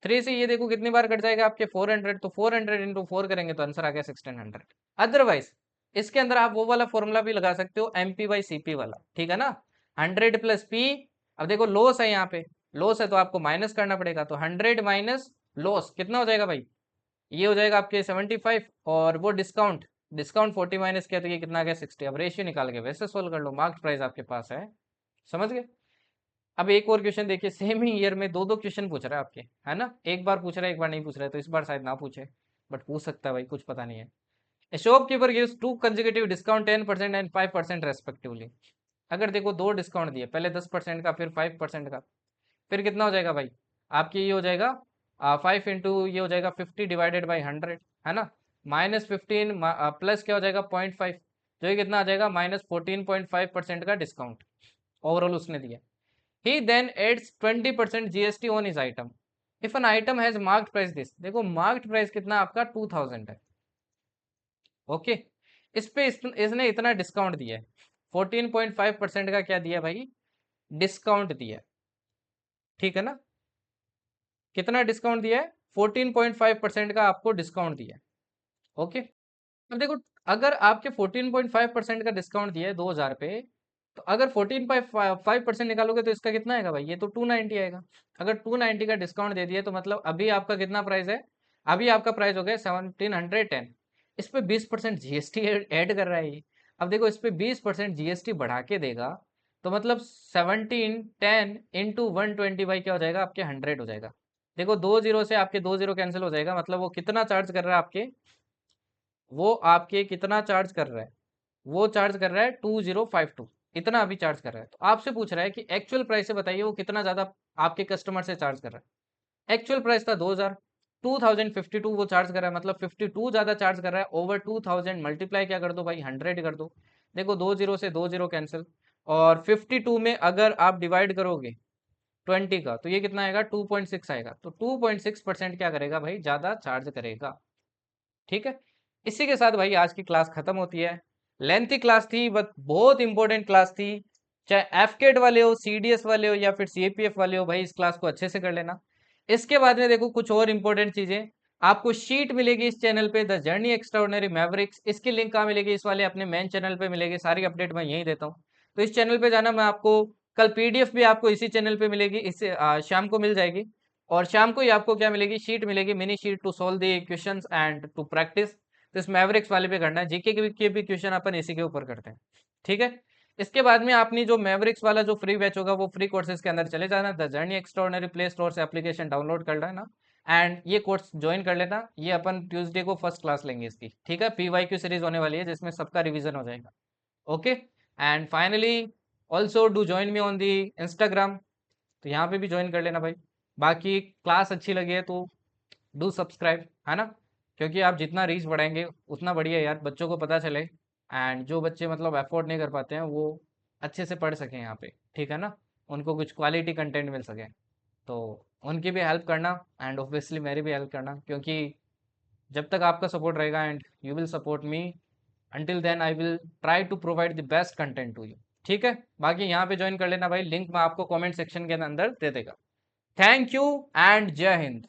3 से ये देखो कितनी बार कट जाएगा आपके, 400, तो 400 इंटू 4 करेंगे तो आंसर आ गया 1600। अदरवाइज इसके अंदर आप वो वाला फॉर्मूला भी लगा सकते हो, MP/CP वाला, ठीक है ना, 100 प्लस पी। अब देखो लॉस है, यहाँ पे लॉस है तो आपको माइनस करना पड़ेगा, तो 100 माइनस लॉस कितना हो जाएगा भाई, ये हो जाएगा आपके 75, और वो डिस्काउंट, डिस्काउंट 40 माइनस किया तो ये कितना आ गया, 60। अब रेशियो निकाल के वैसे सोल्व कर लो, मार्क्स प्राइस आपके पास है, समझ गए। अब एक और क्वेश्चन देखिए, सेम ही ईयर में दो दो क्वेश्चन पूछ रहा है आपके, है ना, एक बार पूछ रहा है एक बार नहीं पूछ रहा है, तो इस बार शायद ना पूछे, बट पूछ सकता है भाई, कुछ पता नहीं है। A shopkeeper gives two consecutive discount 10% and 5% respectively. अगर देखो दो डिस्काउंट दिए, पहले 10% का फिर 5% का, फिर कितना हो जाएगा भाई, आपकी ये हो जाएगा 5 इंटू ये हो जाएगा 50 डिवाइडेड बाई 100, है ना, -15 प्लस क्या हो जाएगा 0.5, जो ये कितना आ जाएगा, -14.5% का डिस्काउंट ओवरऑल उसने दिया। He then adds 20% GST on his item. If an item has marked price this, देखो मार्क्ड प्राइस कितना आपका 2000 है। ओके, इस पे इसने इतना डिस्काउंट दिया है, 14.5% का क्या दिया भाई, डिस्काउंट दिया है। ठीक है ना, कितना डिस्काउंट दिया है, 14.5% का आपको डिस्काउंट दिया है। ओके, अब देखो अगर आपके 14.5% का डिस्काउंट दिया है 2000 पे, तो अगर 14.5% निकालोगे तो इसका कितना आएगा भाई, ये तो 290 आएगा। अगर 290 का डिस्काउंट दे दिया तो मतलब अभी आपका कितना प्राइस है, अभी आपका प्राइस हो गया 1710। इस पे 20% जीएसटी ऐड कर रहा है ये। अब देखो इस पे 20% जीएसटी बढ़ा के देगा, तो मतलब 1710 इंटू 120 बाई क्या हो जाएगा, आपके 100 हो जाएगा। देखो 2 जीरो से आपके 2 जीरो कैंसिल हो जाएगा, मतलब वो कितना चार्ज कर रहा है आपके, वो आपके कितना चार्ज कर रहा है, वो चार्ज कर रहा है 2052, इतना अभी चार्ज कर रहा है। तो आपसे पूछ रहा है कि एक्चुअल प्राइस से बताइए वो कितना ज्यादा आपके कस्टमर से चार्ज कर रहा है। एक्चुअल प्राइस था 2000, 2052 वो चार्ज कर रहा है, मतलब 52 ज्यादा चार्ज कर रहा है ओवर 2000। मल्टीप्लाई क्या कर दो भाई, 100 कर दो। देखो 2 जीरो से 2 जीरो कैंसिल, और 52 में अगर आप डिवाइड करोगे 20 का, तो ये कितना आएगा, 2.6 आएगा। तो 2.6% क्या करेगा भाई, ज्यादा चार्ज करेगा। ठीक है, इसी के साथ भाई आज की क्लास खत्म होती है। लेंथी क्लास थी बट बहुत इंपॉर्टेंट क्लास थी। चाहे एफकेट वाले हो, सीडीएस वाले हो, या फिर सीएपीएफ वाले हो, भाई इस क्लास को अच्छे से कर लेना। इसके बाद में देखो कुछ और इंपॉर्टेंट चीजें, आपको शीट मिलेगी इस चैनल पे, द जर्नी एक्स्ट्राऑर्डिनरी मैवरिक्स। इसकी लिंक कहाँ मिलेगी, इस वाले अपने मेन चैनल पे मिलेगी, सारी अपडेट मैं यहीं देता हूँ। तो इस चैनल पे जाना, मैं आपको कल पीडीएफ भी आपको इसी चैनल पे मिलेगी, इससे शाम को मिल जाएगी। और शाम को ही आपको क्या मिलेगी, शीट मिलेगी, mini sheet to solve the questions and to practice. तो इस मैवरिक्स वाले पे करना है, जीके के भी क्वेश्चन अपन इसी के ऊपर करते हैं। ठीक है, इसके बाद में आपने जो मैवरिक्स वाला जो फ्री बैच होगा, वो फ्री कोर्सेज के अंदर चले जाना, the journey extraordinary, play store से एप्लीकेशन डाउनलोड कर लेना एंड ये कोर्स ज्वाइन कर लेना। ये अपन ट्यूसडे को फर्स्ट क्लास लेंगे इसकी। ठीक है, पीवाईक्यू सीरीज होने वाली है जिसमें सबका रिवीजन हो जाएगा। Okay, and finally also do join me on the Instagram, तो यहाँ पे भी ज्वाइन कर लेना भाई। बाकी क्लास अच्छी लगी है तो डू सब्सक्राइब, है ना, क्योंकि आप जितना रीच बढ़ाएंगे उतना बढ़िया यार, बच्चों को पता चले, एंड जो बच्चे मतलब अफोर्ड नहीं कर पाते हैं वो अच्छे से पढ़ सकें यहाँ पे। ठीक है ना, उनको कुछ क्वालिटी कंटेंट मिल सके, तो उनकी भी हेल्प करना एंड ऑब्वियसली मेरी भी हेल्प करना, क्योंकि जब तक आपका सपोर्ट रहेगा and you will support me, until then I will try to provide the best content to you. ठीक है, बाकी यहाँ पे ज्वाइन कर लेना भाई, लिंक मैं आपको कमेंट सेक्शन के अंदर दे देगा। थैंक यू एंड जय हिंद।